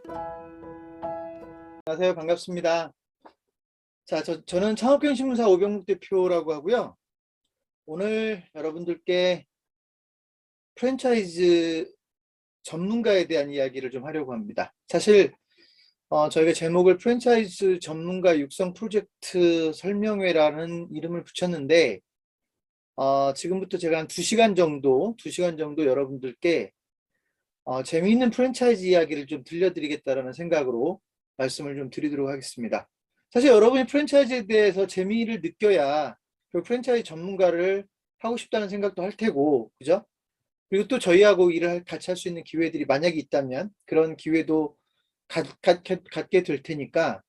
안녕하세요. 반갑습니다. 자, 저는 창업경신문사 오병국 대표라고 하고요. 오늘 여러분들께 프랜차이즈 전문가에 대한 이야기를 좀 하려고 합니다. 사실 저희가 제목을 프랜차이즈 전문가 육성 프로젝트 설명회라는 이름을 붙였는데 지금부터 제가 한 2시간 정도 여러분들께 재미있는 프랜차이즈 이야기를 좀 들려드리겠다라는 생각으로 말씀을 좀 드리도록 하겠습니다. 사실 여러분이 프랜차이즈에 대해서 재미를 느껴야 그 프랜차이즈 전문가를 하고 싶다는 생각도 할 테고, 그죠? 그리고 또 저희하고 일을 같이 할 수 있는 기회들이 만약에 있다면 그런 기회도 갖게 될 테니까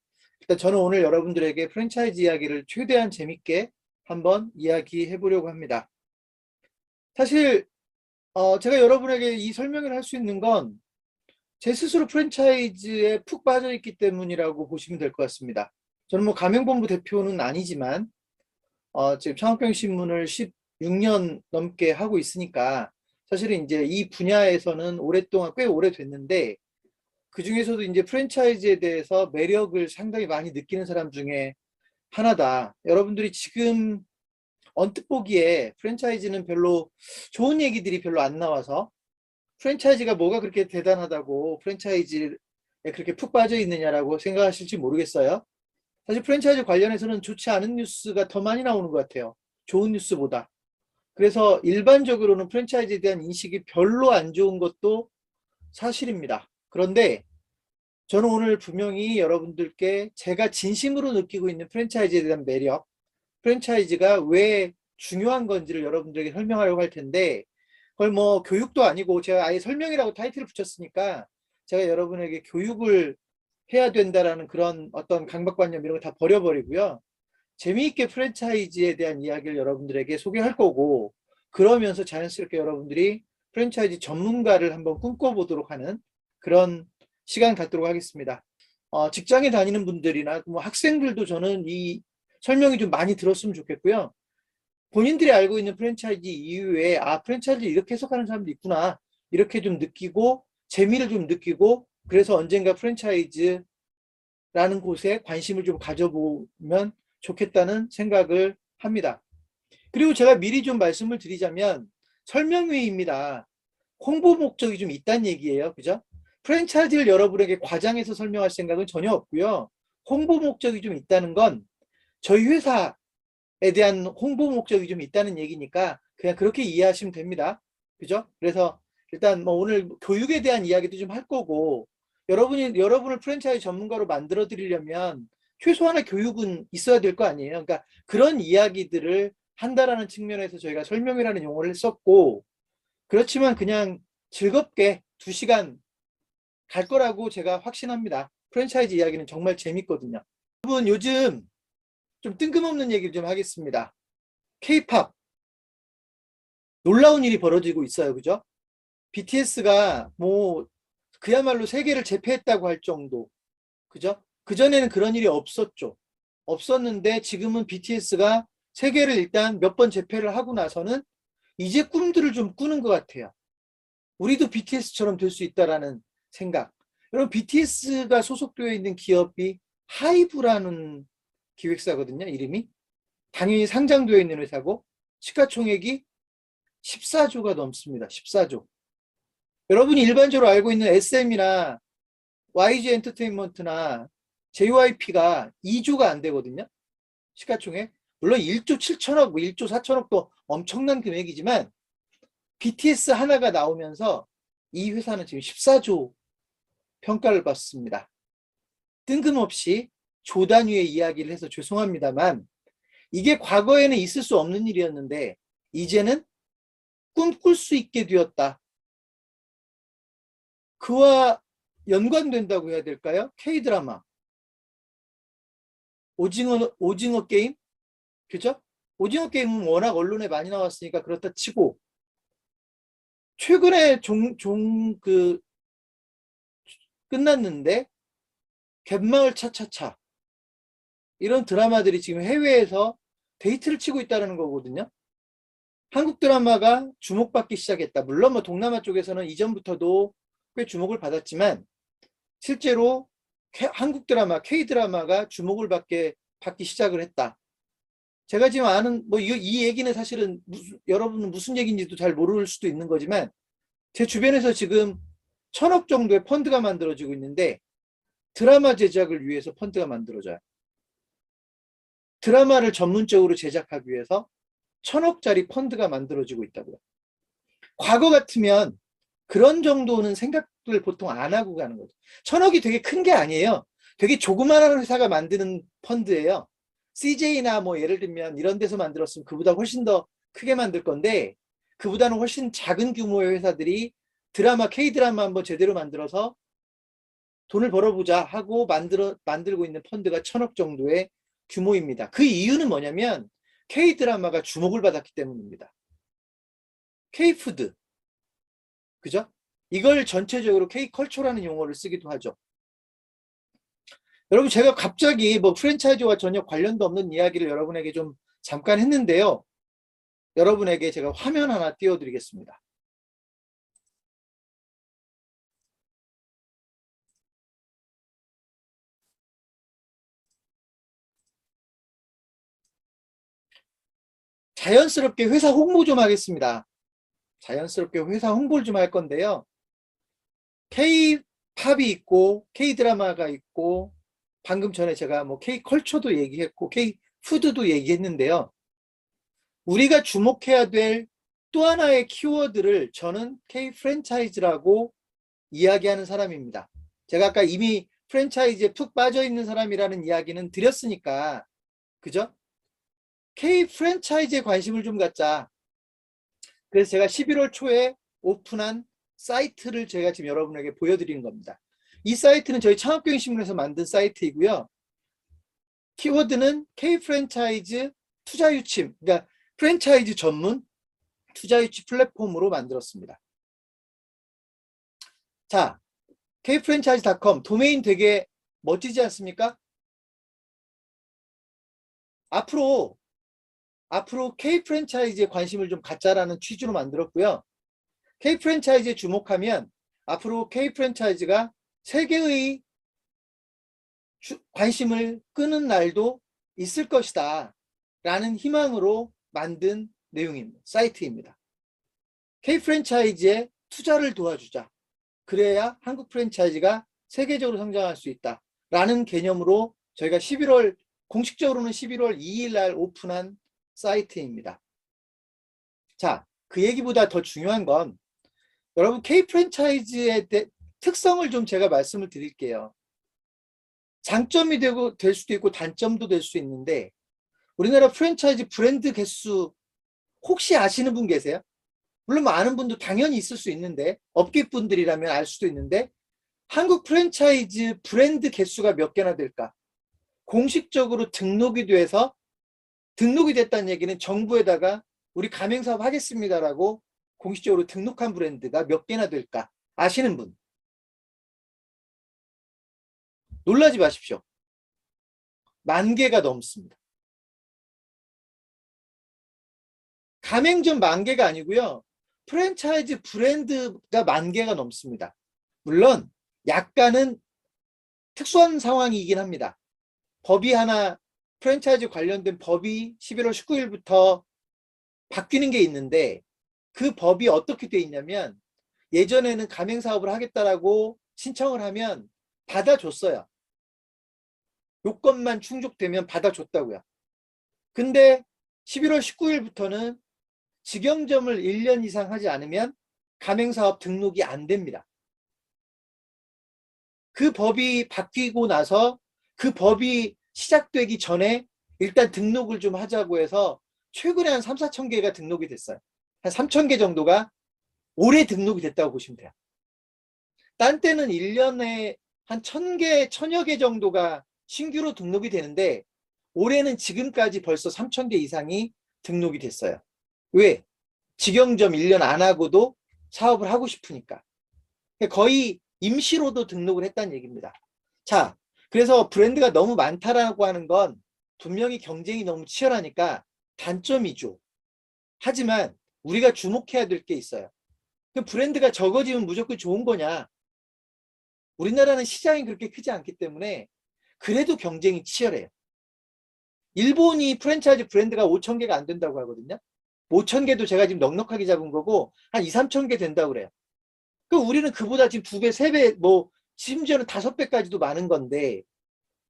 일단 저는 오늘 여러분들에게 프랜차이즈 이야기를 최대한 재밌게 한번 이야기해 보려고 합니다. 사실 제가 여러분에게 이 설명을 할 수 있는 건 제 스스로 프랜차이즈에 푹 빠져 있기 때문이라고 보시면 될 것 같습니다. 저는 뭐 가맹본부 대표는 아니지만 지금 창업경신문을 16년 넘게 하고 있으니까 사실은 이제 이 분야에서는 오랫동안 꽤 오래됐는데 그 중에서도 이제 프랜차이즈에 대해서 매력을 상당히 많이 느끼는 사람 중에 하나다. 여러분들이 지금 언뜻 보기에 프랜차이즈는 별로 좋은 얘기들이 별로 안 나와서 프랜차이즈가 뭐가 그렇게 대단하다고 프랜차이즈에 그렇게 푹 빠져 있느냐라고 생각하실지 모르겠어요. 사실 프랜차이즈 관련해서는 좋지 않은 뉴스가 더 많이 나오는 것 같아요. 좋은 뉴스보다. 그래서 일반적으로는 프랜차이즈에 대한 인식이 별로 안 좋은 것도 사실입니다. 그런데 저는 오늘 분명히 여러분들께 제가 진심으로 느끼고 있는 프랜차이즈에 대한 매력, 프랜차이즈가 왜 중요한 건지를 여러분들에게 설명하려고 할 텐데 그걸 뭐 교육도 아니고 제가 아예 설명이라고 타이틀을 붙였으니까 제가 여러분에게 교육을 해야 된다라는 그런 어떤 강박관념 이런 거 다 버려버리고요. 재미있게 프랜차이즈에 대한 이야기를 여러분들에게 소개할 거고 그러면서 자연스럽게 여러분들이 프랜차이즈 전문가를 한번 꿈꿔보도록 하는 그런 시간 갖도록 하겠습니다. 직장에 다니는 분들이나 뭐 학생들도 저는 이 설명이 좀 많이 들었으면 좋겠고요. 본인들이 알고 있는 프랜차이즈 이후에 프랜차이즈 이렇게 해석하는 사람도 있구나 이렇게 좀 느끼고 재미를 좀 느끼고 그래서 언젠가 프랜차이즈라는 곳에 관심을 좀 가져보면 좋겠다는 생각을 합니다. 그리고 제가 미리 좀 말씀을 드리자면 설명회입니다. 홍보 목적이 좀 있다는 얘기예요. 그죠? 프랜차이즈를 여러분에게 과장해서 설명할 생각은 전혀 없고요. 홍보 목적이 좀 있다는 건 저희 회사에 대한 홍보 목적이 좀 있다는 얘기니까 그냥 그렇게 이해하시면 됩니다. 그죠? 그래서 일단 뭐 오늘 교육에 대한 이야기도 좀 할 거고 여러분을 프랜차이즈 전문가로 만들어 드리려면 최소한의 교육은 있어야 될 거 아니에요. 그러니까 그런 이야기들을 한다라는 측면에서 저희가 설명이라는 용어를 썼고 그렇지만 그냥 즐겁게 2시간 갈 거라고 제가 확신합니다. 프랜차이즈 이야기는 정말 재밌거든요. 여러분 요즘 좀 뜬금없는 얘기를 좀 하겠습니다. K-팝 놀라운 일이 벌어지고 있어요. 그죠? BTS가 뭐 그야말로 세계를 제패했다고 할 정도. 그죠? 그전에는 그런 일이 없었죠. 없었는데 지금은 BTS가 세계를 일단 몇 번 제패를 하고 나서는 이제 꿈들을 좀 꾸는 것 같아요. 우리도 BTS처럼 될 수 있다라는 생각. 여러분 BTS가 소속되어 있는 기업이 하이브라는 기획사거든요. 이름이. 당연히 상장되어 있는 회사고 시가총액이 14조가 넘습니다. 14조. 여러분이 일반적으로 알고 있는 SM이나 YG 엔터테인먼트나 JYP가 2조가 안 되거든요. 시가총액. 물론 1조 7천억, 1조 4천억도 엄청난 금액이지만 BTS 하나가 나오면서 이 회사는 지금 14조 평가를 받습니다. 뜬금없이 조 단위의 이야기를 해서 죄송합니다만 이게 과거에는 있을 수 없는 일이었는데 이제는 꿈꿀 수 있게 되었다. 그와 연관된다고 해야 될까요? K-드라마, 오징어 게임, 그죠? 오징어 게임은 워낙 언론에 많이 나왔으니까 그렇다 치고 최근에 끝났는데 갯마을 차차차 이런 드라마들이 지금 해외에서 데이트를 치고 있다는 거거든요. 한국 드라마가 주목받기 시작했다. 물론 뭐 동남아 쪽에서는 이전부터도 꽤 주목을 받았지만 실제로 한국 드라마, K 드라마가 주목을 받기 시작을 했다. 제가 지금 아는 이 얘기는 사실은 여러분은 무슨 얘기인지도 잘 모를 수도 있는 거지만 제 주변에서 지금 1,000억 정도의 펀드가 만들어지고 있는데 드라마 제작을 위해서 펀드가 만들어져요. 드라마를 전문적으로 제작하기 위해서 1,000억짜리 펀드가 만들어지고 있다고요. 과거 같으면 그런 정도는 생각을 보통 안 하고 가는 거죠. 1,000억이 되게 큰 게 아니에요. 되게 조그마한 회사가 만드는 펀드예요. CJ나 뭐 예를 들면 이런 데서 만들었으면 그보다 훨씬 더 크게 만들 건데 그보다는 훨씬 작은 규모의 회사들이 K드라마 한번 제대로 만들어서 돈을 벌어보자 하고 만들고 있는 펀드가 1,000억 정도의 규모입니다. 그 이유는 뭐냐면 K드라마가 주목을 받았기 때문입니다. K푸드, 그죠? 이걸 전체적으로 K컬처라는 용어를 쓰기도 하죠. 여러분, 제가 갑자기 뭐 프랜차이즈와 전혀 관련도 없는 이야기를 여러분에게 좀 잠깐 했는데요. 여러분에게 제가 화면 하나 띄워드리겠습니다. 자연스럽게 회사 홍보 좀 하겠습니다. 자연스럽게 회사 홍보를 좀 할 건데요. K-팝이 있고 K-드라마가 있고 방금 전에 제가 뭐 K-컬처도 얘기했고 K-푸드도 얘기했는데요. 우리가 주목해야 될 또 하나의 키워드를 저는 K-프랜차이즈라고 이야기하는 사람입니다. 제가 아까 이미 프랜차이즈에 푹 빠져 있는 사람이라는 이야기는 드렸으니까, 그죠? K-프랜차이즈에 관심을 좀 갖자. 그래서 제가 11월 초에 오픈한 사이트를 제가 지금 여러분에게 보여드리는 겁니다. 이 사이트는 저희 창업경영신문에서 만든 사이트이고요. 키워드는 K-프랜차이즈 투자유치, 그러니까 프랜차이즈 전문 투자유치 플랫폼으로 만들었습니다. 자, kfranchise.com 도메인 되게 멋지지 않습니까? 앞으로 K프랜차이즈에 관심을 좀 갖자라는 취지로 만들었고요. K프랜차이즈에 주목하면 앞으로 K프랜차이즈가 세계의 관심을 끄는 날도 있을 것이다 라는 희망으로 만든 내용입니다. 사이트입니다. K프랜차이즈에 투자를 도와주자. 그래야 한국 프랜차이즈가 세계적으로 성장할 수 있다 라는 개념으로 저희가 공식적으로는 11월 2일 날 오픈한 사이트입니다. 자, 그 얘기보다 더 중요한 건 여러분 K프랜차이즈의 특성을 좀 제가 말씀을 드릴게요. 장점이 될 수도 있고 단점도 될 수 있는데 우리나라 프랜차이즈 브랜드 개수 혹시 아시는 분 계세요? 물론 뭐 아는 분도 당연히 있을 수 있는데 업계분들이라면 알 수도 있는데 한국 프랜차이즈 브랜드 개수가 몇 개나 될까? 공식적으로 등록이 됐다는 얘기는 정부에다가 우리 가맹사업 하겠습니다라고 공식적으로 등록한 브랜드가 몇 개나 될까? 아시는 분? 놀라지 마십시오. 10,000개가 넘습니다. 가맹점 10,000개가 아니고요. 프랜차이즈 브랜드가 10,000개가 넘습니다. 물론 약간은 특수한 상황이긴 합니다. 프랜차이즈 관련된 법이 11월 19일부터 바뀌는 게 있는데 그 법이 어떻게 돼 있냐면 예전에는 가맹사업을 하겠다라고 신청을 하면 받아줬어요. 요건만 충족되면 받아줬다고요. 근데 11월 19일부터는 직영점을 1년 이상 하지 않으면 가맹사업 등록이 안 됩니다. 그 법이 바뀌고 나서 그 법이 시작되기 전에 일단 등록을 좀 하자고 해서 최근에 한 3, 4천 개가 등록이 됐어요. 한 3천 개 정도가 올해 등록이 됐다고 보시면 돼요. 딴 때는 1년에 한 1,000개, 1,000여 개 정도가 신규로 등록이 되는데 올해는 지금까지 벌써 3,000개 이상이 등록이 됐어요. 왜? 직영점 1년 안 하고도 사업을 하고 싶으니까. 거의 임시로도 등록을 했다는 얘기입니다. 자, 그래서 브랜드가 너무 많다라고 하는 건 분명히 경쟁이 너무 치열하니까 단점이죠. 하지만 우리가 주목해야 될 게 있어요. 그 브랜드가 적어지면 무조건 좋은 거냐? 우리나라는 시장이 그렇게 크지 않기 때문에 그래도 경쟁이 치열해요. 일본이 프랜차이즈 브랜드가 5천 개가 안 된다고 하거든요. 5천 개도 제가 지금 넉넉하게 잡은 거고 한 2, 3천 개 된다고 그래요. 그 우리는 그보다 지금 2배, 3배, 뭐 심지어는 5배까지도 많은 건데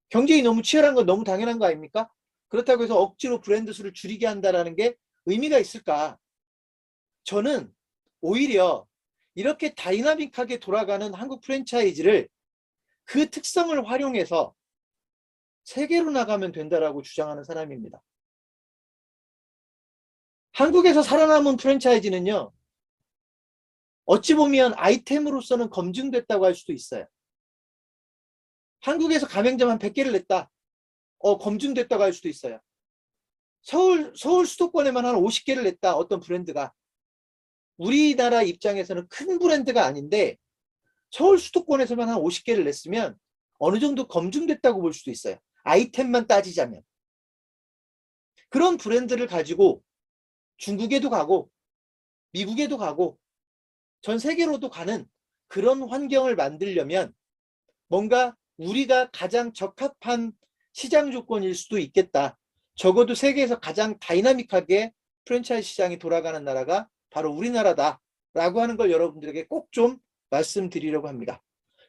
경쟁이 너무 치열한 건 너무 당연한 거 아닙니까? 그렇다고 해서 억지로 브랜드 수를 줄이게 한다는 게 의미가 있을까? 저는 오히려 이렇게 다이나믹하게 돌아가는 한국 프랜차이즈를 그 특성을 활용해서 세계로 나가면 된다라고 주장하는 사람입니다. 한국에서 살아남은 프랜차이즈는요, 어찌 보면 아이템으로서는 검증됐다고 할 수도 있어요. 한국에서 가맹점 한 100개를 냈다. 검증됐다고 할 수도 있어요. 서울 수도권에만 한 50개를 냈다. 어떤 브랜드가. 우리나라 입장에서는 큰 브랜드가 아닌데 서울 수도권에서만 한 50개를 냈으면 어느 정도 검증됐다고 볼 수도 있어요. 아이템만 따지자면. 그런 브랜드를 가지고 중국에도 가고 미국에도 가고 전 세계로도 가는 그런 환경을 만들려면 뭔가 우리가 가장 적합한 시장 조건일 수도 있겠다. 적어도 세계에서 가장 다이나믹하게 프랜차이즈 시장이 돌아가는 나라가 바로 우리나라다라고 하는 걸 여러분들에게 꼭 좀 말씀드리려고 합니다.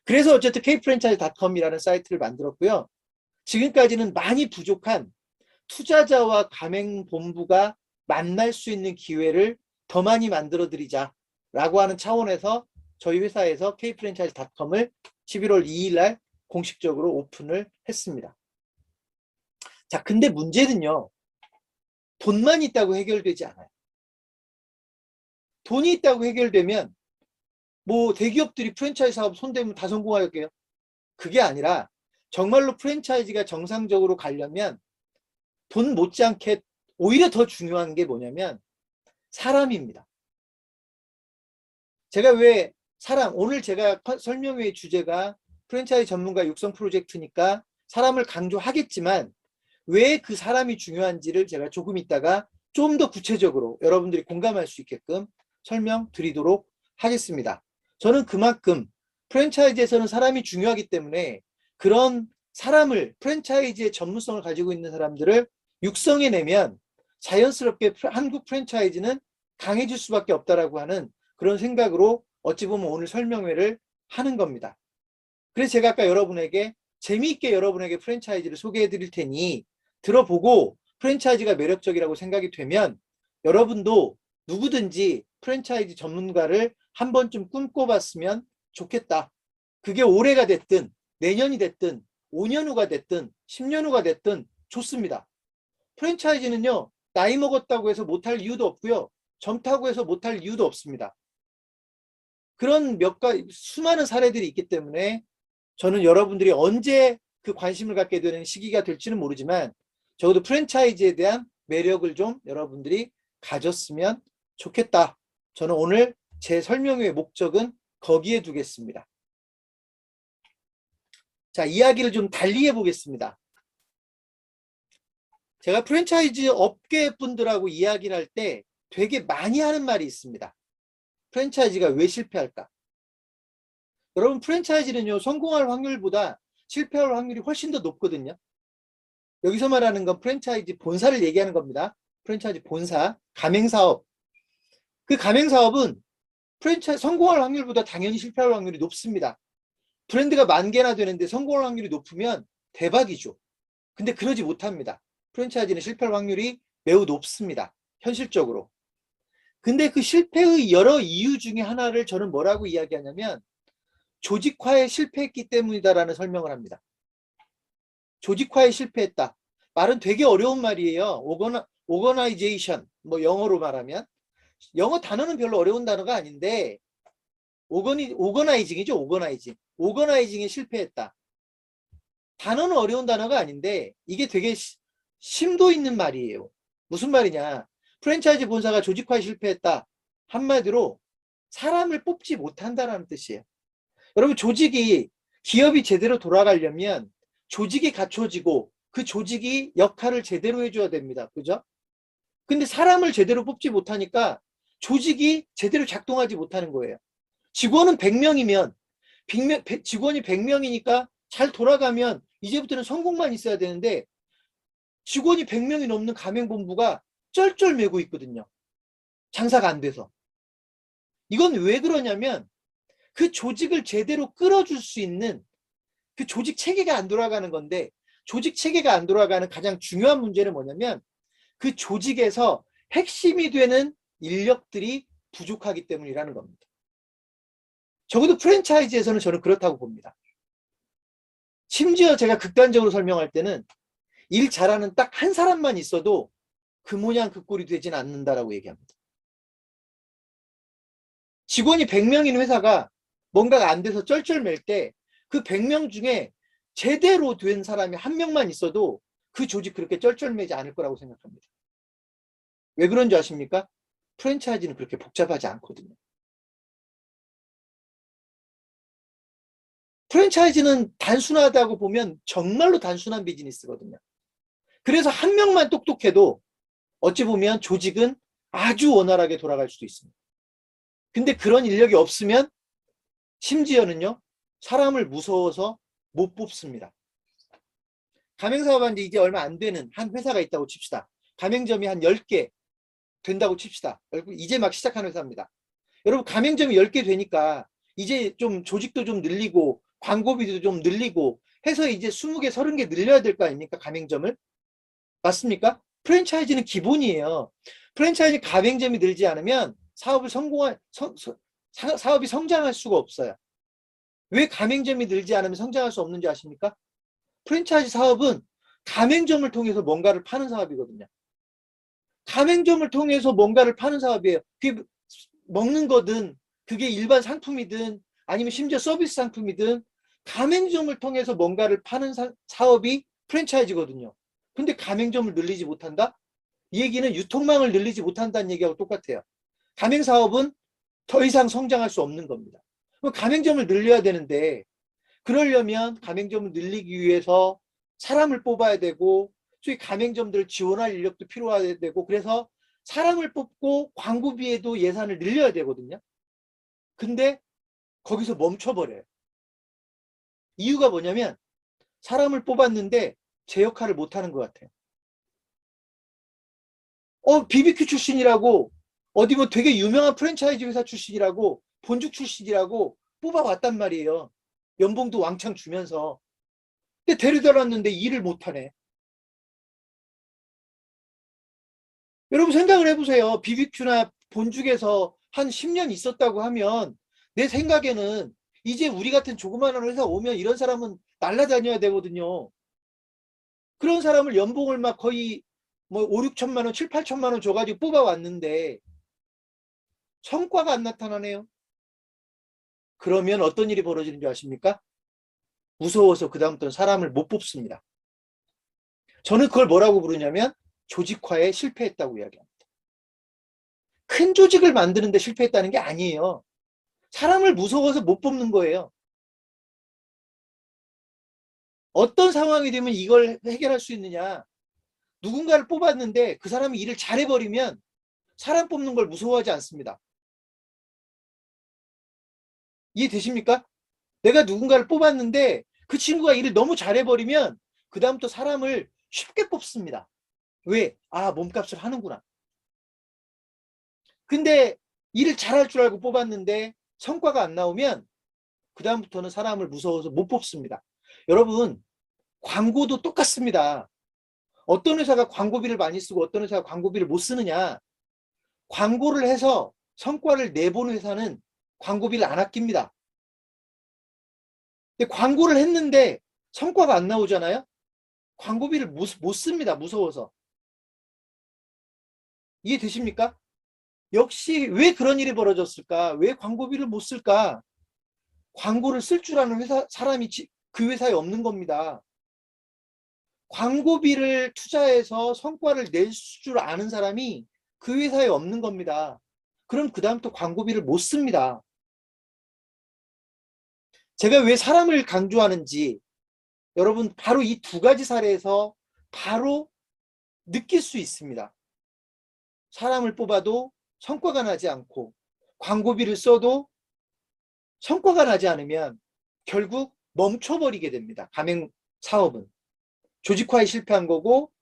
그래서 어쨌든 kfranchise.com이라는 사이트를 만들었고요. 지금까지는 많이 부족한 투자자와 가맹본부가 만날 수 있는 기회를 더 많이 만들어드리자라고 하는 차원에서 저희 회사에서 kfranchise.com을 11월 2일 날 공식적으로 오픈을 했습니다. 자, 근데 문제는요. 돈만 있다고 해결되지 않아요. 돈이 있다고 해결되면 뭐 대기업들이 프랜차이즈 사업 손대면 다 성공할게요. 그게 아니라 정말로 프랜차이즈가 정상적으로 가려면 돈 못지않게 오히려 더 중요한 게 뭐냐면 사람입니다. 제가 왜 오늘 제가 설명회의 주제가 프랜차이즈 전문가 육성 프로젝트니까 사람을 강조하겠지만 왜 그 사람이 중요한지를 제가 조금 있다가 좀 더 구체적으로 여러분들이 공감할 수 있게끔 설명드리도록 하겠습니다. 저는 그만큼 프랜차이즈에서는 사람이 중요하기 때문에 그런 사람을 프랜차이즈의 전문성을 가지고 있는 사람들을 육성해내면 자연스럽게 한국 프랜차이즈는 강해질 수밖에 없다라고 하는 그런 생각으로 어찌 보면 오늘 설명회를 하는 겁니다. 그래서 제가 아까 여러분에게 재미있게 여러분에게 프랜차이즈를 소개해 드릴 테니 들어보고 프랜차이즈가 매력적이라고 생각이 되면 여러분도 누구든지 프랜차이즈 전문가를 한 번쯤 꿈꿔봤으면 좋겠다. 그게 올해가 됐든 내년이 됐든 5년 후가 됐든 10년 후가 됐든 좋습니다. 프랜차이즈는요. 나이 먹었다고 해서 못할 이유도 없고요. 젊다고 해서 못할 이유도 없습니다. 그런 수많은 사례들이 있기 때문에 저는 여러분들이 언제 그 관심을 갖게 되는 시기가 될지는 모르지만 적어도 프랜차이즈에 대한 매력을 좀 여러분들이 가졌으면 좋겠다. 저는 오늘 제 설명회의 목적은 거기에 두겠습니다. 자, 이야기를 좀 달리 해보겠습니다. 제가 프랜차이즈 업계 분들하고 이야기를 할 때 되게 많이 하는 말이 있습니다. 프랜차이즈가 왜 실패할까? 여러분 프랜차이즈는요. 성공할 확률보다 실패할 확률이 훨씬 더 높거든요. 여기서 말하는 건 프랜차이즈 본사를 얘기하는 겁니다. 프랜차이즈 본사, 가맹사업. 그 가맹사업은 프랜차이즈 성공할 확률보다 당연히 실패할 확률이 높습니다. 브랜드가 10,000개나 되는데 성공할 확률이 높으면 대박이죠. 근데 그러지 못합니다. 프랜차이즈는 실패할 확률이 매우 높습니다. 현실적으로. 근데 그 실패의 여러 이유 중에 하나를 저는 뭐라고 이야기하냐면 조직화에 실패했기 때문이다라는 설명을 합니다. 조직화에 실패했다. 말은 되게 어려운 말이에요. 오거나이제이션, 뭐 영어로 말하면. 영어 단어는 별로 어려운 단어가 아닌데 오거나이징이죠. 오거나이징. 오거나이징에 실패했다. 단어는 어려운 단어가 아닌데 이게 되게 심도 있는 말이에요. 무슨 말이냐. 프랜차이즈 본사가 조직화에 실패했다. 한마디로 사람을 뽑지 못한다는 뜻이에요. 여러분 기업이 제대로 돌아가려면 조직이 갖춰지고 그 조직이 역할을 제대로 해줘야 됩니다. 그죠? 근데 사람을 제대로 뽑지 못하니까 조직이 제대로 작동하지 못하는 거예요. 직원은 100명이면 직원이 100명이니까 잘 돌아가면 이제부터는 성공만 있어야 되는데 직원이 100명이 넘는 가맹본부가 쩔쩔매고 있거든요. 장사가 안 돼서. 이건 왜 그러냐면 그 조직을 제대로 끌어줄 수 있는 그 조직 체계가 안 돌아가는 건데, 조직 체계가 안 돌아가는 가장 중요한 문제는 뭐냐면 그 조직에서 핵심이 되는 인력들이 부족하기 때문이라는 겁니다. 적어도 프랜차이즈에서는 저는 그렇다고 봅니다. 심지어 제가 극단적으로 설명할 때는 일 잘하는 딱 한 사람만 있어도 그 모양 그 꼴이 되진 않는다라고 얘기합니다. 직원이 100명인 회사가 뭔가가 안 돼서 쩔쩔맬 때 그 100명 중에 제대로 된 사람이 한 명만 있어도 그 조직 그렇게 쩔쩔매지 않을 거라고 생각합니다. 왜 그런 줄 아십니까? 프랜차이즈는 그렇게 복잡하지 않거든요. 프랜차이즈는 단순하다고 보면 정말로 단순한 비즈니스거든요. 그래서 한 명만 똑똑해도 어찌 보면 조직은 아주 원활하게 돌아갈 수도 있습니다. 근데 그런 인력이 없으면 심지어는요, 사람을 무서워서 못 뽑습니다. 가맹사업한 지 이제 얼마 안 되는 한 회사가 있다고 칩시다. 가맹점이 한 10개 된다고 칩시다. 이제 막 시작한 회사입니다. 여러분, 가맹점이 10개 되니까 이제 좀 조직도 좀 늘리고 광고비도 좀 늘리고 해서 이제 20개, 30개 늘려야 될 거 아닙니까? 가맹점을. 맞습니까? 프랜차이즈는 기본이에요. 프랜차이즈 가맹점이 늘지 않으면 사업이 성장할 수가 없어요. 왜 가맹점이 늘지 않으면 성장할 수 없는지 아십니까? 프랜차이즈 사업은 가맹점을 통해서 뭔가를 파는 사업이거든요. 가맹점을 통해서 뭔가를 파는 사업이에요. 그게 먹는 거든 그게 일반 상품이든 아니면 심지어 서비스 상품이든 가맹점을 통해서 뭔가를 파는 사업이 프랜차이즈거든요. 근데 가맹점을 늘리지 못한다? 이 얘기는 유통망을 늘리지 못한다는 얘기하고 똑같아요. 가맹사업은 더 이상 성장할 수 없는 겁니다. 그럼 가맹점을 늘려야 되는데, 그러려면 가맹점을 늘리기 위해서 사람을 뽑아야 되고, 소위 가맹점들을 지원할 인력도 필요해야 되고, 그래서 사람을 뽑고 광고비에도 예산을 늘려야 되거든요. 근데 거기서 멈춰버려요. 이유가 뭐냐면 사람을 뽑았는데 제 역할을 못하는 것 같아요. BBQ 출신이라고, 어디 뭐 되게 유명한 프랜차이즈 회사 출신이라고, 본죽 출신이라고 뽑아왔단 말이에요. 연봉도 왕창 주면서. 근데 데려다 놨는데 일을 못하네. 여러분 생각을 해보세요. BBQ나 본죽에서 한 10년 있었다고 하면 내 생각에는 이제 우리 같은 조그마한 회사 오면 이런 사람은 날라다녀야 되거든요. 그런 사람을 연봉을 막 거의 뭐 5, 6천만 원, 7, 8천만 원 줘가지고 뽑아왔는데 성과가 안 나타나네요. 그러면 어떤 일이 벌어지는 줄 아십니까? 무서워서 그다음부터는 사람을 못 뽑습니다. 저는 그걸 뭐라고 부르냐면 조직화에 실패했다고 이야기합니다. 큰 조직을 만드는데 실패했다는 게 아니에요. 사람을 무서워서 못 뽑는 거예요. 어떤 상황이 되면 이걸 해결할 수 있느냐? 누군가를 뽑았는데 그 사람이 일을 잘해버리면 사람 뽑는 걸 무서워하지 않습니다. 이해되십니까? 내가 누군가를 뽑았는데 그 친구가 일을 너무 잘해버리면 그다음부터 사람을 쉽게 뽑습니다. 왜? 몸값을 하는구나. 근데 일을 잘할 줄 알고 뽑았는데 성과가 안 나오면 그다음부터는 사람을 무서워서 못 뽑습니다. 여러분, 광고도 똑같습니다. 어떤 회사가 광고비를 많이 쓰고 어떤 회사가 광고비를 못 쓰느냐. 광고를 해서 성과를 내본 회사는 광고비를 안 아낍니다. 근데 광고를 했는데 성과가 안 나오잖아요. 광고비를 못 씁니다. 무서워서. 이해되십니까? 역시 왜 그런 일이 벌어졌을까? 왜 광고비를 못 쓸까? 광고를 쓸 줄 아는 사람이 그 회사에 없는 겁니다. 광고비를 투자해서 성과를 낼 줄 아는 사람이 그 회사에 없는 겁니다. 그럼 그다음부터 광고비를 못 씁니다. 제가 왜 사람을 강조하는지 여러분 바로 이 두 가지 사례에서 바로 느낄 수 있습니다. 사람을 뽑아도 성과가 나지 않고 광고비를 써도 성과가 나지 않으면 결국 멈춰버리게 됩니다. 가맹 사업은. 조직화에 실패한 거고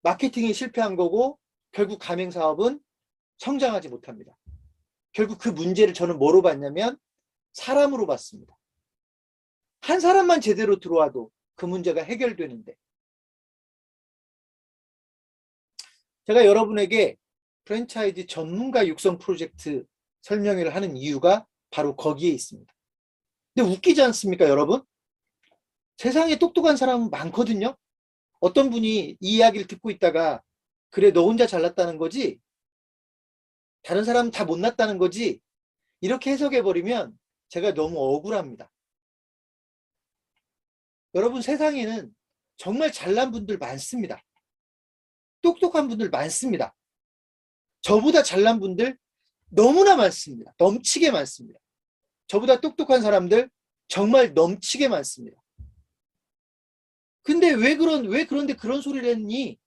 마케팅에 실패한 거고 결국 가맹 사업은 성장하지 못합니다. 결국 그 문제를 저는 뭐로 봤냐면 사람으로 봤습니다. 한 사람만 제대로 들어와도 그 문제가 해결되는데, 제가 여러분에게 프랜차이즈 전문가 육성 프로젝트 설명회를 하는 이유가 바로 거기에 있습니다. 근데 웃기지 않습니까, 여러분? 세상에 똑똑한 사람은 많거든요. 어떤 분이 이 이야기를 듣고 있다가 그래, 너 혼자 잘났다는 거지? 다른 사람은 다 못났다는 거지? 이렇게 해석해버리면 제가 너무 억울합니다. 여러분, 세상에는 정말 잘난 분들 많습니다. 똑똑한 분들 많습니다. 저보다 잘난 분들 너무나 많습니다. 넘치게 많습니다. 저보다 똑똑한 사람들 정말 넘치게 많습니다. 근데 왜 그런데 그런 소리를 했니?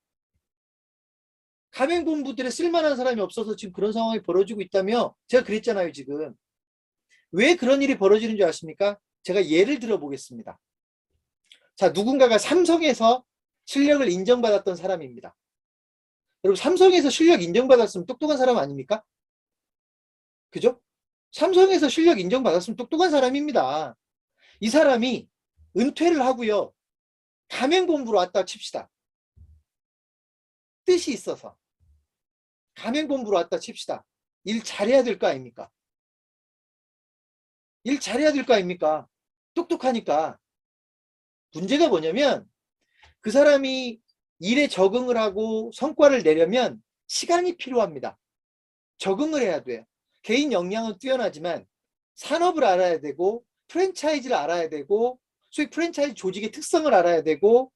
가맹본부들에 쓸만한 사람이 없어서 지금 그런 상황이 벌어지고 있다며 제가 그랬잖아요, 지금. 왜 그런 일이 벌어지는 줄 아십니까? 제가 예를 들어 보겠습니다. 자, 누군가가 삼성에서 실력을 인정받았던 사람입니다. 여러분, 삼성에서 실력 인정받았으면 똑똑한 사람 아닙니까? 그죠? 삼성에서 실력 인정받았으면 똑똑한 사람입니다. 이 사람이 은퇴를 하고요. 가맹본부로 왔다 칩시다. 뜻이 있어서. 가맹본부로 왔다 칩시다. 일 잘해야 될 거 아닙니까? 일 잘해야 될 거 아닙니까? 똑똑하니까. 문제가 뭐냐면 그 사람이 일에 적응을 하고 성과를 내려면 시간이 필요합니다. 적응을 해야 돼요. 개인 역량은 뛰어나지만 산업을 알아야 되고 프랜차이즈를 알아야 되고 소위 프랜차이즈 조직의 특성을 알아야 되고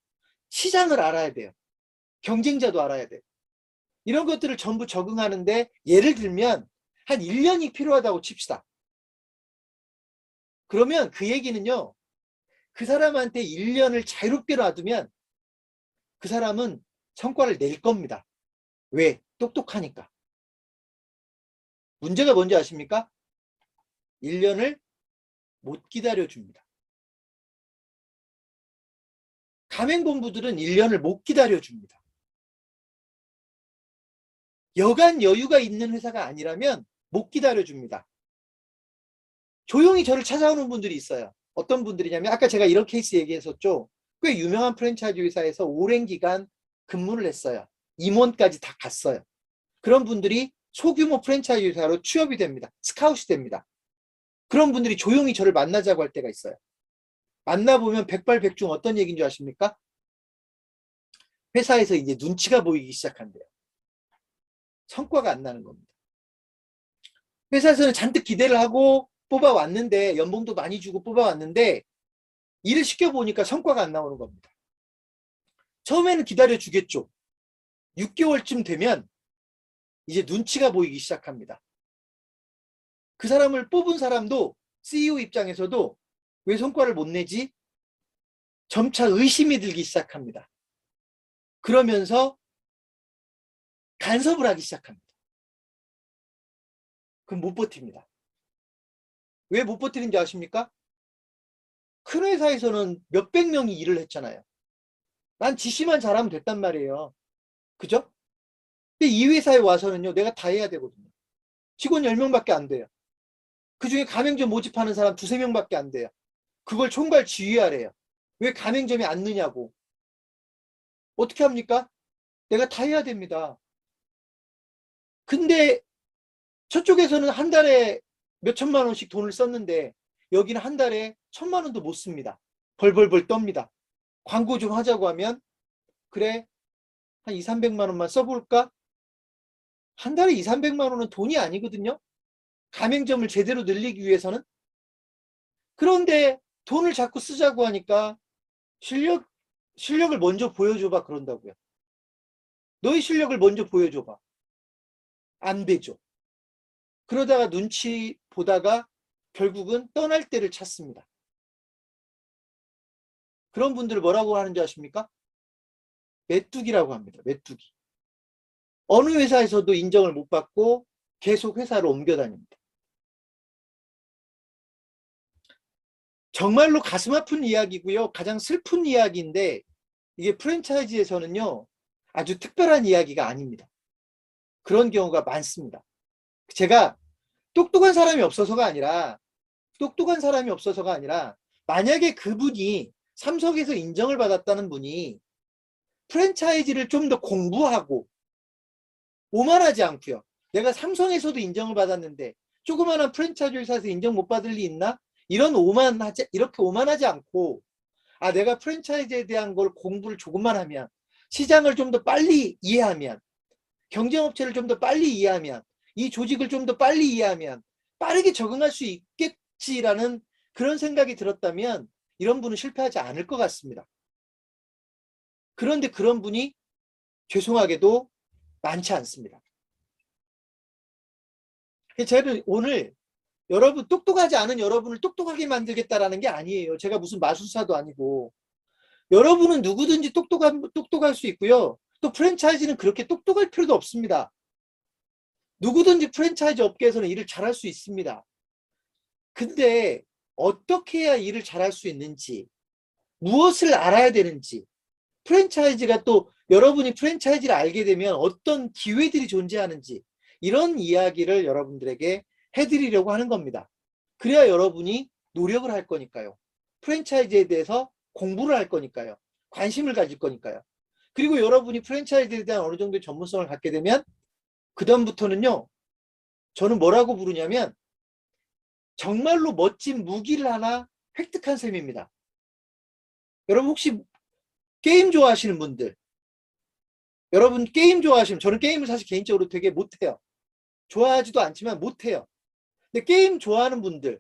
시장을 알아야 돼요. 경쟁자도 알아야 돼요. 이런 것들을 전부 적응하는데 예를 들면 한 1년이 필요하다고 칩시다. 그러면 그 얘기는요. 그 사람한테 1년을 자유롭게 놔두면 그 사람은 성과를 낼 겁니다. 왜? 똑똑하니까. 문제가 뭔지 아십니까? 1년을 못 기다려줍니다. 가맹본부들은 1년을 못 기다려줍니다. 여간 여유가 있는 회사가 아니라면 못 기다려줍니다. 조용히 저를 찾아오는 분들이 있어요. 어떤 분들이냐면 아까 제가 이런 케이스 얘기했었죠. 꽤 유명한 프랜차이즈 회사에서 오랜 기간 근무를 했어요. 임원까지 다 갔어요. 그런 분들이 소규모 프랜차이즈 회사로 취업이 됩니다. 스카웃이 됩니다. 그런 분들이 조용히 저를 만나자고 할 때가 있어요. 만나보면 백발백중 어떤 얘기인 줄 아십니까? 회사에서 이제 눈치가 보이기 시작한대요. 성과가 안 나는 겁니다. 회사에서는 잔뜩 기대를 하고 뽑아왔는데, 연봉도 많이 주고 뽑아왔는데 일을 시켜보니까 성과가 안 나오는 겁니다. 처음에는 기다려주겠죠. 6개월쯤 되면 이제 눈치가 보이기 시작합니다. 그 사람을 뽑은 사람도 CEO 입장에서도 왜 성과를 못 내지? 점차 의심이 들기 시작합니다. 그러면서 간섭을 하기 시작합니다. 그럼 못 버팁니다. 왜 못 버티는지 아십니까? 큰 회사에서는 몇백 명이 일을 했잖아요. 난 지시만 잘하면 됐단 말이에요. 그죠? 근데 이 회사에 와서는요, 내가 다 해야 되거든요. 직원 10명밖에 안 돼요. 그중에 가맹점 모집하는 사람 두세 명밖에 안 돼요. 그걸 총괄 지휘하래요. 왜 가맹점이 안 느냐고. 어떻게 합니까? 내가 다 해야 됩니다. 근데 저쪽에서는 한 달에 몇 천만 원씩 돈을 썼는데 여기는 한 달에 1,000만 원도 못 씁니다. 벌벌벌 떱니다. 광고 좀 하자고 하면 그래, 한 2, 300만 원만 써볼까? 한 달에 2, 300만 원은 돈이 아니거든요. 가맹점을 제대로 늘리기 위해서는. 그런데 돈을 자꾸 쓰자고 하니까 실력을 먼저 보여줘봐 그런다고요. 너희 실력을 먼저 보여줘봐. 안 되죠. 그러다가 눈치 보다가 결국은 떠날 때를 찾습니다. 그런 분들 뭐라고 하는지 아십니까? 메뚜기라고 합니다. 메뚜기. 어느 회사에서도 인정을 못 받고 계속 회사를 옮겨 다닙니다. 정말로 가슴 아픈 이야기고요. 가장 슬픈 이야기인데 이게 프랜차이즈에서는요. 아주 특별한 이야기가 아닙니다. 그런 경우가 많습니다. 제가 똑똑한 사람이 없어서가 아니라 만약에 그분이 삼성에서 인정을 받았다는 분이 프랜차이즈를 좀 더 공부하고 오만하지 않고요. 내가 삼성에서도 인정을 받았는데 조그마한 프랜차이즈 회사에서 인정 못 받을 리 있나? 이렇게 오만하지 않고 내가 프랜차이즈에 대한 걸 공부를 조금만 하면 시장을 좀 더 빨리 이해하면 경쟁업체를 좀 더 빨리 이해하면 이 조직을 좀 더 빨리 이해하면 빠르게 적응할 수 있겠지라는 그런 생각이 들었다면 이런 분은 실패하지 않을 것 같습니다. 그런데 그런 분이 죄송하게도 많지 않습니다. 제가 오늘 여러분 똑똑하지 않은 여러분을 똑똑하게 만들겠다라는 게 아니에요. 제가 무슨 마술사도 아니고 여러분은 누구든지 똑똑할 수 있고요. 또 프랜차이즈는 그렇게 똑똑할 필요도 없습니다. 누구든지 프랜차이즈 업계에서는 일을 잘할 수 있습니다. 근데 어떻게 해야 일을 잘할 수 있는지, 무엇을 알아야 되는지, 프랜차이즈가 또 여러분이 프랜차이즈를 알게 되면 어떤 기회들이 존재하는지 이런 이야기를 여러분들에게 해드리려고 하는 겁니다. 그래야 여러분이 노력을 할 거니까요. 프랜차이즈에 대해서 공부를 할 거니까요. 관심을 가질 거니까요. 그리고 여러분이 프랜차이즈에 대한 어느 정도의 전문성을 갖게 되면 그 다음부터는요. 저는 뭐라고 부르냐면 정말로 멋진 무기를 하나 획득한 셈입니다. 여러분 혹시 게임 좋아하시는 분들, 여러분 게임 좋아하시면, 저는 게임을 사실 개인적으로 되게 못해요. 좋아하지도 않지만 못해요. 근데 게임 좋아하는 분들,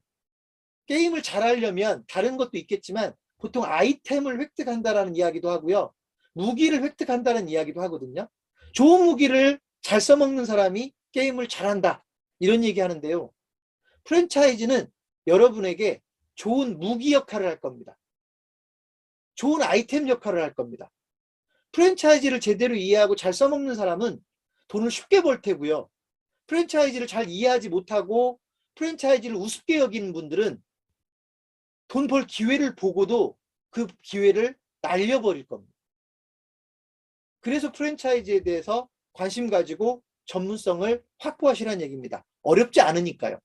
게임을 잘하려면 다른 것도 있겠지만 보통 아이템을 획득한다라는 이야기도 하고요. 무기를 획득한다는 이야기도 하거든요. 좋은 무기를 잘 써먹는 사람이 게임을 잘한다. 이런 얘기 하는데요. 프랜차이즈는 여러분에게 좋은 무기 역할을 할 겁니다. 좋은 아이템 역할을 할 겁니다. 프랜차이즈를 제대로 이해하고 잘 써먹는 사람은 돈을 쉽게 벌 테고요. 프랜차이즈를 잘 이해하지 못하고 프랜차이즈를 우습게 여기는 분들은 돈 벌 기회를 보고도 그 기회를 날려버릴 겁니다. 그래서 프랜차이즈에 대해서 관심 가지고 전문성을 확보하시라는 얘기입니다. 어렵지 않으니까요.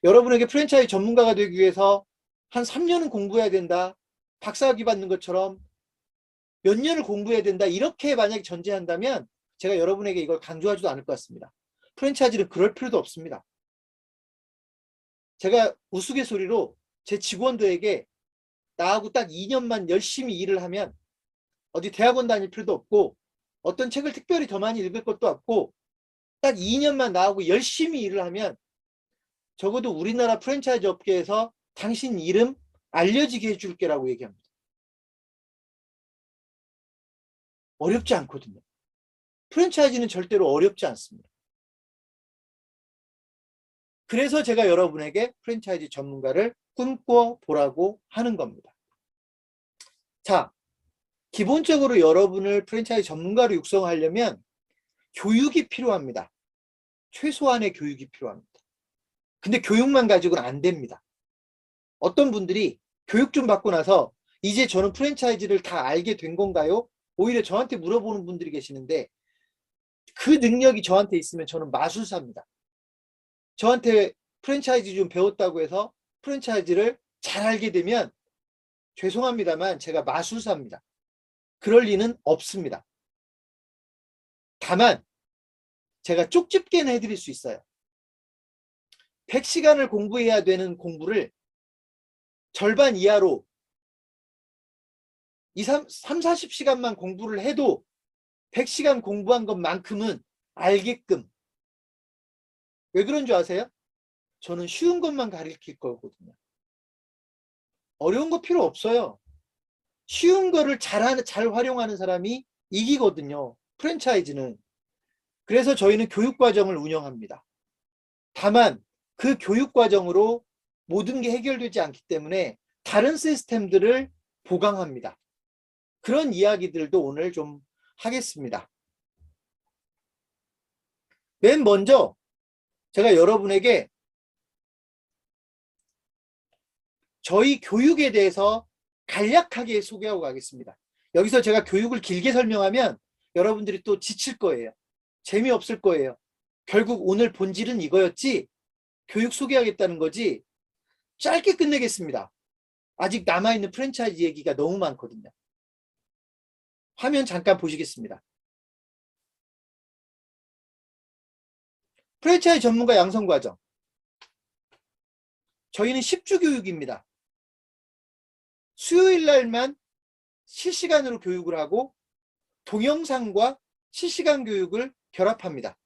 여러분에게 프랜차이즈 전문가가 되기 위해서 한 3년은 공부해야 된다. 박사학위 받는 것처럼 몇 년을 공부해야 된다. 이렇게 만약에 전제한다면 제가 여러분에게 이걸 강조하지도 않을 것 같습니다. 프랜차이즈는 그럴 필요도 없습니다. 제가 우스갯소리로 제 직원들에게 나하고 딱 2년만 열심히 일을 하면 어디 대학원 다닐 필요도 없고 어떤 책을 특별히 더 많이 읽을 것도 없고 딱 2년만 나하고 열심히 일을 하면 적어도 우리나라 프랜차이즈 업계에서 당신 이름 알려지게 해줄게라고 얘기합니다. 어렵지 않거든요. 프랜차이즈는 절대로 어렵지 않습니다. 그래서 제가 여러분에게 프랜차이즈 전문가를 꿈꿔 보라고 하는 겁니다. 자, 기본적으로 여러분을 프랜차이즈 전문가로 육성하려면 교육이 필요합니다. 최소한의 교육이 필요합니다. 근데 교육만 가지고는 안 됩니다. 어떤 분들이 교육 좀 받고 나서 이제 저는 프랜차이즈를 다 알게 된 건가요? 오히려 저한테 물어보는 분들이 계시는데 그 능력이 저한테 있으면 저는 마술사입니다. 저한테 프랜차이즈 좀 배웠다고 해서 프랜차이즈를 잘 알게 되면 죄송합니다만 제가 마술사입니다. 그럴 리는 없습니다. 다만 제가 쪽집게는 해드릴 수 있어요. 100시간을 공부해야 되는 공부를 절반 이하로 3, 40시간만 공부를 해도 100시간 공부한 것만큼은 알게끔. 왜 그런 줄 아세요? 저는 쉬운 것만 가르칠 거거든요. 어려운 거 필요 없어요. 쉬운 거를 잘 활용하는 사람이 이기거든요. 프랜차이즈는. 그래서 저희는 교육과정을 운영합니다. 다만 그 교육과정으로 모든 게 해결되지 않기 때문에 다른 시스템들을 보강합니다. 그런 이야기들도 오늘 좀 하겠습니다. 맨 먼저 제가 여러분에게 저희 교육에 대해서 간략하게 소개하고 가겠습니다. 여기서 제가 교육을 길게 설명하면 여러분들이 또 지칠 거예요. 재미없을 거예요. 결국 오늘 본질은 이거였지, 교육 소개하겠다는 거지. 짧게 끝내겠습니다. 아직 남아있는 프랜차이즈 얘기가 너무 많거든요. 화면 잠깐 보시겠습니다. 프랜차이즈 전문가 양성과정. 저희는 10주 교육입니다. 수요일 날만 실시간으로 교육을 하고 동영상과 실시간 교육을 결합합니다.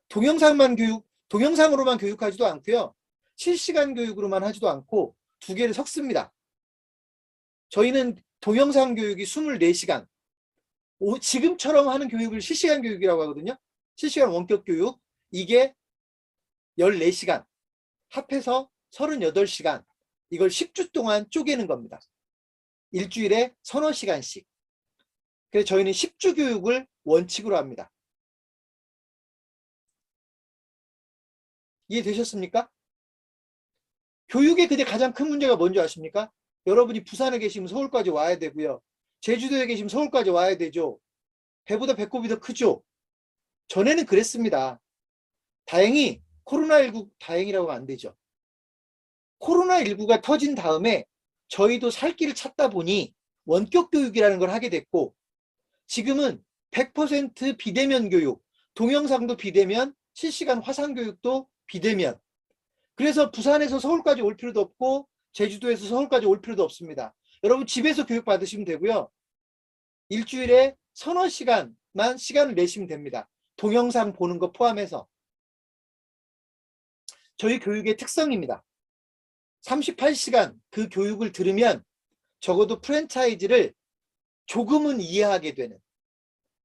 동영상으로만 교육하지도 않고요. 실시간 교육으로만 하지도 않고 두 개를 섞습니다. 저희는 동영상 교육이 24시간, 지금처럼 하는 교육을 실시간 교육이라고 하거든요. 실시간 원격 교육, 이게 14시간, 합해서 38시간, 이걸 10주 동안 쪼개는 겁니다. 일주일에 서너 시간씩. 그래서 저희는 10주 교육을 원칙으로 합니다. 이해되셨습니까? 교육의 근데 가장 큰 문제가 뭔지 아십니까? 여러분이 부산에 계시면 서울까지 와야 되고요. 제주도에 계시면 서울까지 와야 되죠. 배보다 배꼽이 더 크죠. 전에는 그랬습니다. 다행히 코로나19, 다행이라고 하면 안 되죠. 코로나19가 터진 다음에 저희도 살 길을 찾다 보니 원격 교육이라는 걸 하게 됐고, 지금은 100% 비대면 교육, 동영상도 비대면, 실시간 화상 교육도 비대면. 그래서 부산에서 서울까지 올 필요도 없고 제주도에서 서울까지 올 필요도 없습니다. 여러분 집에서 교육 받으시면 되고요. 일주일에 서너 시간만 시간을 내시면 됩니다. 동영상 보는 거 포함해서. 저희 교육의 특성입니다. 38시간 그 교육을 들으면 적어도 프랜차이즈를 조금은 이해하게 되는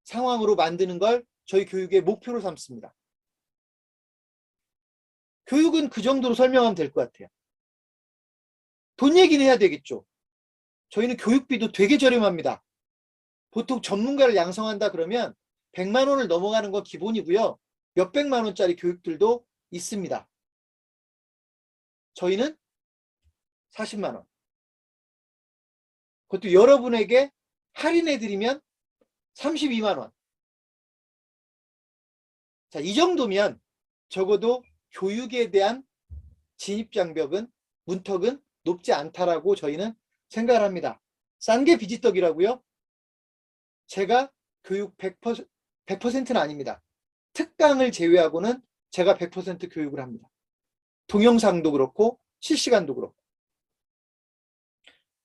상황으로 만드는 걸 저희 교육의 목표로 삼습니다. 교육은 그 정도로 설명하면 될 것 같아요. 돈 얘기는 해야 되겠죠. 저희는 교육비도 되게 저렴합니다. 보통 전문가를 양성한다 그러면 100만 원을 넘어가는 건 기본이고요. 몇백만 원짜리 교육들도 있습니다. 저희는 40만 원. 그것도 여러분에게 할인해드리면 32만 원. 자, 이 정도면 적어도 교육에 대한 진입장벽은, 문턱은 높지 않다라고 저희는 생각을 합니다. 싼 게 비지떡이라고요? 제가 교육 100%는 아닙니다. 특강을 제외하고는 제가 100% 교육을 합니다. 동영상도 그렇고 실시간도 그렇고.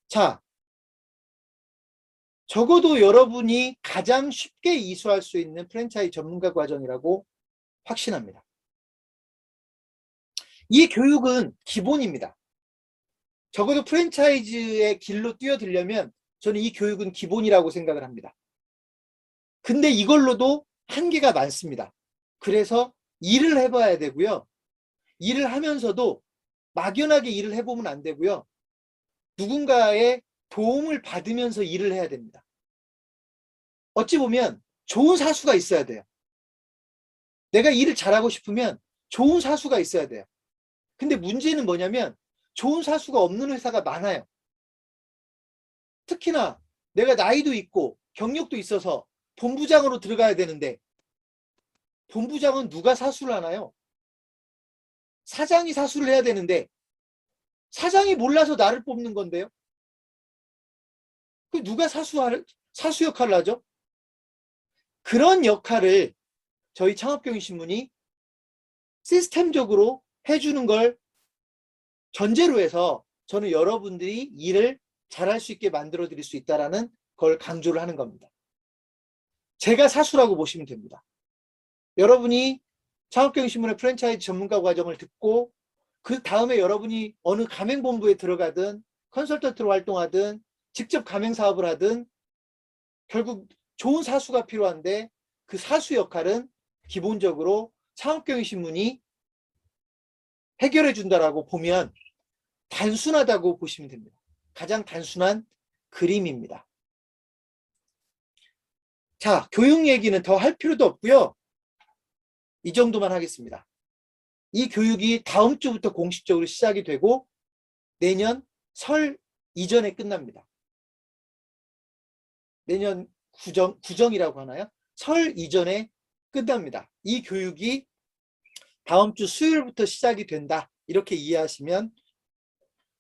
자, 적어도 여러분이 가장 쉽게 이수할 수 있는 프랜차이즈 전문가 과정이라고 확신합니다. 이 교육은 기본입니다. 적어도 프랜차이즈의 길로 뛰어들려면 저는 이 교육은 기본이라고 생각을 합니다. 근데 이걸로도 한계가 많습니다. 그래서 일을 해봐야 되고요. 일을 하면서도 막연하게 일을 해보면 안 되고요. 누군가의 도움을 받으면서 일을 해야 됩니다. 어찌 보면 좋은 사수가 있어야 돼요. 내가 일을 잘하고 싶으면 좋은 사수가 있어야 돼요. 근데 문제는 뭐냐면 좋은 사수가 없는 회사가 많아요. 특히나 내가 나이도 있고 경력도 있어서 본부장으로 들어가야 되는데 본부장은 누가 사수를 하나요? 사장이 사수를 해야 되는데 사장이 몰라서 나를 뽑는 건데요. 그 누가 사수 역할을 하죠? 그런 역할을 저희 창업경영신문이 시스템적으로 해주는 걸 전제로 해서 저는 여러분들이 일을 잘할 수 있게 만들어 드릴 수 있다는 걸 강조를 하는 겁니다. 제가 사수라고 보시면 됩니다. 여러분이 창업경영신문의 프랜차이즈 전문가 과정을 듣고 그 다음에 여러분이 어느 가맹본부에 들어가든 컨설턴트로 활동하든 직접 가맹사업을 하든 결국 좋은 사수가 필요한데 그 사수 역할은 기본적으로 창업경영신문이 해결해 준다라고 보면 단순하다고 보시면 됩니다. 가장 단순한 그림입니다. 자, 교육 얘기는 더 할 필요도 없고요. 이 정도만 하겠습니다. 이 교육이 다음 주부터 공식적으로 시작이 되고 내년 설 이전에 끝납니다. 내년 구정이라고 하나요? 설 이전에 끝납니다. 이 교육이 다음 주 수요일부터 시작이 된다. 이렇게 이해하시면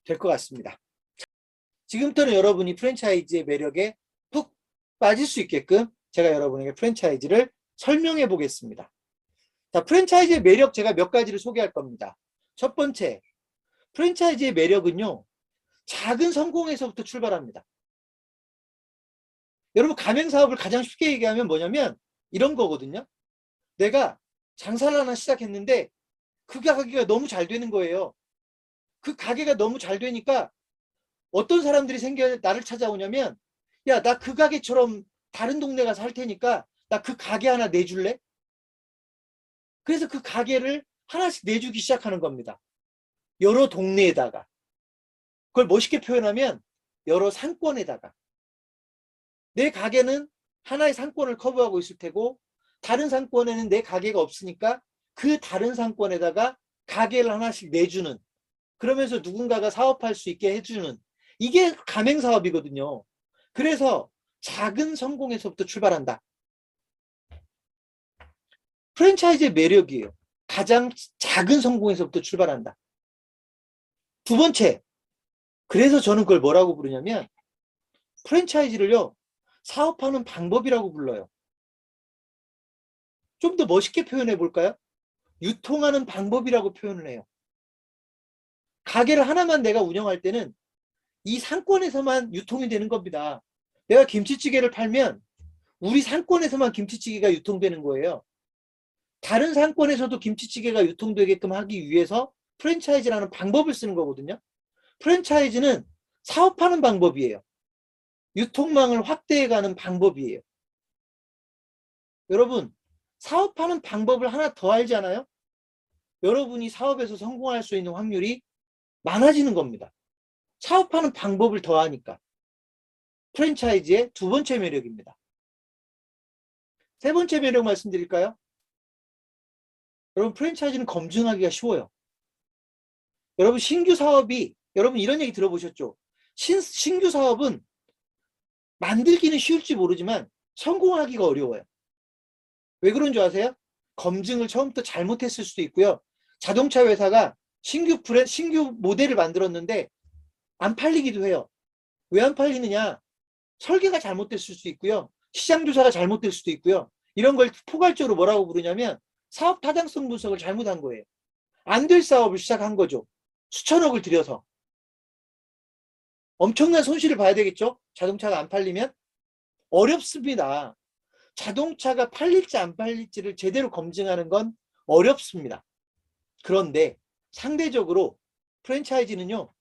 될 것 같습니다. 지금부터는 여러분이 프랜차이즈의 매력에 푹 빠질 수 있게끔 제가 여러분에게 프랜차이즈를 설명해 보겠습니다. 자, 프랜차이즈의 매력 제가 몇 가지를 소개할 겁니다. 첫 번째, 프랜차이즈의 매력은요, 작은 성공에서부터 출발합니다. 여러분, 가맹사업을 가장 쉽게 얘기하면 뭐냐면 이런 거거든요. 내가 장사를 하나 시작했는데 그 가게가 너무 잘 되는 거예요. 그 가게가 너무 잘 되니까 어떤 사람들이 나를 찾아오냐면, 야, 나 그 가게처럼 다른 동네 가서 할 테니까 나 그 가게 하나 내줄래? 그래서 그 가게를 하나씩 내주기 시작하는 겁니다. 여러 동네에다가. 그걸 멋있게 표현하면 여러 상권에다가. 내 가게는 하나의 상권을 커버하고 있을 테고 다른 상권에는 내 가게가 없으니까 그 다른 상권에다가 가게를 하나씩 내주는, 그러면서 누군가가 사업할 수 있게 해주는, 이게 가맹사업이거든요. 그래서 작은 성공에서부터 출발한다. 프랜차이즈의 매력이에요. 가장 작은 성공에서부터 출발한다. 두 번째, 그래서 저는 그걸 뭐라고 부르냐면 프랜차이즈를요, 사업하는 방법이라고 불러요. 좀 더 멋있게 표현해 볼까요? 유통하는 방법이라고 표현을 해요. 가게를 하나만 내가 운영할 때는 이 상권에서만 유통이 되는 겁니다. 내가 김치찌개를 팔면 우리 상권에서만 김치찌개가 유통되는 거예요. 다른 상권에서도 김치찌개가 유통되게끔 하기 위해서 프랜차이즈라는 방법을 쓰는 거거든요. 프랜차이즈는 사업하는 방법이에요. 유통망을 확대해가는 방법이에요. 여러분, 사업하는 방법을 하나 더 알지 않아요? 여러분이 사업에서 성공할 수 있는 확률이 많아지는 겁니다. 사업하는 방법을 더 하니까. 프랜차이즈의 두 번째 매력입니다. 세 번째 매력 말씀드릴까요? 여러분, 프랜차이즈는 검증하기가 쉬워요. 여러분, 신규 사업이, 여러분 이런 얘기 들어보셨죠? 신규 사업은 만들기는 쉬울지 모르지만 성공하기가 어려워요. 왜 그런 줄 아세요? 검증을 처음부터 잘못했을 수도 있고요. 자동차 회사가 신규 모델을 만들었는데 안 팔리기도 해요. 왜 안 팔리느냐? 설계가 잘못됐을 수도 있고요. 시장 조사가 잘못될 수도 있고요. 이런 걸 포괄적으로 뭐라고 부르냐면 사업 타당성 분석을 잘못한 거예요. 안 될 사업을 시작한 거죠. 수천억을 들여서. 엄청난 손실을 봐야 되겠죠? 자동차가 안 팔리면? 어렵습니다. 자동차가 팔릴지 안 팔릴지를 제대로 검증하는 건 어렵습니다. 그런데 상대적으로 프랜차이즈는요,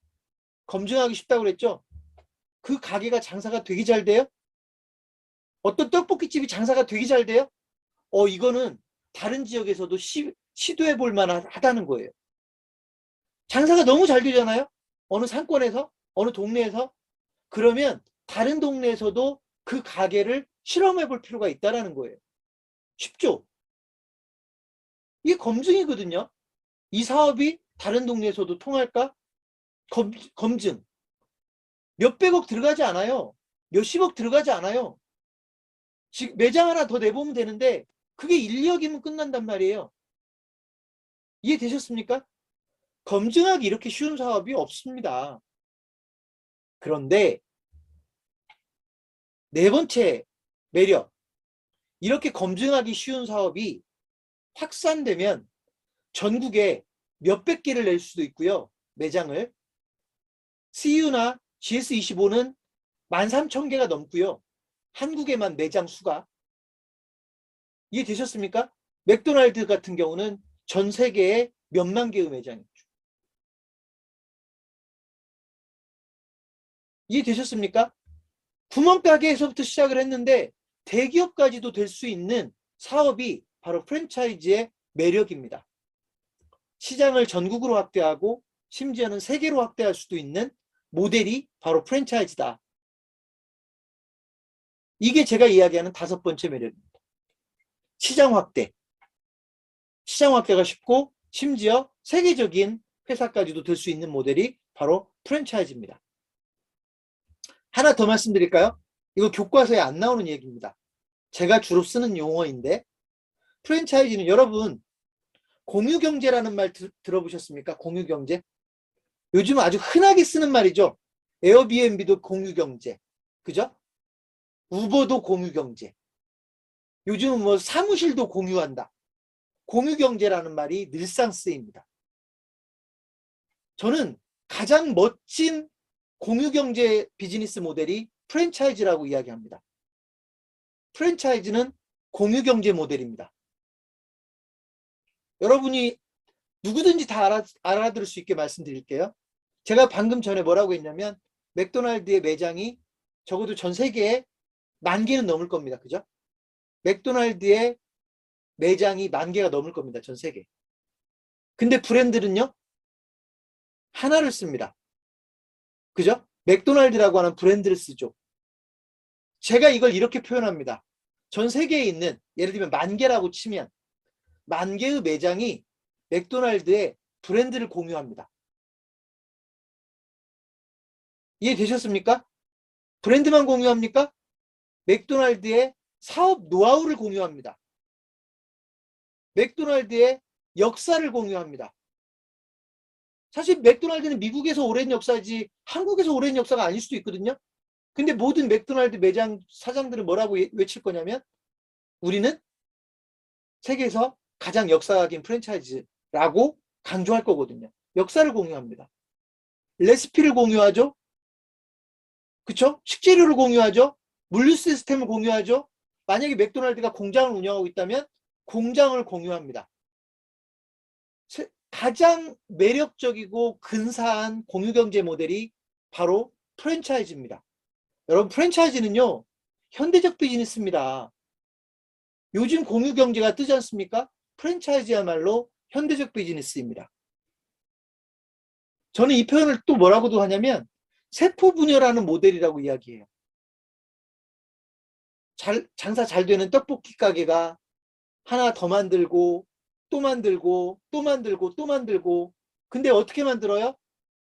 검증하기 쉽다고 그랬죠? 그 가게가 장사가 되게 잘 돼요? 어떤 떡볶이집이 장사가 되게 잘 돼요? 이거는 다른 지역에서도 시도해 볼 만하다는 거예요. 장사가 너무 잘 되잖아요? 어느 상권에서, 어느 동네에서. 그러면 다른 동네에서도 그 가게를 실험해 볼 필요가 있다는 거예요. 쉽죠? 이게 검증이거든요. 이 사업이 다른 동네에서도 통할까? 검증. 몇백억 들어가지 않아요. 몇십억 들어가지 않아요. 지금 매장 하나 더 내보면 되는데 그게 1, 2억이면 끝난단 말이에요. 이해되셨습니까? 검증하기 이렇게 쉬운 사업이 없습니다. 그런데 네 번째 매력. 이렇게 검증하기 쉬운 사업이 확산되면 전국에 몇백 개를 낼 수도 있고요. 매장을. CU나 GS25는 13,000개가 넘고요. 한국에만 매장 수가. 이해되셨습니까? 맥도날드 같은 경우는 전 세계에 몇만 개의 매장이 있죠. 이해되셨습니까? 구멍가게에서부터 시작을 했는데 대기업까지도 될 수 있는 사업이 바로 프랜차이즈의 매력입니다. 시장을 전국으로 확대하고 심지어는 세계로 확대할 수도 있는 모델이 바로 프랜차이즈다. 이게 제가 이야기하는 다섯 번째 매력입니다. 시장 확대. 시장 확대가 쉽고 심지어 세계적인 회사까지도 될 수 있는 모델이 바로 프랜차이즈입니다. 하나 더 말씀드릴까요? 이거 교과서에 안 나오는 얘기입니다. 제가 주로 쓰는 용어인데, 프랜차이즈는 여러분 공유경제라는 말 들어보셨습니까? 공유경제. 요즘 아주 흔하게 쓰는 말이죠. 에어비앤비도 공유경제. 그죠? 우버도 공유경제. 요즘은 뭐 사무실도 공유한다. 공유경제라는 말이 늘상 쓰입니다. 저는 가장 멋진 공유경제 비즈니스 모델이 프랜차이즈라고 이야기합니다. 프랜차이즈는 공유경제 모델입니다. 여러분이 누구든지 다 알아들을 수 있게 말씀드릴게요. 제가 방금 전에 뭐라고 했냐면 맥도날드의 매장이 적어도 전 세계에 10,000개는 넘을 겁니다. 그죠? 맥도날드의 매장이 10,000개가 넘을 겁니다. 전 세계. 근데 브랜드는요? 하나를 씁니다. 그죠? 맥도날드라고 하는 브랜드를 쓰죠. 제가 이걸 이렇게 표현합니다. 전 세계에 있는 예를 들면 10,000개라고 치면 10,000개의 매장이 맥도날드의 브랜드를 공유합니다. 이해되셨습니까? 브랜드만 공유합니까? 맥도날드의 사업 노하우를 공유합니다. 맥도날드의 역사를 공유합니다. 사실 맥도날드는 미국에서 오랜 역사지 한국에서 오랜 역사가 아닐 수도 있거든요. 근데 모든 맥도날드 매장 사장들은 뭐라고 외칠 거냐면 우리는 세계에서 가장 역사가 긴 프랜차이즈라고 강조할 거거든요. 역사를 공유합니다. 레시피를 공유하죠. 그쵸? 식재료를 공유하죠. 물류 시스템을 공유하죠. 만약에 맥도날드가 공장을 운영하고 있다면 공장을 공유합니다. 가장 매력적이고 근사한 공유경제 모델이 바로 프랜차이즈입니다. 여러분 프랜차이즈는요. 현대적 비즈니스입니다. 요즘 공유경제가 뜨지 않습니까? 프랜차이즈야말로 현대적 비즈니스입니다. 저는 이 표현을 또 뭐라고도 하냐면 세포분열하는 모델이라고 이야기해요. 장사 잘 되는 떡볶이 가게가 하나 더 만들고 또 만들고 또 만들고 또 만들고 근데 어떻게 만들어요?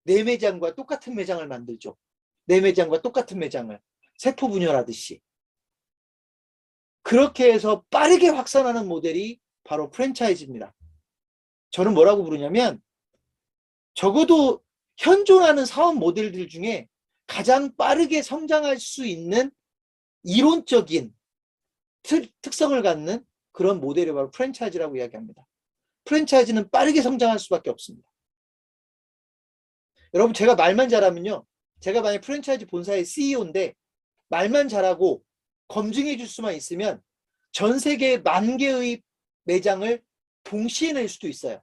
내 매장과 똑같은 매장을 만들죠. 내 매장과 똑같은 매장을 세포분열하듯이. 그렇게 해서 빠르게 확산하는 모델이 바로 프랜차이즈입니다. 저는 뭐라고 부르냐면 적어도 현존하는 사업 모델들 중에 가장 빠르게 성장할 수 있는 이론적인 특성을 갖는 그런 모델이 바로 프랜차이즈라고 이야기합니다. 프랜차이즈는 빠르게 성장할 수밖에 없습니다. 여러분 제가 말만 잘하면요. 제가 만약 프랜차이즈 본사의 CEO인데 말만 잘하고 검증해 줄 수만 있으면 전 세계 10,000개의 매장을 동시에 낼 수도 있어요.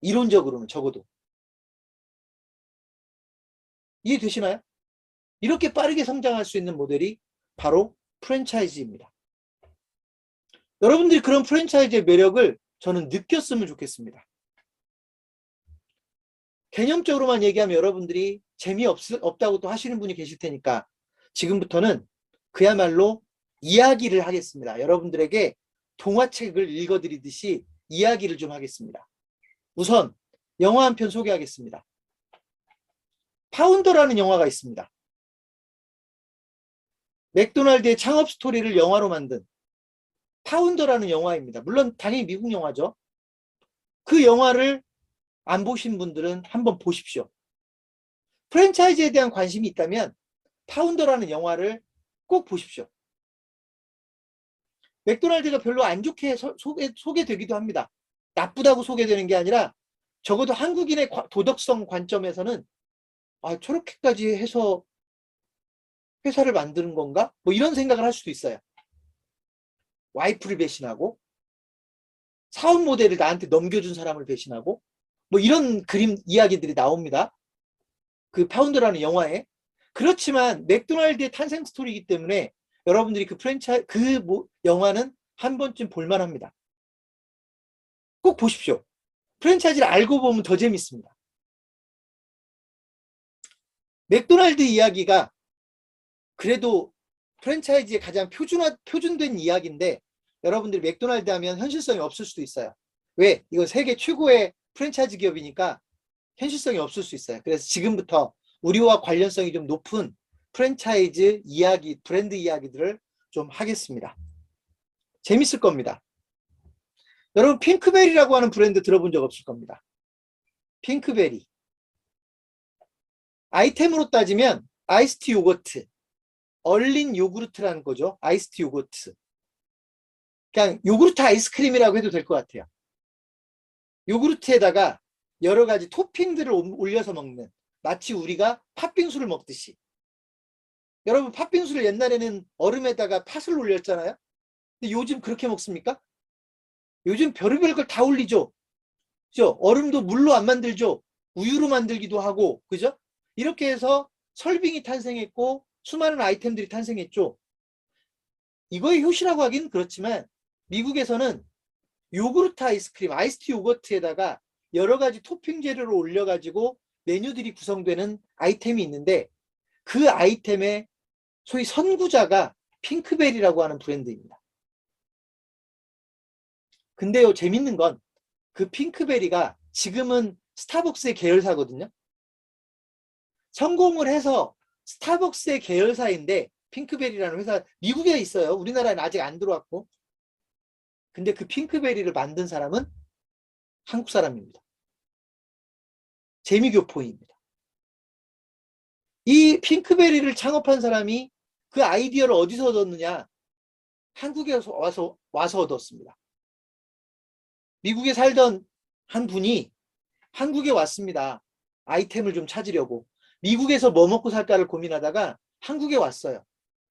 이론적으로는 적어도. 이해되시나요? 이렇게 빠르게 성장할 수 있는 모델이 바로 프랜차이즈입니다. 여러분들이 그런 프랜차이즈의 매력을 저는 느꼈으면 좋겠습니다. 개념적으로만 얘기하면 여러분들이 재미없다고 또 하시는 분이 계실 테니까 지금부터는 그야말로 이야기를 하겠습니다. 여러분들에게 동화책을 읽어드리듯이 이야기를 좀 하겠습니다. 우선 영화 한 편 소개하겠습니다. 파운더라는 영화가 있습니다. 맥도날드의 창업 스토리를 영화로 만든 파운더라는 영화입니다. 물론 당연히 미국 영화죠. 그 영화를 안 보신 분들은 한번 보십시오. 프랜차이즈에 대한 관심이 있다면 파운더라는 영화를 꼭 보십시오. 맥도날드가 별로 안 좋게 소개되기도 합니다. 나쁘다고 소개되는 게 아니라 적어도 한국인의 도덕성 관점에서는 아, 저렇게까지 해서 회사를 만드는 건가? 뭐 이런 생각을 할 수도 있어요. 와이프를 배신하고 사업 모델을 나한테 넘겨준 사람을 배신하고 뭐 이런 그림 이야기들이 나옵니다. 그 파운드라는 영화에. 그렇지만 맥도날드의 탄생 스토리이기 때문에 여러분들이 영화는 한 번쯤 볼만합니다. 꼭 보십시오. 프랜차이즈를 알고 보면 더 재밌습니다. 맥도날드 이야기가 그래도 프랜차이즈의 가장 표준된 이야기인데 여러분들이 맥도날드 하면 현실성이 없을 수도 있어요. 왜? 이건 세계 최고의 프랜차이즈 기업이니까 현실성이 없을 수 있어요. 그래서 지금부터 우리와 관련성이 좀 높은 프랜차이즈 이야기, 브랜드 이야기들을 좀 하겠습니다. 재밌을 겁니다. 여러분 핑크베리라고 하는 브랜드 들어본 적 없을 겁니다. 핑크베리. 아이템으로 따지면 아이스티 요거트, 얼린 요구르트라는 거죠. 아이스티 요거트. 그냥 요구르트 아이스크림이라고 해도 될 것 같아요. 요구르트에다가 여러 가지 토핑들을 올려서 먹는, 마치 우리가 팥빙수를 먹듯이. 여러분 팥빙수를 옛날에는 얼음에다가 팥을 올렸잖아요. 근데 요즘 그렇게 먹습니까? 요즘 별의별 걸 다 올리죠. 그죠? 얼음도 물로 안 만들죠. 우유로 만들기도 하고, 그죠? 이렇게 해서 설빙이 탄생했고 수많은 아이템들이 탄생했죠. 이거의 효시라고 하긴 그렇지만 미국에서는 요구르트 아이스크림, 아이스티 요거트에다가 여러 가지 토핑 재료를 올려가지고 메뉴들이 구성되는 아이템이 있는데 그 아이템의 소위 선구자가 핑크베리라고 하는 브랜드입니다. 근데요, 재밌는 건 그 핑크베리가 지금은 스타벅스의 계열사거든요. 성공을 해서 스타벅스의 계열사인데 핑크베리라는 회사 미국에 있어요. 우리나라에는 아직 안 들어왔고. 근데 그 핑크베리를 만든 사람은 한국 사람입니다. 재미교포입니다. 이 핑크베리를 창업한 사람이 그 아이디어를 어디서 얻었느냐? 한국에서 와서 얻었습니다. 미국에 살던 한 분이 한국에 왔습니다. 아이템을 좀 찾으려고. 미국에서 뭐 먹고 살까를 고민하다가 한국에 왔어요.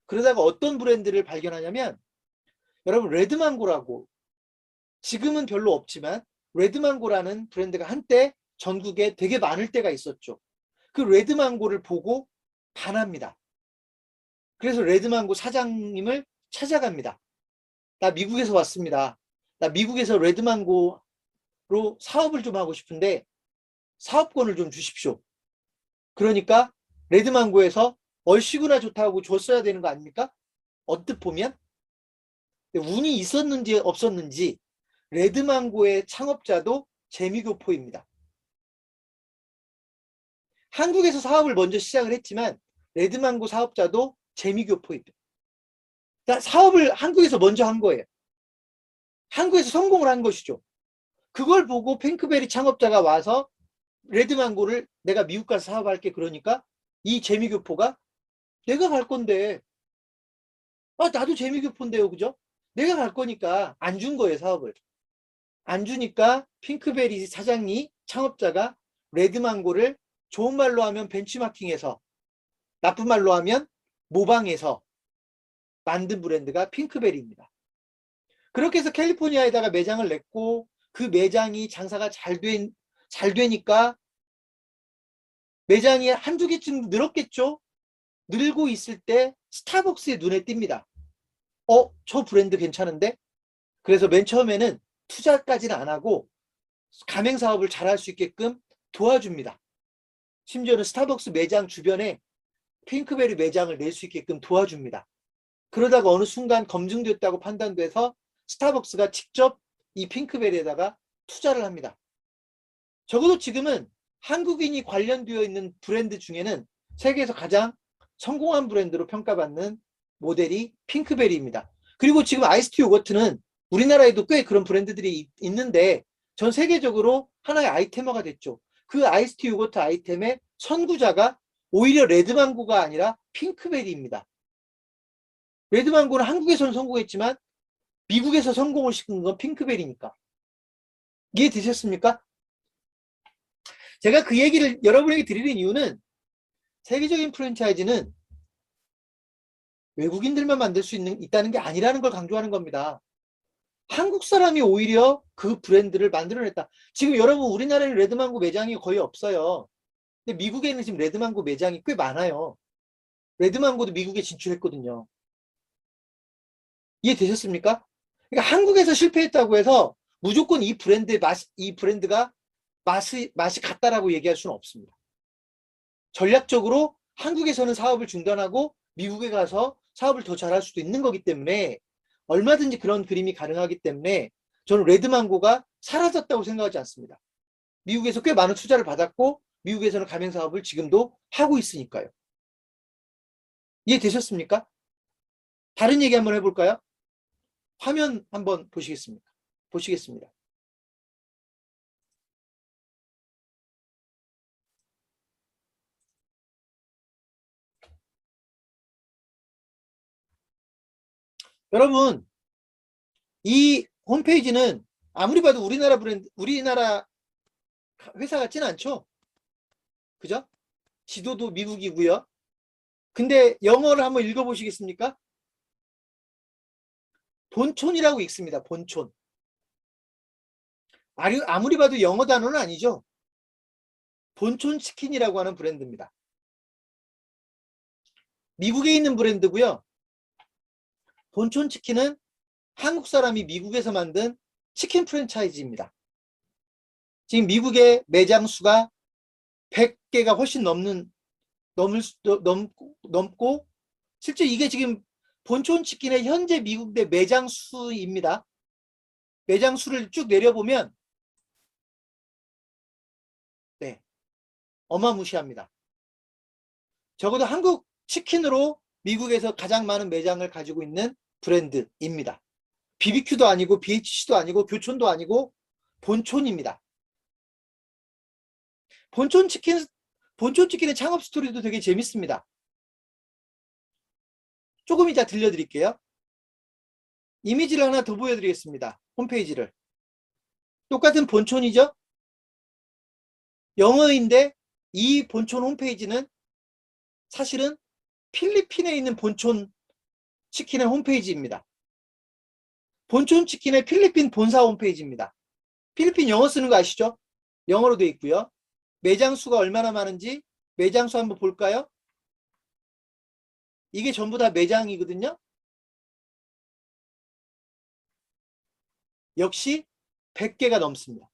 그러다가 어떤 브랜드를 발견하냐면 여러분 레드망고라고, 지금은 별로 없지만 레드망고라는 브랜드가 한때 전국에 되게 많을 때가 있었죠. 그 레드망고를 보고 반합니다. 그래서 레드망고 사장님을 찾아갑니다. 나 미국에서 왔습니다. 나 미국에서 레드망고로 사업을 좀 하고 싶은데 사업권을 좀 주십시오. 그러니까 레드망고에서 얼씨구나 좋다고 줬어야 되는 거 아닙니까? 언뜻 보면. 운이 있었는지 없었는지 레드망고의 창업자도 재미교포입니다. 한국에서 사업을 먼저 시작을 했지만 레드망고 사업자도 재미교포입니다. 그러니까 사업을 한국에서 먼저 한 거예요. 한국에서 성공을 한 것이죠. 그걸 보고 핑크베리 창업자가 와서 레드망고를 내가 미국 가서 사업할게, 그러니까 이 재미교포가 내가 갈 건데, 나도 재미교포인데요, 그죠? 내가 갈 거니까 안 준 거예요, 사업을. 안 주니까 핑크베리 사장이, 창업자가 레드망고를 좋은 말로 하면 벤치마킹해서, 나쁜 말로 하면 모방해서 만든 브랜드가 핑크베리입니다. 그렇게 해서 캘리포니아에다가 매장을 냈고 그 매장이 장사가 잘 되니까 매장이 한두 개쯤 늘었겠죠. 늘고 있을 때 스타벅스의 눈에 띕니다. 저 브랜드 괜찮은데? 그래서 맨 처음에는 투자까지는 안 하고 가맹사업을 잘할 수 있게끔 도와줍니다. 심지어는 스타벅스 매장 주변에 핑크베리 매장을 낼 수 있게끔 도와줍니다. 그러다가 어느 순간 검증됐다고 판단돼서 스타벅스가 직접 이 핑크베리에다가 투자를 합니다. 적어도 지금은 한국인이 관련되어 있는 브랜드 중에는 세계에서 가장 성공한 브랜드로 평가받는 모델이 핑크베리입니다. 그리고 지금 아이스티 요거트는 우리나라에도 꽤 그런 브랜드들이 있는데 전 세계적으로 하나의 아이템화가 됐죠. 그 아이스티 요거트 아이템의 선구자가 오히려 레드망고가 아니라 핑크베리입니다. 레드망고는 한국에서는 성공했지만 미국에서 성공을 시킨 건 핑크베리니까. 이해되셨습니까? 제가 그 얘기를 여러분에게 드리는 이유는 세계적인 프랜차이즈는 외국인들만 만들 수 있다는 게 아니라는 걸 강조하는 겁니다. 한국 사람이 오히려 그 브랜드를 만들어냈다. 지금 여러분 우리나라에는 레드망고 매장이 거의 없어요. 근데 미국에는 지금 레드망고 매장이 꽤 많아요. 레드망고도 미국에 진출했거든요. 이해되셨습니까? 그러니까 한국에서 실패했다고 해서 무조건 이 브랜드가 맛이 같다라고 얘기할 수는 없습니다. 전략적으로 한국에서는 사업을 중단하고 미국에 가서 사업을 더 잘할 수도 있는 거기 때문에 얼마든지 그런 그림이 가능하기 때문에 저는 레드망고가 사라졌다고 생각하지 않습니다. 미국에서 꽤 많은 투자를 받았고 미국에서는 가맹사업을 지금도 하고 있으니까요. 이해되셨습니까? 다른 얘기 한번 해볼까요? 화면 한번 보시겠습니다. 여러분, 이 홈페이지는 아무리 봐도 우리나라 회사 같지는 않죠? 그죠? 지도도 미국이고요. 근데 영어를 한번 읽어보시겠습니까? 본촌이라고 읽습니다. 본촌. 아무리 봐도 영어 단어는 아니죠. 본촌 치킨이라고 하는 브랜드입니다. 미국에 있는 브랜드고요. 본촌 치킨은 한국 사람이 미국에서 만든 치킨 프랜차이즈입니다. 지금 미국의 매장 수가 100개가 훨씬 넘고 실제 이게 지금 본촌 치킨의 현재 미국 내 매장 수입니다. 매장 수를 쭉 내려보면 네, 어마무시합니다. 적어도 한국 치킨으로 미국에서 가장 많은 매장을 가지고 있는 브랜드입니다. BBQ도 아니고 BHC도 아니고 교촌도 아니고 본촌입니다. 본촌 치킨의 창업 스토리도 되게 재밌습니다. 조금 이따 들려드릴게요. 이미지를 하나 더 보여드리겠습니다. 홈페이지를. 똑같은 본촌이죠? 영어인데 이 본촌 홈페이지는 사실은 필리핀에 있는 본촌 치킨의 홈페이지입니다. 본촌 치킨의 필리핀 본사 홈페이지입니다. 필리핀 영어 쓰는 거 아시죠? 영어로 되어 있고요. 매장 수가 얼마나 많은지 매장 수 한번 볼까요? 이게 전부 다 매장이거든요. 역시 100개가 넘습니다.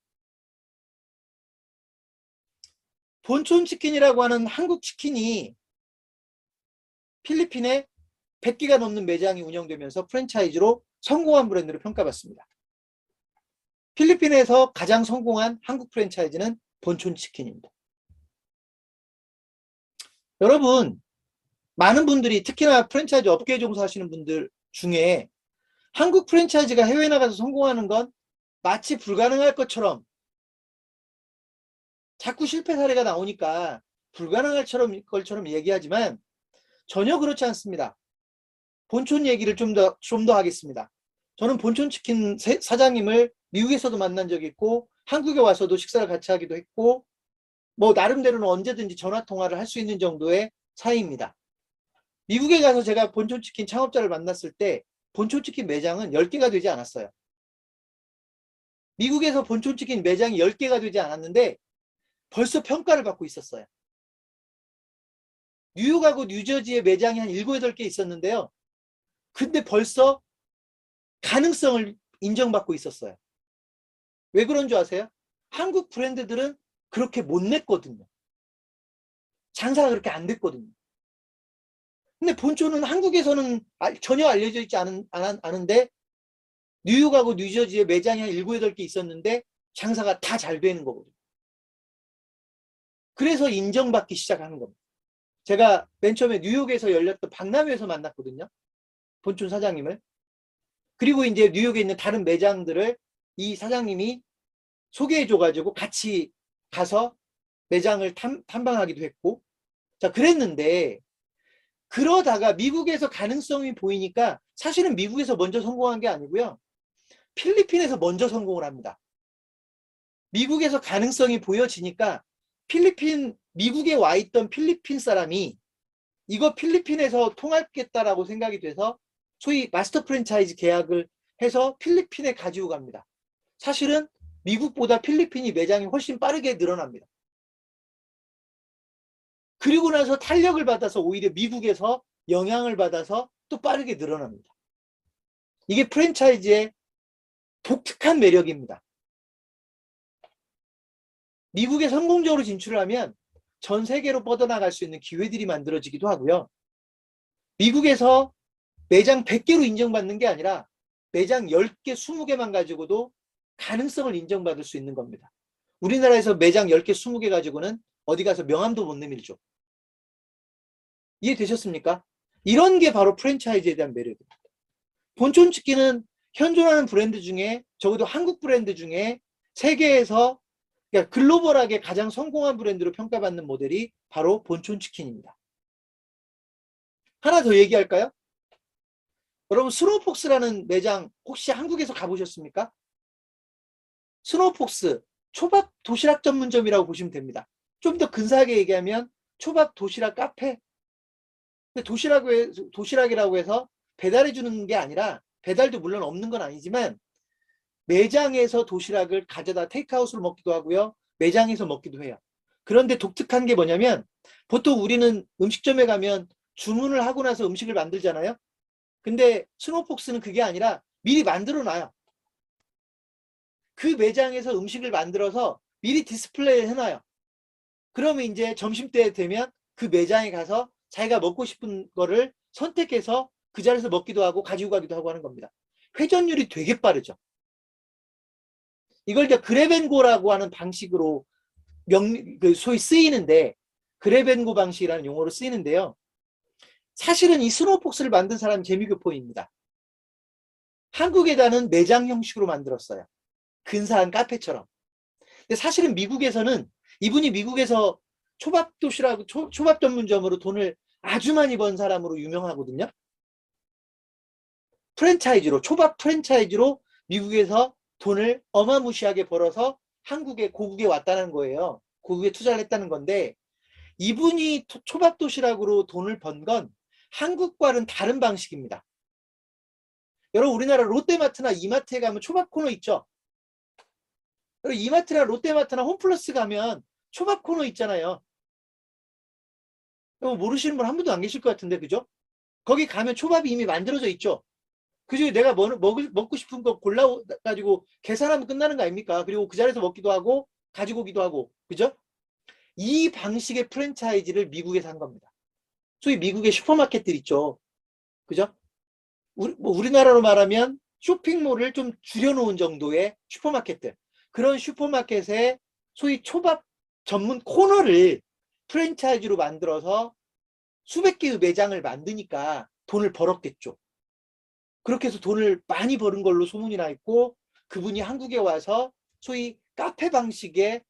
본촌 치킨이라고 하는 한국 치킨이 필리핀에 100개가 넘는 매장이 운영되면서 프랜차이즈로 성공한 브랜드로 평가받습니다. 필리핀에서 가장 성공한 한국 프랜차이즈는 본촌 치킨입니다. 여러분, 많은 분들이 특히나 프랜차이즈 업계에 종사하시는 분들 중에 한국 프랜차이즈가 해외 나가서 성공하는 건 마치 불가능할 것처럼 자꾸 실패 사례가 나오니까 불가능할 것처럼 얘기하지만 전혀 그렇지 않습니다. 본촌 얘기를 좀 더 하겠습니다. 저는 본촌 치킨 사장님을 미국에서도 만난 적이 있고 한국에 와서도 식사를 같이 하기도 했고 뭐 나름대로는 언제든지 전화 통화를 할 수 있는 정도의 사이입니다. 미국에 가서 제가 본촌 치킨 창업자를 만났을 때 본촌 치킨 매장은 10개가 되지 않았어요. 미국에서 본촌 치킨 매장이 10개가 되지 않았는데 벌써 평가를 받고 있었어요. 뉴욕하고 뉴저지에 매장이 한 7, 8개 있었는데요. 근데 벌써 가능성을 인정받고 있었어요. 왜 그런 줄 아세요? 한국 브랜드들은 그렇게 못 냈거든요. 장사가 그렇게 안 됐거든요. 근데 본촌은 한국에서는 전혀 알려져 있지 않은데 뉴욕하고 뉴저지에 매장이 한 7, 8개 있었는데 장사가 다 잘 되는 거거든요. 그래서 인정받기 시작하는 겁니다. 제가 맨 처음에 뉴욕에서 열렸던 박람회에서 만났거든요. 본촌 사장님을. 그리고 이제 뉴욕에 있는 다른 매장들을 이 사장님이 소개해줘가지고 같이 가서 매장을 탐방하기도 했고 자 그랬는데 그러다가 미국에서 가능성이 보이니까 사실은 미국에서 먼저 성공한 게 아니고요. 필리핀에서 먼저 성공을 합니다. 미국에서 가능성이 보여지니까 미국에 와 있던 필리핀 사람이 이거 필리핀에서 통하겠다라고 생각이 돼서 소위 마스터 프랜차이즈 계약을 해서 필리핀에 가지고 갑니다. 사실은 미국보다 필리핀이 매장이 훨씬 빠르게 늘어납니다. 그리고 나서 탄력을 받아서 오히려 미국에서 영향을 받아서 또 빠르게 늘어납니다. 이게 프랜차이즈의 독특한 매력입니다. 미국에 성공적으로 진출을 하면 전 세계로 뻗어나갈 수 있는 기회들이 만들어지기도 하고요. 미국에서 매장 100개로 인정받는 게 아니라 매장 10개, 20개만 가지고도 가능성을 인정받을 수 있는 겁니다. 우리나라에서 매장 10개, 20개 가지고는 어디 가서 명함도 못 내밀죠. 이해되셨습니까? 이런 게 바로 프랜차이즈에 대한 매력입니다. 본촌치킨은 현존하는 브랜드 중에 적어도 한국 브랜드 중에 세계에서 그러니까 글로벌하게 가장 성공한 브랜드로 평가받는 모델이 바로 본촌치킨입니다. 하나 더 얘기할까요? 여러분 스노우폭스라는 매장 혹시 한국에서 가보셨습니까? 스노우폭스 초밥 도시락 전문점이라고 보시면 됩니다. 좀 더 근사하게 얘기하면 초밥 도시락 카페. 근데 도시락이라고 해서 배달해 주는 게 아니라 배달도 물론 없는 건 아니지만 매장에서 도시락을 가져다 테이크아웃으로 먹기도 하고요. 매장에서 먹기도 해요. 그런데 독특한 게 뭐냐면 보통 우리는 음식점에 가면 주문을 하고 나서 음식을 만들잖아요. 근데 스노우폭스는 그게 아니라 미리 만들어 놔요. 그 매장에서 음식을 만들어서 미리 디스플레이를 해놔요. 그러면 이제 점심때 되면 그 매장에 가서 자기가 먹고 싶은 거를 선택해서 그 자리에서 먹기도 하고 가지고 가기도 하고 하는 겁니다. 회전율이 되게 빠르죠. 이걸 이제 그랩앤고라고 하는 방식으로 소위 쓰이는데 그랩앤고 방식이라는 용어로 쓰이는데요. 사실은 이 스노우폭스를 만든 사람이 재미교포입니다. 한국에다는 매장 형식으로 만들었어요. 근사한 카페처럼. 근데 사실은 미국에서는 이분이 미국에서 초밥 도시락, 초밥 전문점으로 돈을 아주 많이 번 사람으로 유명하거든요. 프랜차이즈로, 초밥 프랜차이즈로 미국에서 돈을 어마무시하게 벌어서 한국에 고국에 왔다는 거예요. 고국에 투자를 했다는 건데 이분이 초밥 도시락으로 돈을 번 건 한국과는 다른 방식입니다. 여러분 우리나라 롯데마트나 이마트에 가면 초밥 코너 있죠? 이마트나 롯데마트나 홈플러스 가면 초밥 코너 있잖아요. 모르시는 분 한 분도 안 계실 것 같은데 그죠? 거기 가면 초밥이 이미 만들어져 있죠. 그중에 내가 먹고 싶은 거 골라가지고 계산하면 끝나는 거 아닙니까? 그리고 그 자리에서 먹기도 하고 가지고 오기도 하고 그죠? 이 방식의 프랜차이즈를 미국에서 한 겁니다. 소위 미국의 슈퍼마켓들 있죠. 그죠? 우리나라로 말하면 쇼핑몰을 좀 줄여놓은 정도의 슈퍼마켓들. 그런 슈퍼마켓에 소위 초밥 전문 코너를 프랜차이즈로 만들어서 수백 개의 매장을 만드니까 돈을 벌었겠죠. 그렇게 해서 돈을 많이 버는 걸로 소문이 나 있고 그분이 한국에 와서 소위 카페 방식의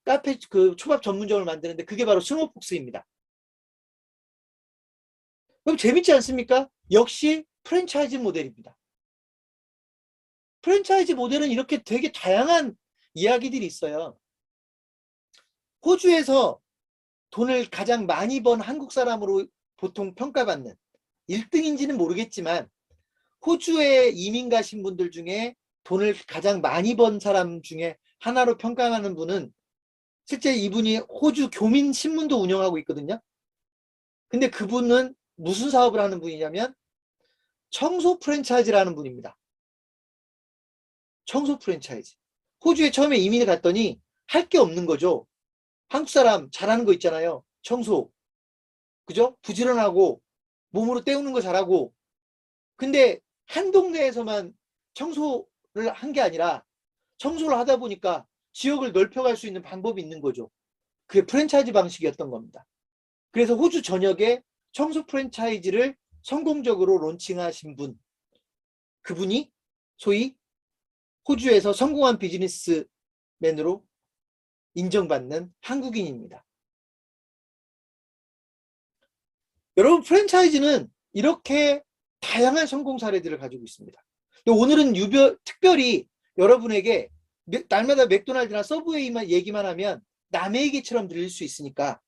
카페 그 초밥 전문점을 만드는데 그게 바로 스노우폭스입니다. 그럼 재밌지 않습니까? 역시 프랜차이즈 모델입니다. 프랜차이즈 모델은 이렇게 되게 다양한 이야기들이 있어요. 호주에서 돈을 가장 많이 번 한국 사람으로 보통 평가받는 1등인지는 모르겠지만 호주에 이민 가신 분들 중에 돈을 가장 많이 번 사람 중에 하나로 평가하는 분은 실제 이분이 호주 교민 신문도 운영하고 있거든요. 근데 그분은 무슨 사업을 하는 분이냐면 청소 프랜차이즈라는 분입니다. 청소 프랜차이즈. 호주에 처음에 이민을 갔더니 할 게 없는 거죠. 한국 사람 잘하는 거 있잖아요. 청소. 그죠? 부지런하고 몸으로 때우는 거 잘하고. 근데 한 동네에서만 청소를 한 게 아니라 청소를 하다 보니까 지역을 넓혀갈 수 있는 방법이 있는 거죠. 그게 프랜차이즈 방식이었던 겁니다. 그래서 호주 전역에 청소 프랜차이즈를 성공적으로 론칭하신 분. 그분이 소위 호주에서 성공한 비즈니스맨으로 인정받는 한국인입니다. 여러분 프랜차이즈는 이렇게 다양한 성공 사례들을 가지고 있습니다. 오늘은 특별히 여러분에게 날마다 맥도날드나 서브웨이만 얘기만 하면 남의 얘기처럼 들릴 수 있으니까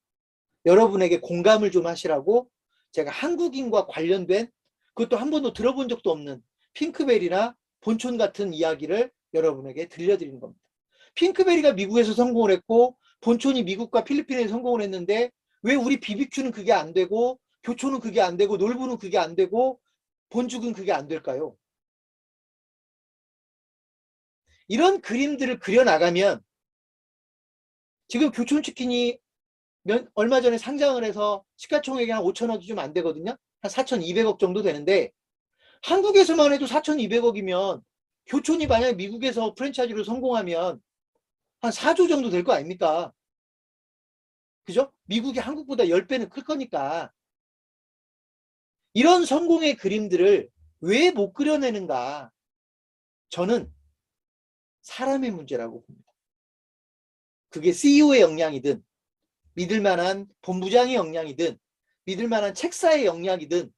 여러분에게 공감을 좀 하시라고 제가 한국인과 관련된 그것도 한 번도 들어본 적도 없는 핑크베리나 본촌 같은 이야기를 여러분에게 들려드리는 겁니다. 핑크베리가 미국에서 성공을 했고 본촌이 미국과 필리핀에서 성공을 했는데 왜 우리 BBQ는 그게 안 되고 교촌은 그게 안 되고 놀부는 그게 안 되고 본죽은 그게 안 될까요? 이런 그림들을 그려나가면 지금 교촌치킨이 얼마 전에 상장을 해서 시가총액이 한 5천억이 좀 안 되거든요. 한 4,200억 정도 되는데 한국에서만 해도 4,200억이면 교촌이 만약에 미국에서 프랜차이즈로 성공하면 한 4조 정도 될 거 아닙니까? 그죠? 미국이 한국보다 10배는 클 거니까. 이런 성공의 그림들을 왜 못 그려내는가? 저는 사람의 문제라고 봅니다. 그게 CEO의 역량이든 믿을 만한 본부장의 역량이든 믿을 만한 책사의 역량이든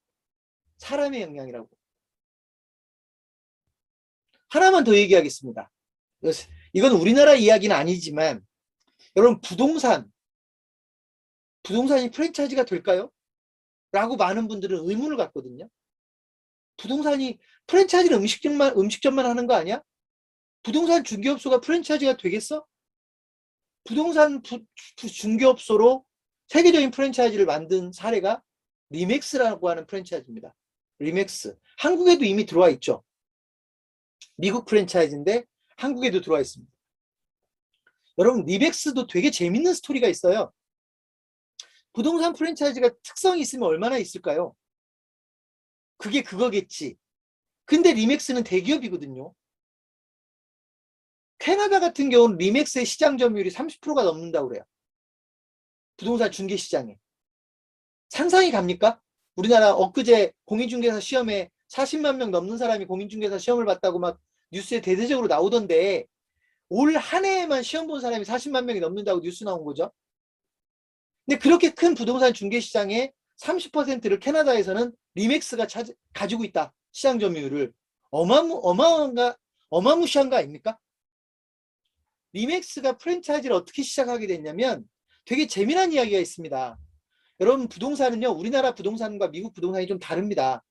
사람의 역량이라고. 하나만 더 얘기하겠습니다. 이건 우리나라 이야기는 아니지만 여러분 부동산이 프랜차이즈가 될까요? 라고 많은 분들은 의문을 갖거든요. 부동산이 프랜차이즈는 음식점만 하는 거 아니야? 부동산 중개업소가 프랜차이즈가 되겠어? 부동산 중개업소로 세계적인 프랜차이즈를 만든 사례가 리맥스라고 하는 프랜차이즈입니다. 리맥스. 한국에도 이미 들어와 있죠. 미국 프랜차이즈인데 한국에도 들어와 있습니다. 여러분, 리맥스도 되게 재밌는 스토리가 있어요. 부동산 프랜차이즈가 특성이 있으면 얼마나 있을까요? 그게 그거겠지. 근데 리맥스는 대기업이거든요. 캐나다 같은 경우는 리맥스의 시장 점유율이 30%가 넘는다고 그래요. 부동산 중개 시장에. 상상이 갑니까? 우리나라 엊그제 공인중개사 시험에 40만 명 넘는 사람이 공인중개사 시험을 봤다고 막 뉴스에 대대적으로 나오던데 올 한 해에만 시험 본 사람이 40만 명이 넘는다고 뉴스 나온 거죠. 근데 그렇게 큰 부동산 중개 시장의 30%를 캐나다에서는 리맥스가 가지고 있다. 시장 점유율을. 어마무시한 거 아닙니까? 리맥스가 프랜차이즈를 어떻게 시작하게 됐냐면 되게 재미난 이야기가 있습니다. 여러분, 부동산은요, 우리나라 부동산과 미국 부동산이 좀 다릅니다.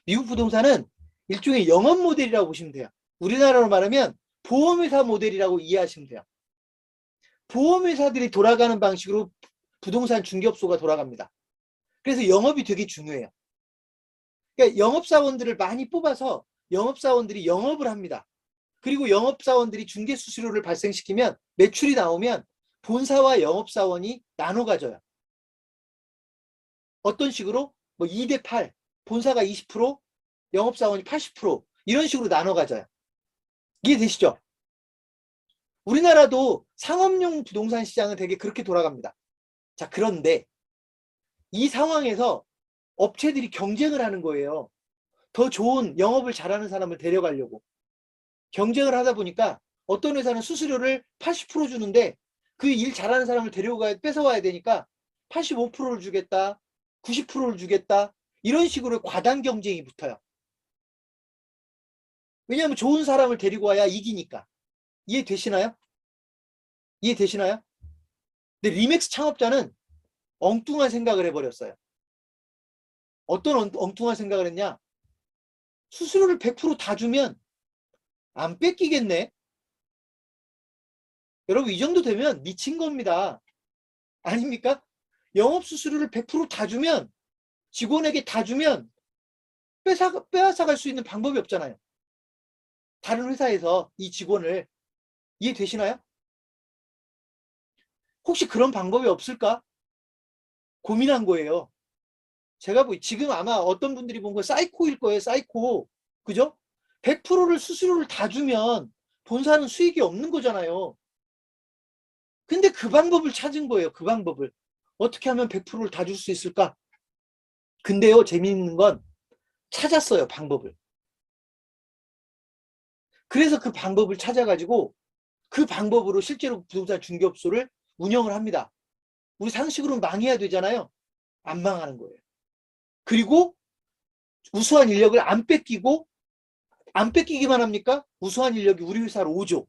미국 부동산은 일종의 영업 모델이라고 보시면 돼요. 우리나라로 말하면 보험회사 모델이라고 이해하시면 돼요. 보험회사들이 돌아가는 방식으로 부동산 중개업소가 돌아갑니다. 그래서 영업이 되게 중요해요. 그러니까 영업사원들을 많이 뽑아서 영업사원들이 영업을 합니다. 그리고 영업사원들이 중개수수료를 발생시키면 매출이 나오면 본사와 영업사원이 나눠 가져요. 어떤 식으로? 뭐 2대8, 본사가 20%, 영업사원이 80% 이런 식으로 나눠 가져요. 이해되시죠? 우리나라도 상업용 부동산 시장은 되게 그렇게 돌아갑니다. 자, 그런데 이 상황에서 업체들이 경쟁을 하는 거예요. 더 좋은 영업을 잘하는 사람을 데려가려고. 경쟁을 하다 보니까 어떤 회사는 수수료를 80% 주는데 그 일 잘하는 사람을 뺏어와야 되니까 85%를 주겠다, 90%를 주겠다, 이런 식으로 과당 경쟁이 붙어요. 왜냐하면 좋은 사람을 데리고 와야 이기니까. 이해되시나요? 이해되시나요? 근데 리맥스 창업자는 엉뚱한 생각을 해버렸어요. 어떤 엉뚱한 생각을 했냐? 수수료를 100%다 주면 안 뺏기겠네. 여러분, 이 정도 되면 미친 겁니다. 아닙니까? 영업 수수료를 100%다 주면, 직원에게 다 주면 빼앗아갈 수 있는 방법이 없잖아요. 다른 회사에서 이 직원을. 이해되시나요? 혹시 그런 방법이 없을까? 고민한 거예요. 제가 지금 아마 어떤 분들이 본 거 사이코일 거예요. 사이코. 그죠? 100%를 수수료를 다 주면 본사는 수익이 없는 거잖아요. 근데 그 방법을 찾은 거예요. 그 방법을. 어떻게 하면 100%를 다 줄 수 있을까? 근데요, 재미있는 건 찾았어요. 방법을. 그래서 그 방법을 찾아가지고 그 방법으로 실제로 부동산 중개업소를 운영을 합니다. 우리 상식으로는 망해야 되잖아요. 안 망하는 거예요. 그리고 우수한 인력을 안 뺏기기만 합니까? 우수한 인력이 우리 회사로 오죠.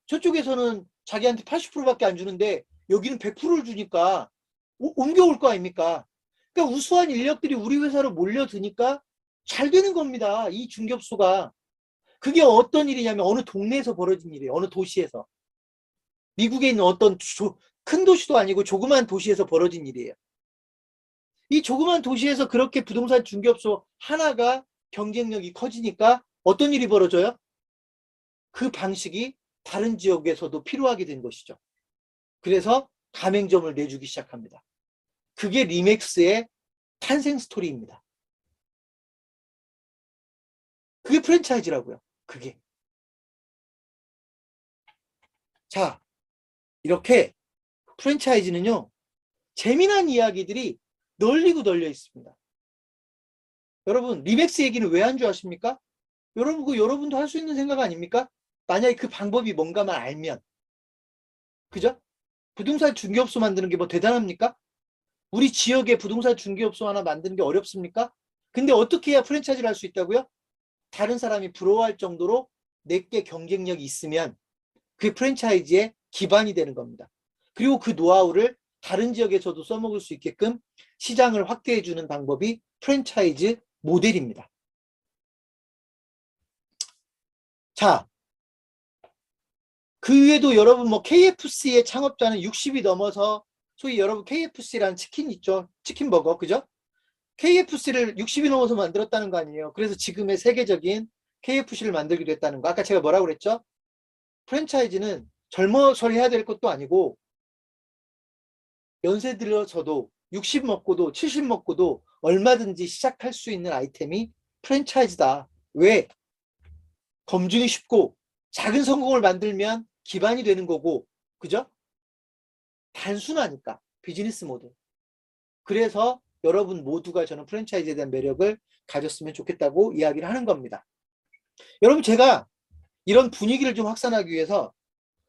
저쪽에서는 자기한테 80%밖에 안 주는데 여기는 100%를 주니까 옮겨올 거 아닙니까? 그러니까 우수한 인력들이 우리 회사로 몰려드니까 잘 되는 겁니다. 이 중개업소가. 그게 어떤 일이냐면 어느 동네에서 벌어진 일이에요. 어느 도시에서. 미국에 있는 어떤 큰 도시도 아니고 조그만 도시에서 벌어진 일이에요. 이 조그만 도시에서 그렇게 부동산 중개업소 하나가 경쟁력이 커지니까 어떤 일이 벌어져요? 그 방식이 다른 지역에서도 필요하게 된 것이죠. 그래서 가맹점을 내주기 시작합니다. 그게 리맥스의 탄생 스토리입니다. 그게 프랜차이즈라고요. 그게. 자, 이렇게 프랜차이즈는요, 재미난 이야기들이 널리고 널려 있습니다. 여러분, 리맥스 얘기는 왜 한 줄 아십니까? 여러분, 여러분도 할 수 있는 생각 아닙니까? 만약에 그 방법이 뭔가만 알면. 그죠? 부동산 중개업소 만드는 게 뭐 대단합니까? 우리 지역에 부동산 중개업소 하나 만드는 게 어렵습니까? 근데 어떻게 해야 프랜차이즈를 할 수 있다고요? 다른 사람이 부러워할 정도로 내게 경쟁력이 있으면 그게 프랜차이즈의 기반이 되는 겁니다. 그리고 그 노하우를 다른 지역에서도 써먹을 수 있게끔 시장을 확대해주는 방법이 프랜차이즈 모델입니다. 자, 그 외에도 여러분 뭐 KFC의 창업자는 60이 넘어서 소위 여러분 KFC라는 치킨 있죠? 치킨버거, 그죠? KFC를 60이 넘어서 만들었다는 거 아니에요. 그래서 지금의 세계적인 KFC를 만들기도 했다는 거. 아까 제가 뭐라고 그랬죠? 프랜차이즈는 젊어서 해야 될 것도 아니고 연세 들어서도 60 먹고도 70 먹고도 얼마든지 시작할 수 있는 아이템이 프랜차이즈다. 왜? 검증이 쉽고 작은 성공을 만들면 기반이 되는 거고, 그죠? 단순하니까 비즈니스 모델. 그래서 여러분 모두가 저는 프랜차이즈에 대한 매력을 가졌으면 좋겠다고 이야기를 하는 겁니다. 여러분, 제가 이런 분위기를 좀 확산하기 위해서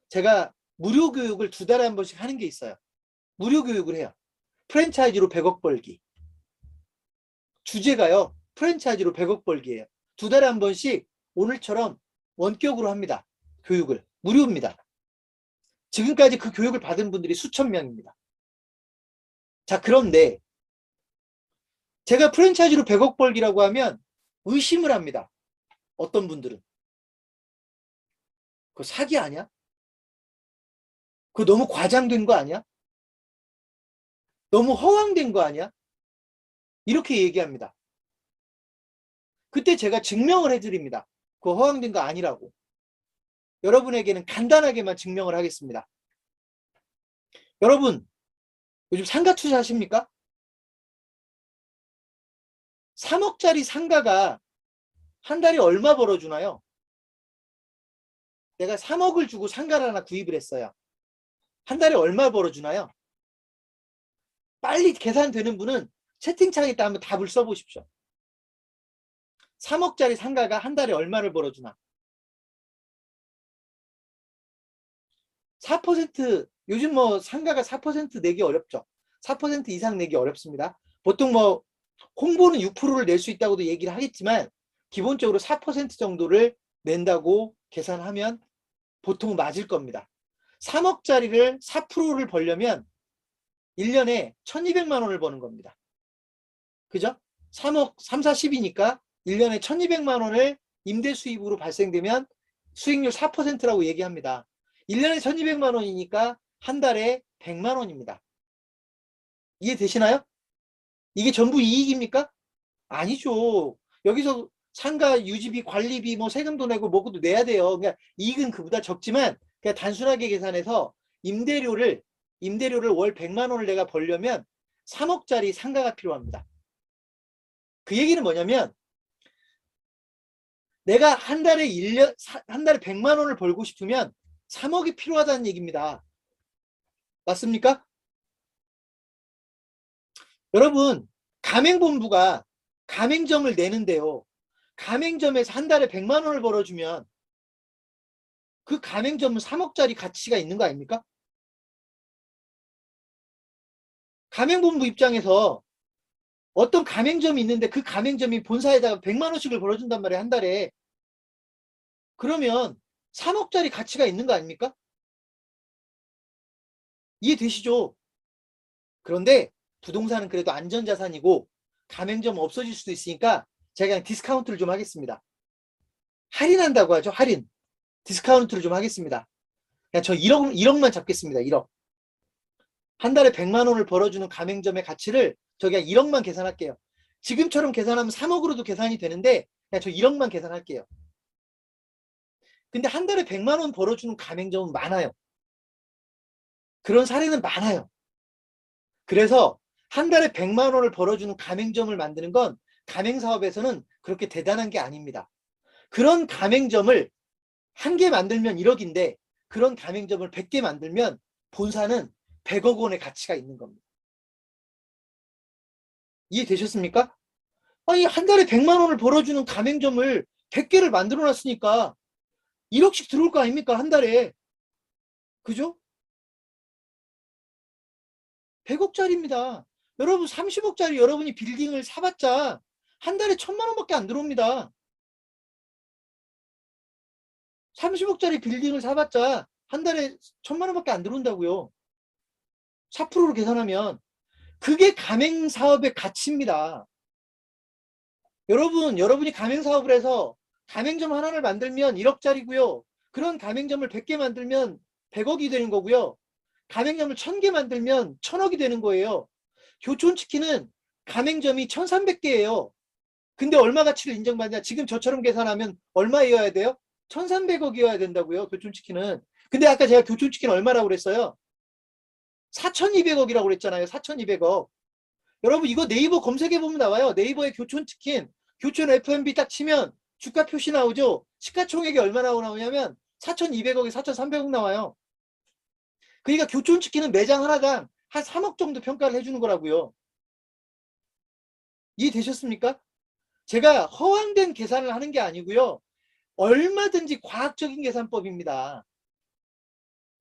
제가 무료 교육을 2달에 한 번씩 하는 게 있어요. 무료 교육을 해요. 프랜차이즈로 100억 벌기. 주제가요, 프랜차이즈로 100억 벌기예요. 2달에 한 번씩 오늘처럼 원격으로 합니다. 교육을. 무료입니다. 지금까지 그 교육을 받은 분들이 수천 명입니다. 자, 그런데 제가 프랜차이즈로 100억 벌기라고 하면 의심을 합니다. 어떤 분들은. 그거 사기 아니야? 그거 너무 과장된 거 아니야? 너무 허황된 거 아니야? 이렇게 얘기합니다. 그때 제가 증명을 해드립니다. 그거 허황된 거 아니라고. 여러분에게는 간단하게만 증명을 하겠습니다. 여러분, 요즘 상가 투자하십니까? 3억짜리 상가가 한 달에 얼마 벌어주나요? 내가 3억을 주고 상가를 하나 구입을 했어요. 한 달에 얼마 벌어주나요? 빨리 계산되는 분은 채팅창에다 한번 답을 써보십시오. 3억짜리 상가가 한 달에 얼마를 벌어주나? 4%, 요즘 뭐 상가가 4% 내기 어렵죠. 4% 이상 내기 어렵습니다. 보통 뭐 홍보는 6%를 낼 수 있다고도 얘기를 하겠지만 기본적으로 4% 정도를 낸다고 계산하면 보통 맞을 겁니다. 3억짜리를 4%를 벌려면 1년에 1200만 원을 버는 겁니다. 그죠? 3억, 3, 4, 10이니까 1년에 1200만 원을 임대 수입으로 발생되면 수익률 4%라고 얘기합니다. 1년에 1200만 원이니까 한 달에 100만 원입니다. 이해되시나요? 이게 전부 이익입니까? 아니죠. 여기서 상가 유지비, 관리비, 뭐 세금도 내고 뭐도 내야 돼요. 그러니까 이익은 그보다 적지만 그냥 단순하게 계산해서 임대료를 월 100만 원을 내가 벌려면 3억짜리 상가가 필요합니다. 그 얘기는 뭐냐면 내가 한 달에 100만 원을 벌고 싶으면 3억이 필요하다는 얘기입니다. 맞습니까? 여러분, 가맹본부가 가맹점을 내는데요. 가맹점에서 한 달에 100만 원을 벌어주면 그 가맹점은 3억짜리 가치가 있는 거 아닙니까? 가맹본부 입장에서 어떤 가맹점이 있는데 그 가맹점이 본사에다가 100만 원씩을 벌어준단 말이에요, 한 달에. 그러면 3억짜리 가치가 있는 거 아닙니까? 이해되시죠? 그런데 부동산은 그래도 안전자산이고 가맹점 없어질 수도 있으니까 제가 그냥 디스카운트를 좀 하겠습니다. 할인한다고 하죠, 할인. 디스카운트를 좀 하겠습니다. 그냥 저 1억만 잡겠습니다, 1억. 한 달에 100만 원을 벌어주는 가맹점의 가치를 저 그냥 1억만 계산할게요. 지금처럼 계산하면 3억으로도 계산이 되는데 그냥 저 1억만 계산할게요. 근데 한 달에 100만 원 벌어주는 가맹점은 많아요. 그런 사례는 많아요. 그래서 한 달에 100만 원을 벌어주는 가맹점을 만드는 건 가맹사업에서는 그렇게 대단한 게 아닙니다. 그런 가맹점을 한 개 만들면 1억인데 그런 가맹점을 100개 만들면 본사는 100억 원의 가치가 있는 겁니다. 이해되셨습니까? 아니, 한 달에 100만 원을 벌어주는 가맹점을 100개를 만들어 놨으니까 1억씩 들어올 거 아닙니까? 한 달에. 그죠? 100억짜리입니다. 여러분, 30억짜리 여러분이 빌딩을 사봤자 한 달에 1000만 원밖에 안 들어옵니다. 30억짜리 빌딩을 사봤자 한 달에 1000만 원밖에 안 들어온다고요. 4%로 계산하면. 그게 가맹사업의 가치입니다. 여러분이 가맹사업을 해서 가맹점 하나를 만들면 1억짜리고요. 그런 가맹점을 100개 만들면 100억이 되는 거고요. 가맹점을 1000개 만들면 1000억이 되는 거예요. 교촌치킨은 가맹점이 1300개예요. 근데 얼마 가치를 인정받냐? 지금 저처럼 계산하면 얼마여야 돼요? 1300억이어야 된다고요. 교촌치킨은. 근데 아까 제가 교촌치킨 얼마라고 그랬어요? 4200억이라고 그랬잖아요. 4200억. 여러분 이거 네이버 검색해보면 나와요. 네이버에 교촌치킨, 교촌 F&B 딱 치면 주가 표시 나오죠. 시가총액이 얼마나 나오냐면 4200억에 4300억 나와요. 그러니까 교촌치킨은 매장 하나당 한 3억 정도 평가를 해주는 거라고요. 이해되셨습니까? 제가 허황된 계산을 하는 게 아니고요. 얼마든지 과학적인 계산법입니다.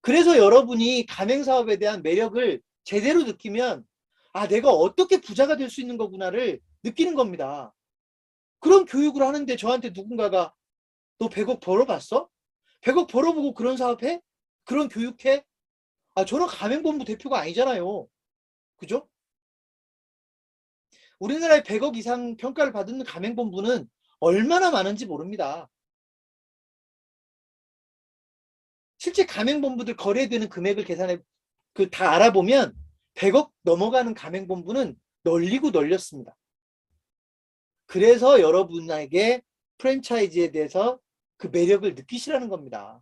그래서 여러분이 가맹사업에 대한 매력을 제대로 느끼면 아, 내가 어떻게 부자가 될 수 있는 거구나를 느끼는 겁니다. 그런 교육을 하는데 저한테 누군가가 너 100억 벌어봤어? 100억 벌어보고 그런 사업해? 그런 교육해? 아, 저는 가맹본부 대표가 아니잖아요. 그죠? 우리나라에 100억 이상 평가를 받은 가맹본부는 얼마나 많은지 모릅니다. 실제 가맹본부들 거래되는 금액을 계산해 다 알아보면 100억 넘어가는 가맹본부는 널리고 널렸습니다. 그래서 여러분에게 프랜차이즈에 대해서 그 매력을 느끼시라는 겁니다.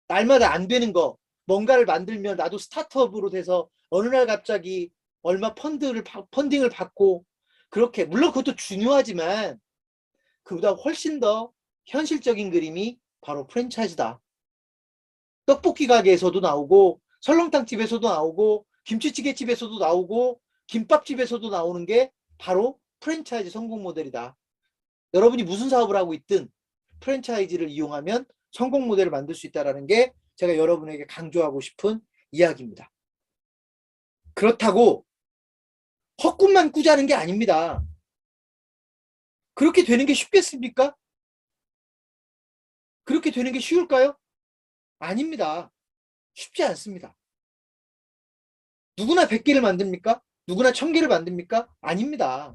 날마다 안 되는 거, 뭔가를 만들면 나도 스타트업으로 돼서 어느 날 갑자기 얼마 펀딩을 받고 그렇게, 물론 그것도 중요하지만 그보다 훨씬 더 현실적인 그림이 바로 프랜차이즈다. 떡볶이 가게에서도 나오고 설렁탕 집에서도 나오고 김치찌개 집에서도 나오고 김밥집에서도 나오는 게 바로 프랜차이즈 성공 모델이다. 여러분이 무슨 사업을 하고 있든 프랜차이즈를 이용하면 성공 모델을 만들 수 있다는 게 제가 여러분에게 강조하고 싶은 이야기입니다. 그렇다고 헛꿈만 꾸자는 게 아닙니다. 그렇게 되는 게 쉽겠습니까? 그렇게 되는 게 쉬울까요? 아닙니다. 쉽지 않습니다. 누구나 100개를 만듭니까? 누구나 1000개를 만듭니까? 아닙니다.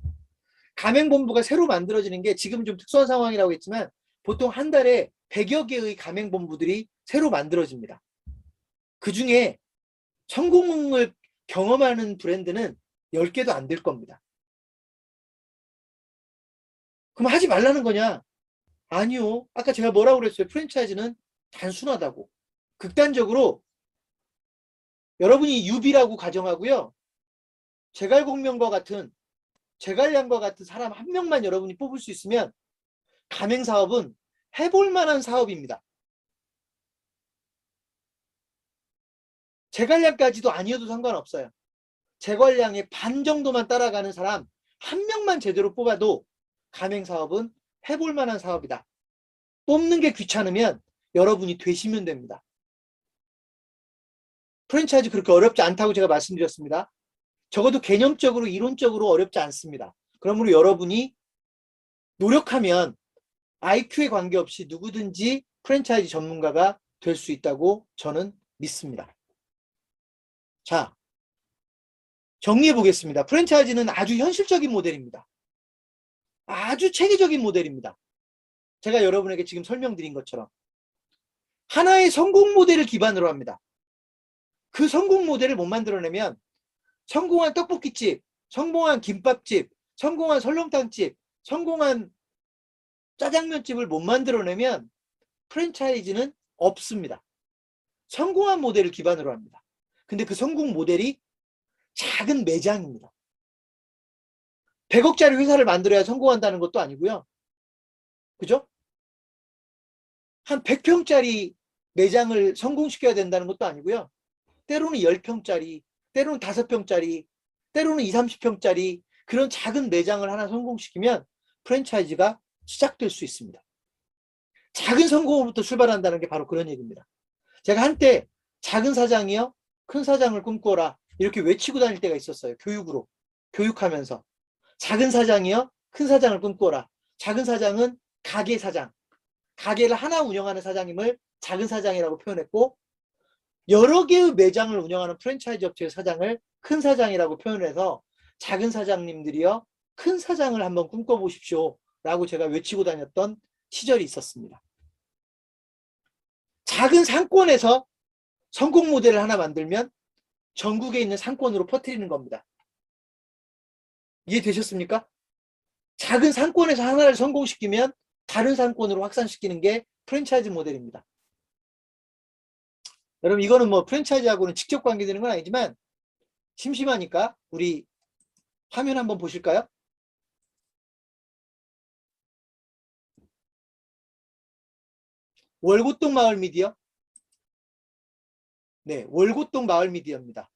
가맹본부가 새로 만들어지는 게 지금 좀 특수한 상황이라고 했지만 보통 한 달에 100여 개의 가맹본부들이 새로 만들어집니다. 그 중에 성공을 경험하는 브랜드는 10개도 안 될 겁니다. 그럼 하지 말라는 거냐? 아니요. 아까 제가 뭐라고 그랬어요? 프랜차이즈는 단순하다고. 극단적으로 여러분이 유비라고 가정하고요. 제갈량과 같은 사람 한 명만 여러분이 뽑을 수 있으면 가맹사업은 해볼 만한 사업입니다. 제갈량까지도 아니어도 상관없어요. 제갈량의 반 정도만 따라가는 사람 한 명만 제대로 뽑아도 가맹사업은 해볼 만한 사업이다. 뽑는 게 귀찮으면 여러분이 되시면 됩니다. 프랜차이즈 그렇게 어렵지 않다고 제가 말씀드렸습니다. 적어도 개념적으로 이론적으로 어렵지 않습니다. 그러므로 여러분이 노력하면 IQ에 관계없이 누구든지 프랜차이즈 전문가가 될 수 있다고 저는 믿습니다. 자, 정리해 보겠습니다. 프랜차이즈는 아주 현실적인 모델입니다. 아주 체계적인 모델입니다. 제가 여러분에게 지금 설명드린 것처럼 하나의 성공 모델을 기반으로 합니다. 그 성공 모델을 못 만들어내면 성공한 떡볶이집, 성공한 김밥집, 성공한 설렁탕집, 성공한 짜장면집을 못 만들어내면 프랜차이즈는 없습니다. 성공한 모델을 기반으로 합니다. 근데 그 성공 모델이 작은 매장입니다. 100억짜리 회사를 만들어야 성공한다는 것도 아니고요. 그죠? 한 100평짜리 매장을 성공시켜야 된다는 것도 아니고요. 때로는 10평짜리, 때로는 5평짜리, 때로는 20, 30평짜리 그런 작은 매장을 하나 성공시키면 프랜차이즈가 시작될 수 있습니다. 작은 성공으로부터 출발한다는 게 바로 그런 얘기입니다. 제가 한때 작은 사장이요, 큰 사장을 꿈꿔라 이렇게 외치고 다닐 때가 있었어요. 교육으로. 교육하면서. 작은 사장이요, 큰 사장을 꿈꿔라. 작은 사장은 가게 사장. 가게를 하나 운영하는 사장님을 작은 사장이라고 표현했고, 여러 개의 매장을 운영하는 프랜차이즈 업체의 사장을 큰 사장이라고 표현해서 작은 사장님들이요, 큰 사장을 한번 꿈꿔보십시오 라고 제가 외치고 다녔던 시절이 있었습니다. 작은 상권에서 성공 모델을 하나 만들면 전국에 있는 상권으로 퍼뜨리는 겁니다. 이해되셨습니까? 작은 상권에서 하나를 성공시키면 다른 상권으로 확산시키는 게 프랜차이즈 모델입니다. 여러분, 이거는 뭐 프랜차이즈하고는 직접 관계되는 건 아니지만 심심하니까 우리 화면 한번 보실까요? 월곶동 마을 미디어. 네, 월곶동 마을 미디어입니다.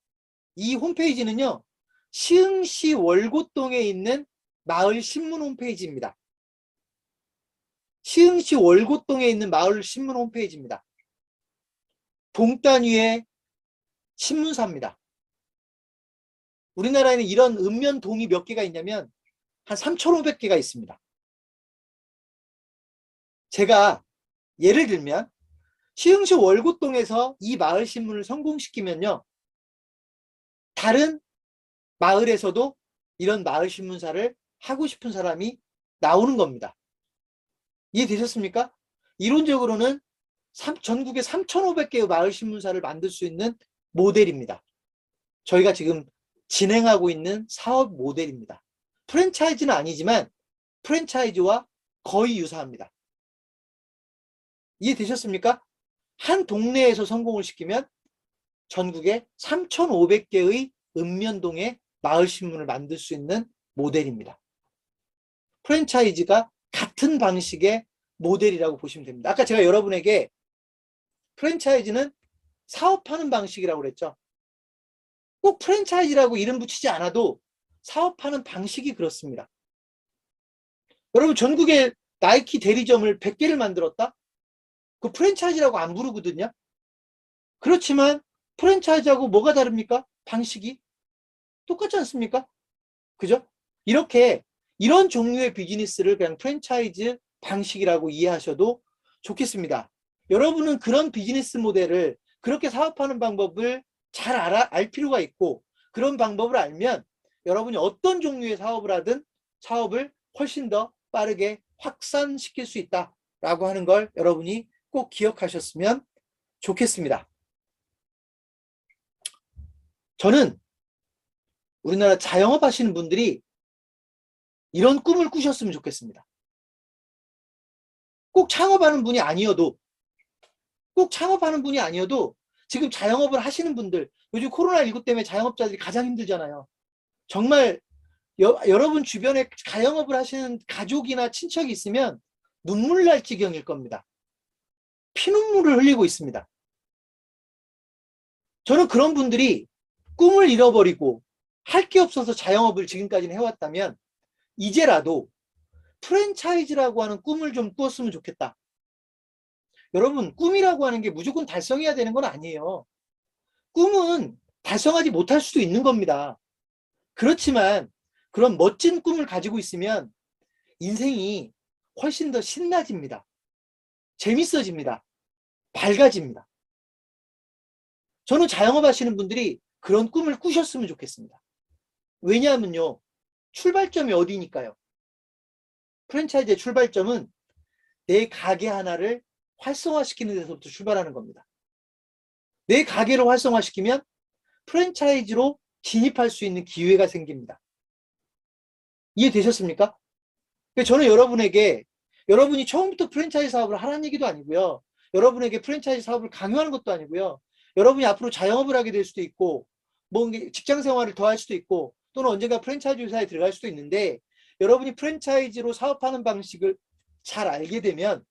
이 홈페이지는요, 시흥시 월곶동에 있는 마을 신문 홈페이지입니다. 시흥시 월곶동에 있는 마을 신문 홈페이지입니다. 동단위의 신문사입니다. 우리나라에는 이런 읍면동이 몇 개가 있냐면 한 3,500개가 있습니다. 제가 예를 들면 시흥시 월곶동에서 이 마을 신문을 성공시키면요, 다른 마을에서도 이런 마을 신문사를 하고 싶은 사람이 나오는 겁니다. 이해되셨습니까? 이론적으로는 전국에 3,500개의 마을 신문사를 만들 수 있는 모델입니다. 저희가 지금 진행하고 있는 사업 모델입니다. 프랜차이즈는 아니지만 프랜차이즈와 거의 유사합니다. 이해되셨습니까? 한 동네에서 성공을 시키면 전국에 3,500개의 읍면동의 마을신문을 만들 수 있는 모델입니다. 프랜차이즈가 같은 방식의 모델이라고 보시면 됩니다. 아까 제가 여러분에게 프랜차이즈는 사업하는 방식이라고 그랬죠. 꼭 프랜차이즈라고 이름 붙이지 않아도 사업하는 방식이 그렇습니다. 여러분, 전국에 나이키 대리점을 100개를 만들었다? 그 프랜차이즈라고 안 부르거든요. 그렇지만 프랜차이즈하고 뭐가 다릅니까? 방식이 똑같지 않습니까? 그죠? 이렇게 이런 종류의 비즈니스를 그냥 프랜차이즈 방식이라고 이해하셔도 좋겠습니다. 여러분은 그런 비즈니스 모델을, 그렇게 사업하는 방법을 잘 알 필요가 있고, 그런 방법을 알면 여러분이 어떤 종류의 사업을 하든 사업을 훨씬 더 빠르게 확산시킬 수 있다라고 하는 걸 여러분이 꼭 기억하셨으면 좋겠습니다. 저는 우리나라 자영업 하시는 분들이 이런 꿈을 꾸셨으면 좋겠습니다. 꼭 창업하는 분이 아니어도, 지금 자영업을 하시는 분들, 요즘 코로나19 때문에 자영업자들이 가장 힘들잖아요. 정말 여러분 주변에 자영업을 하시는 가족이나 친척이 있으면 눈물 날 지경일 겁니다. 피눈물을 흘리고 있습니다. 저는 그런 분들이 꿈을 잃어버리고 할 게 없어서 자영업을 지금까지는 해왔다면 이제라도 프랜차이즈라고 하는 꿈을 좀 꾸었으면 좋겠다. 여러분, 꿈이라고 하는 게 무조건 달성해야 되는 건 아니에요. 꿈은 달성하지 못할 수도 있는 겁니다. 그렇지만 그런 멋진 꿈을 가지고 있으면 인생이 훨씬 더 신나집니다. 재밌어집니다. 밝아집니다. 저는 자영업 하시는 분들이 그런 꿈을 꾸셨으면 좋겠습니다. 왜냐하면요, 출발점이 어디니까요? 프랜차이즈의 출발점은 내 가게 하나를 활성화시키는 데서부터 출발하는 겁니다. 내 가게를 활성화시키면 프랜차이즈로 진입할 수 있는 기회가 생깁니다. 이해되셨습니까? 저는 여러분에게, 여러분이 처음부터 프랜차이즈 사업을 하라는 얘기도 아니고요, 여러분에게 프랜차이즈 사업을 강요하는 것도 아니고요, 여러분이 앞으로 자영업을 하게 될 수도 있고, 뭐 직장 생활을 더 할 수도 있고, 또는 언젠가 프랜차이즈 회사에 들어갈 수도 있는데, 여러분이 프랜차이즈로 사업하는 방식을 잘 알게 되면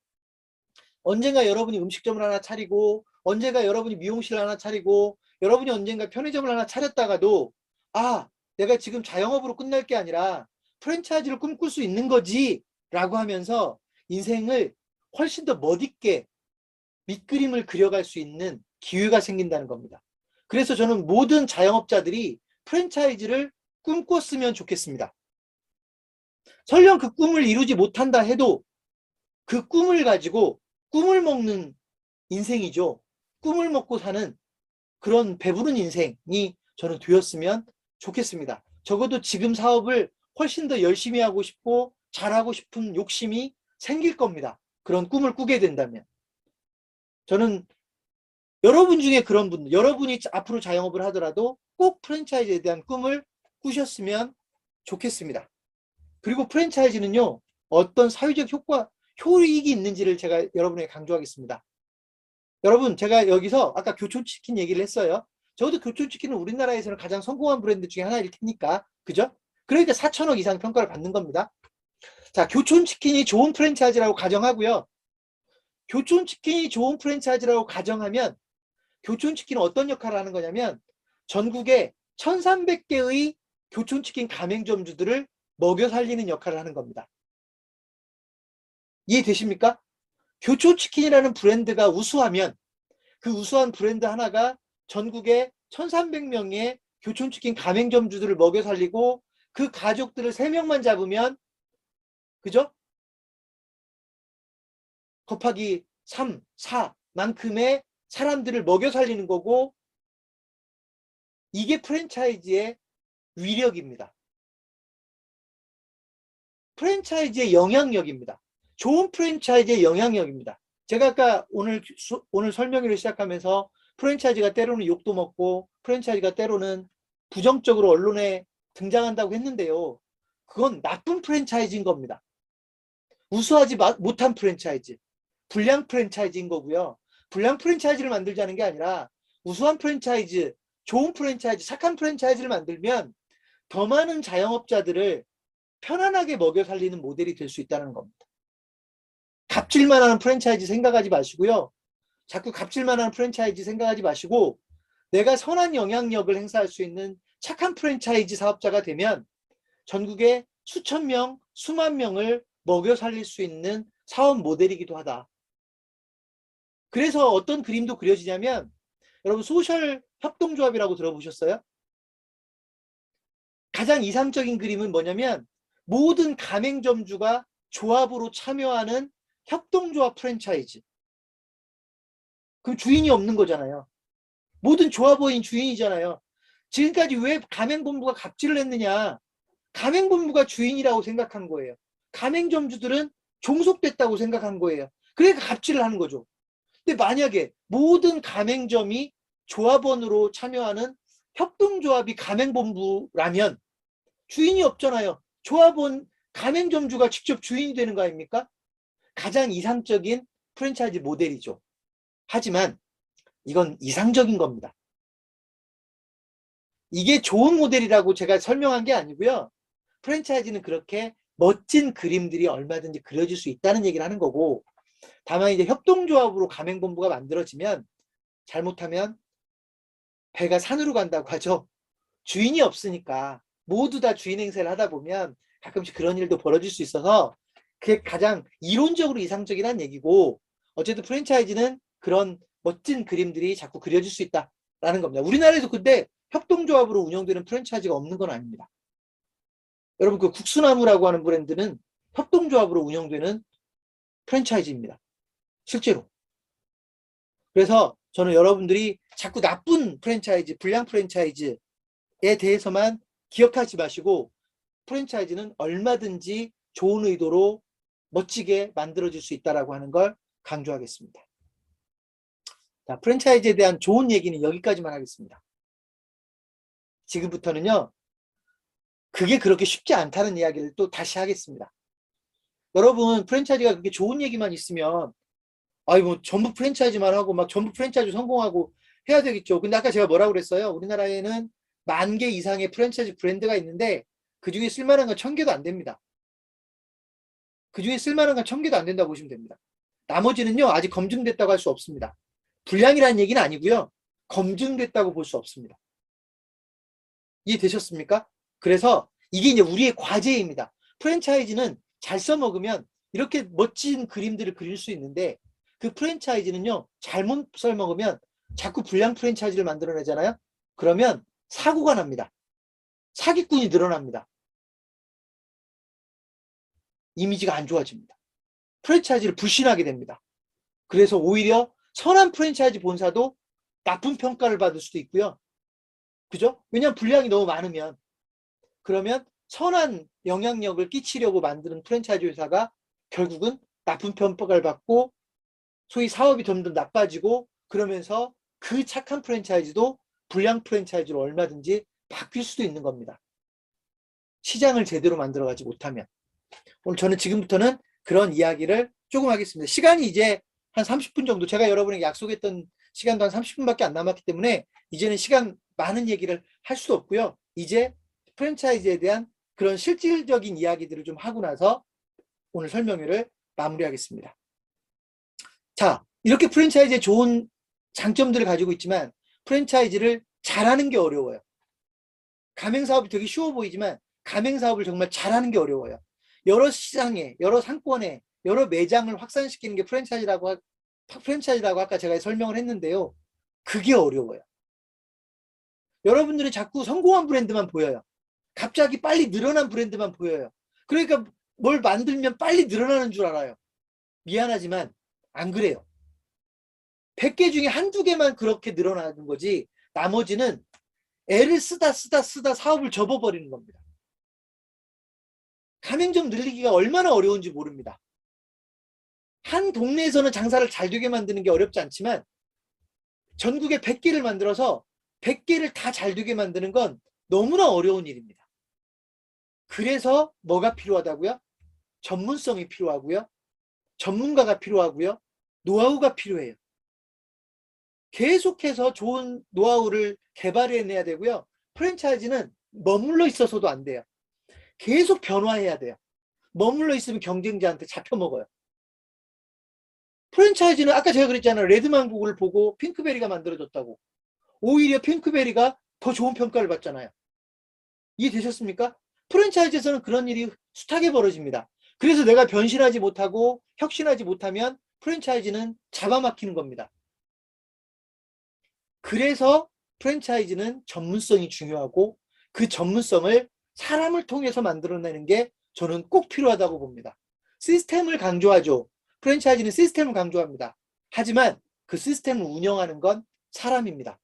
언젠가 여러분이 음식점을 하나 차리고, 언젠가 여러분이 미용실을 하나 차리고, 여러분이 언젠가 편의점을 하나 차렸다가도, 아, 내가 지금 자영업으로 끝날 게 아니라 프랜차이즈를 꿈꿀 수 있는 거지 라고 하면서 인생을 훨씬 더 멋있게 밑그림을 그려갈 수 있는 기회가 생긴다는 겁니다. 그래서 저는 모든 자영업자들이 프랜차이즈를 꿈꿨으면 좋겠습니다. 설령 그 꿈을 이루지 못한다 해도 그 꿈을 가지고 꿈을 먹는 인생이죠. 꿈을 먹고 사는 그런 배부른 인생이 저는 되었으면 좋겠습니다. 적어도 지금 사업을 훨씬 더 열심히 하고 싶고 잘하고 싶은 욕심이 생길 겁니다. 그런 꿈을 꾸게 된다면. 저는 여러분 중에 그런 분들, 여러분이 앞으로 자영업을 하더라도 꼭 프랜차이즈에 대한 꿈을 꾸셨으면 좋겠습니다. 그리고 프랜차이즈는요, 어떤 사회적 효익이 있는지를 제가 여러분에게 강조하겠습니다. 여러분, 제가 여기서 아까 교촌치킨 얘기를 했어요. 저도 교촌치킨은 우리나라에서는 가장 성공한 브랜드 중에 하나일 테니까. 그죠? 그러니까 4천억 이상 평가를 받는 겁니다. 자, 교촌치킨이 좋은 프랜차이즈라고 가정하고요. 교촌치킨이 좋은 프랜차이즈라고 가정하면 교촌치킨은 어떤 역할을 하는 거냐면 전국에 1300개의 교촌치킨 가맹점주들을 먹여 살리는 역할을 하는 겁니다. 이해되십니까? 교촌치킨이라는 브랜드가 우수하면 그 우수한 브랜드 하나가 전국에 1300명의 교촌치킨 가맹점주들을 먹여 살리고 그 가족들을 3명만 잡으면 그죠? 곱하기 3, 4만큼의 사람들을 먹여 살리는 거고 이게 프랜차이즈의 위력입니다. 프랜차이즈의 영향력입니다. 좋은 프랜차이즈의 영향력입니다. 제가 아까 오늘 설명회를 시작하면서 프랜차이즈가 때로는 욕도 먹고 프랜차이즈가 때로는 부정적으로 언론에 등장한다고 했는데요. 그건 나쁜 프랜차이즈인 겁니다. 우수하지 못한 프랜차이즈, 불량 프랜차이즈인 거고요. 불량 프랜차이즈를 만들자는 게 아니라 우수한 프랜차이즈, 좋은 프랜차이즈, 착한 프랜차이즈를 만들면 더 많은 자영업자들을 편안하게 먹여 살리는 모델이 될 수 있다는 겁니다. 갑질만 하는 프랜차이즈 생각하지 마시고요. 자꾸 갑질만 하는 프랜차이즈 생각하지 마시고 내가 선한 영향력을 행사할 수 있는 착한 프랜차이즈 사업자가 되면 전국에 수천 명, 수만 명을 먹여 살릴 수 있는 사업 모델이기도 하다. 그래서 어떤 그림도 그려지냐면 여러분 소셜 협동조합이라고 들어보셨어요? 가장 이상적인 그림은 뭐냐면 모든 가맹점주가 조합으로 참여하는 협동조합 프랜차이즈. 그럼 주인이 없는 거잖아요. 모든 조합원이 주인이잖아요. 지금까지 왜 가맹본부가 갑질을 했느냐. 가맹본부가 주인이라고 생각한 거예요. 가맹점주들은 종속됐다고 생각한 거예요. 그러니까 갑질을 하는 거죠. 근데 만약에 모든 가맹점이 조합원으로 참여하는 협동조합이 가맹본부라면 주인이 없잖아요. 조합원, 가맹점주가 직접 주인이 되는 거 아닙니까? 가장 이상적인 프랜차이즈 모델이죠. 하지만 이건 이상적인 겁니다. 이게 좋은 모델이라고 제가 설명한 게 아니고요. 프랜차이즈는 그렇게 멋진 그림들이 얼마든지 그려질 수 있다는 얘기를 하는 거고 다만 이제 협동조합으로 가맹본부가 만들어지면 잘못하면 배가 산으로 간다고 하죠. 주인이 없으니까 모두 다 주인 행세를 하다 보면 가끔씩 그런 일도 벌어질 수 있어서 그게 가장 이론적으로 이상적이라는 얘기고 어쨌든 프랜차이즈는 그런 멋진 그림들이 자꾸 그려질 수 있다라는 겁니다. 우리나라에도 근데 협동조합으로 운영되는 프랜차이즈가 없는 건 아닙니다. 여러분 그 국수나무라고 하는 브랜드는 협동조합으로 운영되는 프랜차이즈입니다. 실제로. 그래서 저는 여러분들이 자꾸 나쁜 프랜차이즈, 불량 프랜차이즈에 대해서만 기억하지 마시고 프랜차이즈는 얼마든지 좋은 의도로 멋지게 만들어질 수 있다고 하는 걸 강조하겠습니다. 자, 프랜차이즈에 대한 좋은 얘기는 여기까지만 하겠습니다. 지금부터는요. 그게 그렇게 쉽지 않다는 이야기를 또 다시 하겠습니다. 여러분 프랜차이즈가 그렇게 좋은 얘기만 있으면 아이 뭐 전부 프랜차이즈만 하고 막 전부 프랜차이즈 성공하고 해야 되겠죠. 근데 아까 제가 뭐라고 그랬어요? 우리나라에는 10,000개 이상의 프랜차이즈 브랜드가 있는데 그중에 쓸만한 건 1000개도 안 됩니다. 그중에 쓸만한 건 1000개도 안 된다고 보시면 됩니다. 나머지는요 아직 검증됐다고 할 수 없습니다. 불량이라는 얘기는 아니고요. 검증됐다고 볼 수 없습니다. 이해되셨습니까? 그래서 이게 이제 우리의 과제입니다. 프랜차이즈는 잘 써먹으면 이렇게 멋진 그림들을 그릴 수 있는데 그 프랜차이즈는요, 잘못 써먹으면 자꾸 불량 프랜차이즈를 만들어내잖아요. 그러면 사고가 납니다. 사기꾼이 늘어납니다. 이미지가 안 좋아집니다. 프랜차이즈를 불신하게 됩니다. 그래서 오히려 선한 프랜차이즈 본사도 나쁜 평가를 받을 수도 있고요. 그죠? 왜냐하면 분량이 너무 많으면. 그러면 선한 영향력을 끼치려고 만드는 프랜차이즈 회사가 결국은 나쁜 평가를 받고 소위 사업이 점점 나빠지고 그러면서 그 착한 프랜차이즈도 불량 프랜차이즈로 얼마든지 바뀔 수도 있는 겁니다. 시장을 제대로 만들어가지 못하면. 오늘 저는 지금부터는 그런 이야기를 조금 하겠습니다. 시간이 이제 한 30분 정도, 제가 여러분에게 약속했던 시간도 한 30분밖에 안 남았기 때문에 이제는 시간 많은 얘기를 할 수도 없고요. 이제 프랜차이즈에 대한 그런 실질적인 이야기들을 좀 하고 나서 오늘 설명회를 마무리하겠습니다. 자, 이렇게 프랜차이즈의 좋은 장점들을 가지고 있지만 프랜차이즈를 잘하는 게 어려워요. 가맹사업이 되게 쉬워 보이지만 가맹사업을 정말 잘하는 게 어려워요. 여러 시장에, 여러 상권에, 여러 매장을 확산시키는 게 프랜차이즈라고 아까 제가 설명을 했는데요. 그게 어려워요. 여러분들이 자꾸 성공한 브랜드만 보여요. 갑자기 빨리 늘어난 브랜드만 보여요. 그러니까 뭘 만들면 빨리 늘어나는 줄 알아요. 미안하지만 안 그래요. 100개 중에 한두 개만 그렇게 늘어나는 거지 나머지는 애를 쓰다 사업을 접어버리는 겁니다. 가맹점 늘리기가 얼마나 어려운지 모릅니다. 한 동네에서는 장사를 잘 되게 만드는 게 어렵지 않지만 전국에 100개를 만들어서 100개를 다 잘 되게 만드는 건 너무나 어려운 일입니다. 그래서 뭐가 필요하다고요? 전문성이 필요하고요. 전문가가 필요하고요. 노하우가 필요해요. 계속해서 좋은 노하우를 개발해내야 되고요. 프랜차이즈는 머물러 있어서도 안 돼요. 계속 변화해야 돼요. 머물러 있으면 경쟁자한테 잡혀먹어요. 프랜차이즈는 아까 제가 그랬잖아요. 레드망고를 보고 핑크베리가 만들어졌다고. 오히려 핑크베리가 더 좋은 평가를 받잖아요. 이해되셨습니까? 프랜차이즈에서는 그런 일이 숱하게 벌어집니다. 그래서 내가 변신하지 못하고 혁신하지 못하면 프랜차이즈는 잡아막히는 겁니다. 그래서 프랜차이즈는 전문성이 중요하고 그 전문성을 사람을 통해서 만들어내는 게 저는 꼭 필요하다고 봅니다. 시스템을 강조하죠. 프랜차이즈는 시스템을 강조합니다. 하지만 그 시스템을 운영하는 건 사람입니다.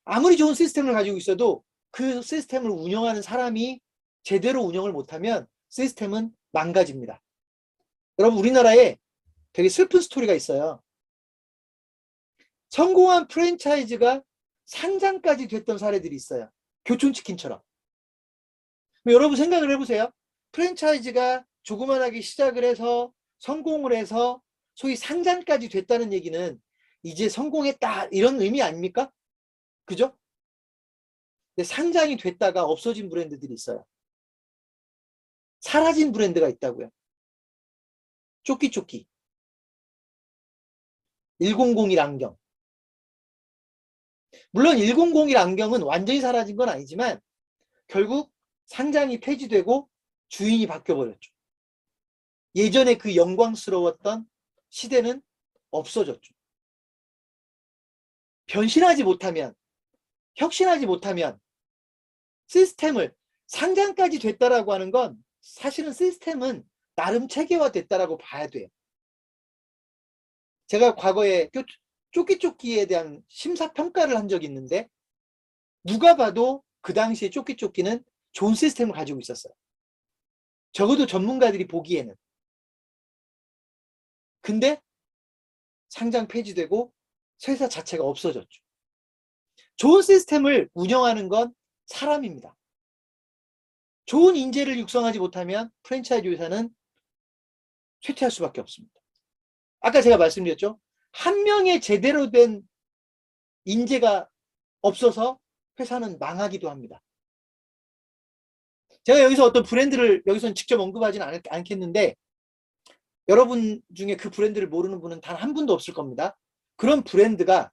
아무리 좋은 시스템을 가지고 있어도 그 시스템을 운영하는 사람이 제대로 운영을 못하면 시스템은 망가집니다. 여러분, 우리나라에 되게 슬픈 스토리가 있어요. 성공한 프랜차이즈가 상장까지 됐던 사례들이 있어요. 교촌치킨처럼. 여러분 생각을 해보세요. 프랜차이즈가 조그만하게 시작을 해서 성공을 해서 소위 상장까지 됐다는 얘기는 이제 성공했다 이런 의미 아닙니까? 그죠? 근데 상장이 됐다가 없어진 브랜드들이 있어요. 사라진 브랜드가 있다고요. 쪼끼쪼끼, 1001 안경. 물론 1001 안경은 완전히 사라진 건 아니지만 결국 상장이 폐지되고 주인이 바뀌어버렸죠. 예전에 그 영광스러웠던 시대는 없어졌죠. 변신하지 못하면, 혁신하지 못하면 시스템을 상장까지 됐다라고 하는 건 사실은 시스템은 나름 체계화됐다라고 봐야 돼요. 제가 과거에 쪼끼쪼끼에 대한 심사평가를 한 적이 있는데 누가 봐도 그 당시에 쪼끼쪼끼는 좋은 시스템을 가지고 있었어요. 적어도 전문가들이 보기에는. 근데 상장 폐지되고 회사 자체가 없어졌죠. 좋은 시스템을 운영하는 건 사람입니다. 좋은 인재를 육성하지 못하면 프랜차이즈 회사는 쇠퇴할 수밖에 없습니다. 아까 제가 말씀드렸죠. 한 명의 제대로 된 인재가 없어서 회사는 망하기도 합니다. 제가 여기서 어떤 브랜드를 여기서는 직접 언급하지는 않겠는데 여러분 중에 그 브랜드를 모르는 분은 단 한 분도 없을 겁니다. 그런 브랜드가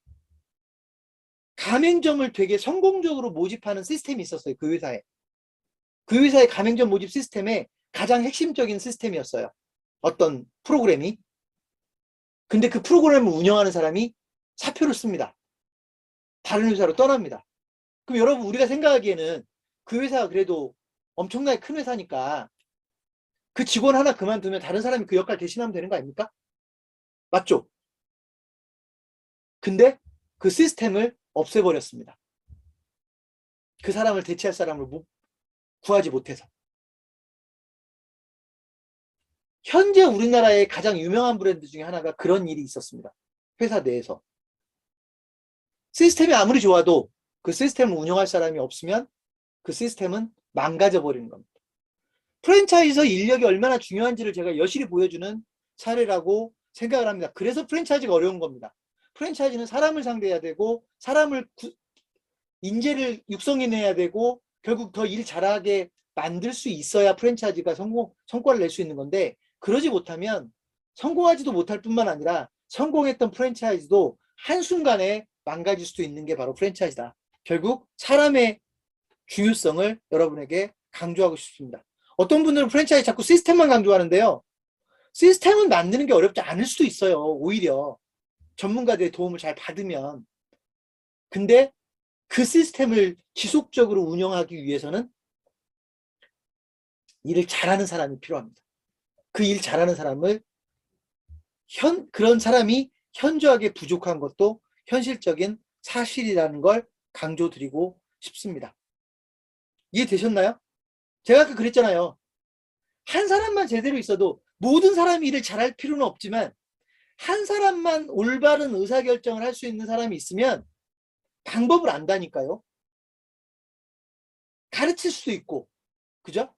가맹점을 되게 성공적으로 모집하는 시스템이 있었어요. 그 회사에. 그 회사의 가맹점 모집 시스템의 가장 핵심적인 시스템이었어요. 어떤 프로그램이. 근데 그 프로그램을 운영하는 사람이 사표를 씁니다. 다른 회사로 떠납니다. 그럼 여러분, 우리가 생각하기에는 그 회사가 그래도 엄청나게 큰 회사니까 그 직원 하나 그만두면 다른 사람이 그 역할 대신하면 되는 거 아닙니까? 맞죠? 근데 그 시스템을 없애버렸습니다. 그 사람을 대체할 사람을 구하지 못해서. 현재 우리나라의 가장 유명한 브랜드 중에 하나가 그런 일이 있었습니다. 회사 내에서. 시스템이 아무리 좋아도 그 시스템을 운영할 사람이 없으면 그 시스템은 망가져 버리는 겁니다. 프랜차이즈 인력이 얼마나 중요한지를 제가 여실히 보여주는 사례라고 생각을 합니다. 그래서 프랜차이즈가 어려운 겁니다. 프랜차이즈는 사람을 상대해야 되고, 사람을 인재를 육성해내야 되고, 결국 더 일 잘하게 만들 수 있어야 프랜차이즈가 성과를 낼 수 있는 건데, 그러지 못하면 성공하지도 못할 뿐만 아니라 성공했던 프랜차이즈도 한순간에 망가질 수도 있는 게 바로 프랜차이즈다. 결국 사람의 중요성을 여러분에게 강조하고 싶습니다. 어떤 분들은 프랜차이즈 자꾸 시스템만 강조하는데요. 시스템은 만드는 게 어렵지 않을 수도 있어요. 오히려 전문가들의 도움을 잘 받으면. 근데 그 시스템을 지속적으로 운영하기 위해서는 일을 잘하는 사람이 필요합니다. 그 일 잘하는 사람을 그런 사람이 현저하게 부족한 것도 현실적인 사실이라는 걸 강조드리고 싶습니다. 이해되셨나요? 제가 아까 그랬잖아요. 한 사람만 제대로 있어도 모든 사람이 일을 잘할 필요는 없지만 한 사람만 올바른 의사결정을 할 수 있는 사람이 있으면 방법을 안다니까요. 가르칠 수도 있고, 그죠?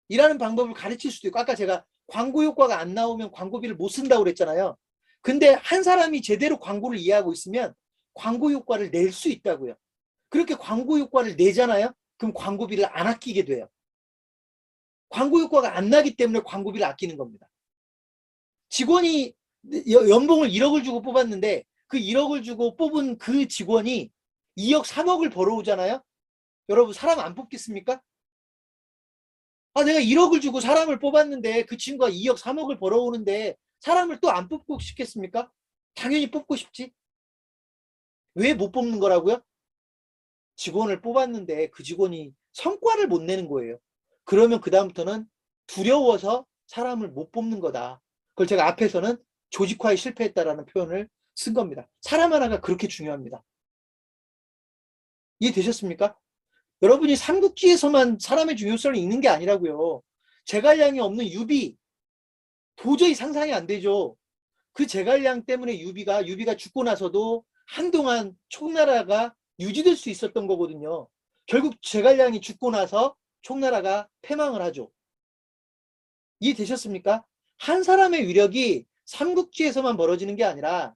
일하는 방법을 가르칠 수도 있고, 아까 제가 광고 효과가 안 나오면 광고비를 못 쓴다고 그랬잖아요. 근데 한 사람이 제대로 광고를 이해하고 있으면 광고 효과를 낼 수 있다고요. 그렇게 광고 효과를 내잖아요. 그럼 광고비를 안 아끼게 돼요. 광고 효과가 안 나기 때문에 광고비를 아끼는 겁니다. 직원이 연봉을 1억을 주고 뽑았는데 그 1억을 주고 뽑은 그 직원이 2억 3억을 벌어오잖아요. 여러분, 사람 안 뽑겠습니까? 아, 내가 1억을 주고 사람을 뽑았는데 그 친구가 2억 3억을 벌어오는데 사람을 또 안 뽑고 싶겠습니까? 당연히 뽑고 싶지. 왜 못 뽑는 거라고요? 직원을 뽑았는데 그 직원이 성과를 못 내는 거예요. 그러면 그다음부터는 두려워서 사람을 못 뽑는 거다. 그걸 제가 앞에서는 조직화에 실패했다라는 표현을 쓴 겁니다. 사람 하나가 그렇게 중요합니다. 이해되셨습니까? 여러분이 삼국지에서만 사람의 중요성을 읽는 게 아니라고요. 제갈량이 없는 유비, 도저히 상상이 안 되죠. 그 제갈량 때문에 유비가 죽고 나서도 한동안 총나라가 유지될 수 있었던 거거든요. 결국 제갈량이 죽고 나서 총나라가 패망을 하죠. 이해되셨습니까? 한 사람의 위력이 삼국지에서만 벌어지는 게 아니라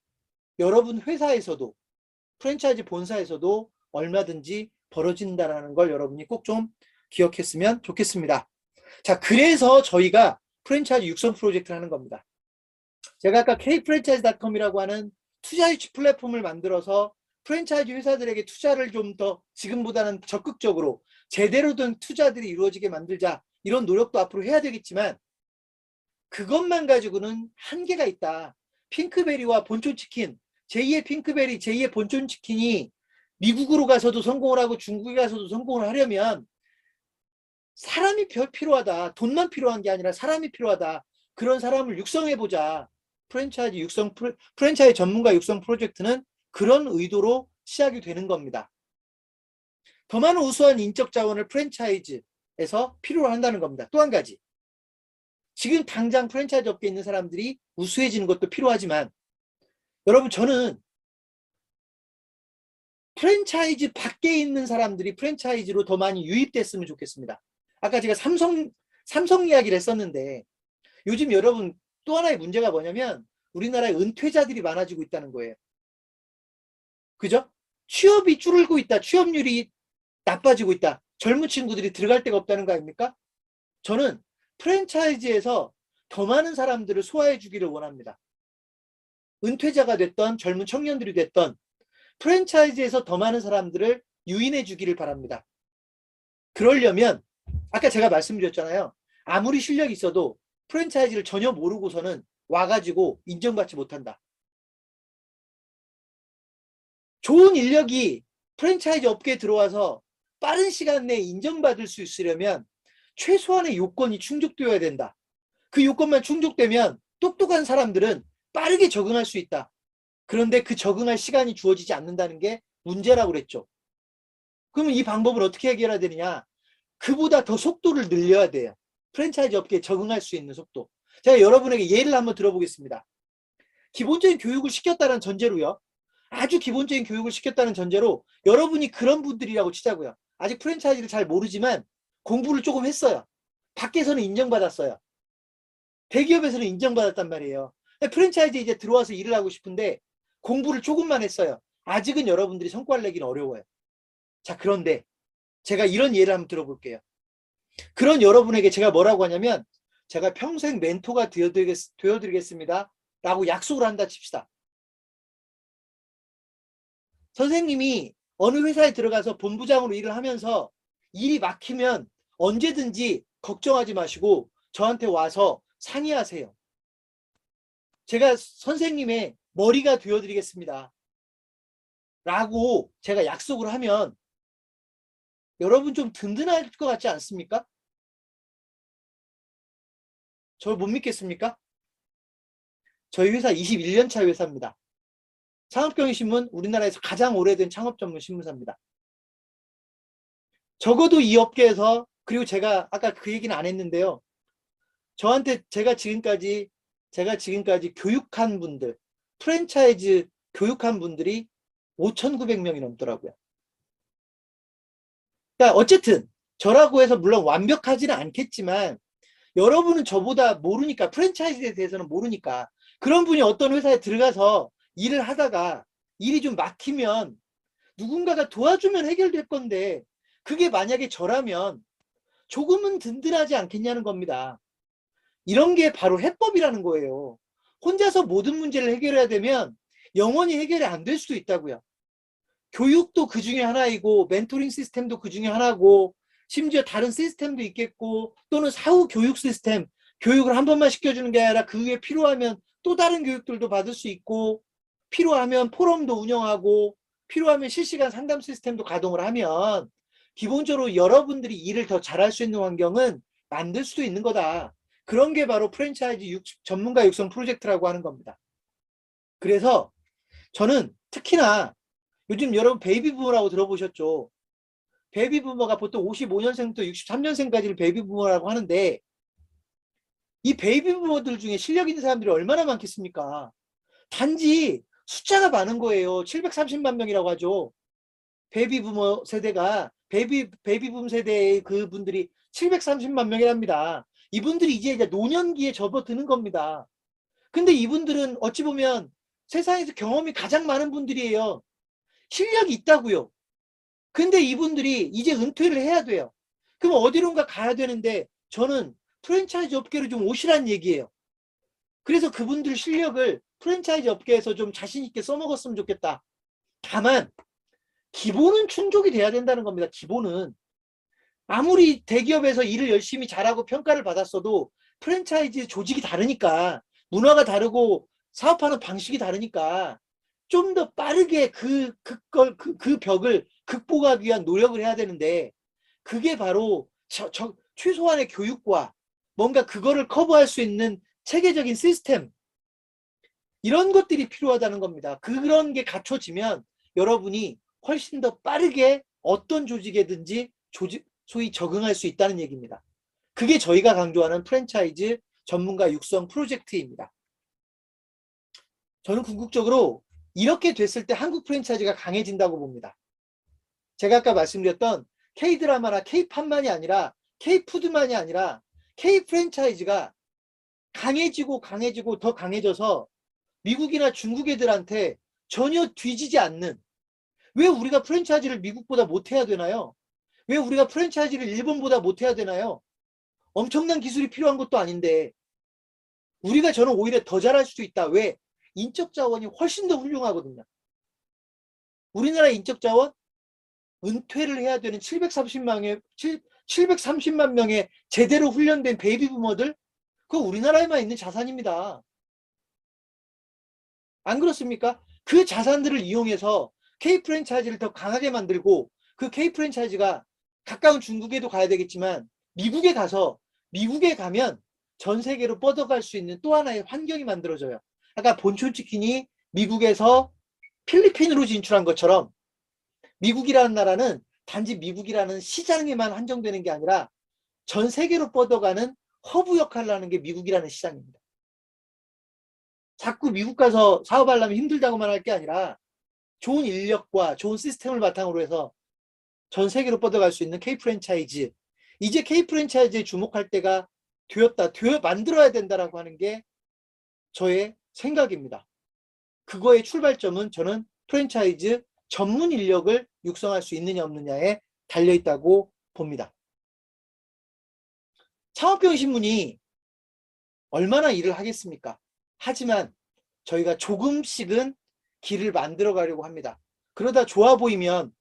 여러분 회사에서도, 프랜차이즈 본사에서도 얼마든지 벌어진다는 걸 여러분이 꼭 좀 기억했으면 좋겠습니다. 자, 그래서 저희가 프랜차이즈 육성 프로젝트를 하는 겁니다. 제가 아까 kfranchise.com이라고 하는 투자 유치 플랫폼을 만들어서 프랜차이즈 회사들에게 투자를 좀 더 지금보다는 적극적으로 제대로 된 투자들이 이루어지게 만들자, 이런 노력도 앞으로 해야 되겠지만 그것만 가지고는 한계가 있다. 핑크베리와 본촌치킨, 제2의 핑크베리, 제2의 본촌치킨이 미국으로 가서도 성공을 하고 중국에 가서도 성공을 하려면 사람이 필요하다. 돈만 필요한 게 아니라 사람이 필요하다. 그런 사람을 육성해보자. 프랜차이즈 전문가 육성 프로젝트는 그런 의도로 시작이 되는 겁니다. 더 많은 우수한 인적 자원을 프랜차이즈에서 필요로 한다는 겁니다. 또 한 가지. 지금 당장 프랜차이즈 업계에 있는 사람들이 우수해지는 것도 필요하지만 여러분, 저는 프랜차이즈 밖에 있는 사람들이 프랜차이즈로 더 많이 유입됐으면 좋겠습니다. 아까 제가 삼성 이야기를 했었는데 요즘 여러분 또 하나의 문제가 뭐냐면 우리나라에 은퇴자들이 많아지고 있다는 거예요. 그죠? 취업이 줄고 있다. 취업률이 나빠지고 있다. 젊은 친구들이 들어갈 데가 없다는 거 아닙니까? 저는 프랜차이즈에서 더 많은 사람들을 소화해 주기를 원합니다. 은퇴자가 됐던 젊은 청년들이 됐던 프랜차이즈에서 더 많은 사람들을 유인해 주기를 바랍니다. 그러려면 아까 제가 말씀드렸잖아요. 아무리 실력이 있어도 프랜차이즈를 전혀 모르고서는 와가지고 인정받지 못한다. 좋은 인력이 프랜차이즈 업계에 들어와서 빠른 시간 내에 인정받을 수 있으려면 최소한의 요건이 충족되어야 된다. 그 요건만 충족되면 똑똑한 사람들은 빠르게 적응할 수 있다. 그런데 그 적응할 시간이 주어지지 않는다는 게 문제라고 그랬죠. 그러면 이 방법을 어떻게 해결해야 되느냐? 그보다 더 속도를 늘려야 돼요. 프랜차이즈 업계에 적응할 수 있는 속도. 제가 여러분에게 예를 한번 들어보겠습니다. 기본적인 교육을 시켰다는 전제로요. 아주 기본적인 교육을 시켰다는 전제로 여러분이 그런 분들이라고 치자고요. 아직 프랜차이즈를 잘 모르지만 공부를 조금 했어요. 밖에서는 인정받았어요. 대기업에서는 인정받았단 말이에요. 프랜차이즈 이제 들어와서 일을 하고 싶은데 공부를 조금만 했어요. 아직은 여러분들이 성과를 내기는 어려워요. 자, 그런데 제가 이런 예를 한번 들어볼게요. 그런 여러분에게 제가 뭐라고 하냐면 제가 평생 멘토가 되어드리겠습니다. 라고 약속을 한다 칩시다. 선생님이 어느 회사에 들어가서 본부장으로 일을 하면서 일이 막히면 언제든지 걱정하지 마시고 저한테 와서 상의하세요. 제가 선생님의 머리가 되어드리겠습니다. 라고 제가 약속을 하면 여러분 좀 든든할 것 같지 않습니까? 저를 못 믿겠습니까? 저희 회사 21년 차 회사입니다. 창업경위신문 우리나라에서 가장 오래된 창업 전문 신문사입니다. 적어도 이 업계에서 그리고 제가 아까 그 얘기는 안 했는데요. 저한테 제가 지금까지 교육한 분들, 프랜차이즈 교육한 분들이 5,900명이 넘더라고요. 그러니까 어쨌든 저라고 해서 물론 완벽하지는 않겠지만 여러분은 저보다 모르니까 프랜차이즈에 대해서는 모르니까 그런 분이 어떤 회사에 들어가서 일을 하다가 일이 좀 막히면 누군가가 도와주면 해결될 건데 그게 만약에 저라면 조금은 든든하지 않겠냐는 겁니다. 이런 게 바로 해법이라는 거예요. 혼자서 모든 문제를 해결해야 되면 영원히 해결이 안 될 수도 있다고요. 교육도 그 중에 하나이고 멘토링 시스템도 그 중에 하나고 심지어 다른 시스템도 있겠고 또는 사후 교육 시스템 교육을 한 번만 시켜주는 게 아니라 그 위에 필요하면 또 다른 교육들도 받을 수 있고 필요하면 포럼도 운영하고 필요하면 실시간 상담 시스템도 가동을 하면 기본적으로 여러분들이 일을 더 잘할 수 있는 환경은 만들 수도 있는 거다. 그런 게 바로 프랜차이즈 전문가 육성 프로젝트라고 하는 겁니다. 그래서 저는 특히나 요즘 여러분 베이비 부머라고 들어보셨죠? 베이비 부머가 보통 55년생부터 63년생까지를 베이비 부머라고 하는데 이 베이비 부머들 중에 실력 있는 사람들이 얼마나 많겠습니까? 단지 숫자가 많은 거예요. 730만 명이라고 하죠. 베이비 부머 세대가 베이비 붐 세대의 그분들이 730만 명이랍니다. 이분들이 이제 노년기에 접어드는 겁니다. 근데 이분들은 어찌 보면 세상에서 경험이 가장 많은 분들이에요. 실력이 있다고요. 근데 이분들이 이제 은퇴를 해야 돼요. 그럼 어디론가 가야 되는데 저는 프랜차이즈 업계로 좀 오시란 얘기예요. 그래서 그분들 실력을 프랜차이즈 업계에서 좀 자신 있게 써먹었으면 좋겠다. 다만 기본은 충족이 돼야 된다는 겁니다. 기본은. 아무리 대기업에서 일을 열심히 잘하고 평가를 받았어도 프랜차이즈 조직이 다르니까 문화가 다르고 사업하는 방식이 다르니까 좀 더 빠르게 그 벽을 극복하기 위한 노력을 해야 되는데 그게 바로 최소한의 교육과 뭔가 그거를 커버할 수 있는 체계적인 시스템 이런 것들이 필요하다는 겁니다. 그런 게 갖춰지면 여러분이 훨씬 더 빠르게 어떤 조직에든지 소위 적응할 수 있다는 얘기입니다. 그게 저희가 강조하는 프랜차이즈 전문가 육성 프로젝트입니다. 저는 궁극적으로 이렇게 됐을 때 한국 프랜차이즈가 강해진다고 봅니다. 제가 아까 말씀드렸던 K드라마나 K팝만이 아니라 K푸드만이 아니라 K프랜차이즈가 강해지고 더 강해져서 미국이나 중국 애들한테 전혀 뒤지지 않는 왜 우리가 프랜차이즈를 미국보다 못해야 되나요? 왜 우리가 프랜차이즈를 일본보다 못해야 되나요? 엄청난 기술이 필요한 것도 아닌데 우리가 저는 오히려 더 잘할 수도 있다. 왜? 인적 자원이 훨씬 더 훌륭하거든요. 우리나라 인적 자원 은퇴를 해야 되는 730만 명의 제대로 훈련된 베이비 부머들, 그거 우리나라에만 있는 자산입니다. 안 그렇습니까? 그 자산들을 이용해서 K 프랜차이즈를 더 강하게 만들고, 그 K 프랜차이즈가 가까운 중국에도 가야 되겠지만 미국에 가면 전 세계로 뻗어갈 수 있는 또 하나의 환경이 만들어져요. 아까 본초치킨이 미국에서 필리핀으로 진출한 것처럼, 미국이라는 나라는 단지 미국이라는 시장에만 한정되는 게 아니라 전 세계로 뻗어가는 허브 역할을 하는 게 미국이라는 시장입니다. 자꾸 미국 가서 사업하려면 힘들다고만 할 게 아니라 좋은 인력과 좋은 시스템을 바탕으로 해서 전 세계로 뻗어갈 수 있는 K 프랜차이즈, 이제 K 프랜차이즈에 주목할 때가 만들어야 된다라고 하는 게 저의 생각입니다. 그거의 출발점은 저는 프랜차이즈 전문 인력을 육성할 수 있느냐 없느냐에 달려있다고 봅니다. 창업경영신문이 얼마나 일을 하겠습니까? 하지만 저희가 조금씩은 길을 만들어 가려고 합니다. 그러다 좋아 보이면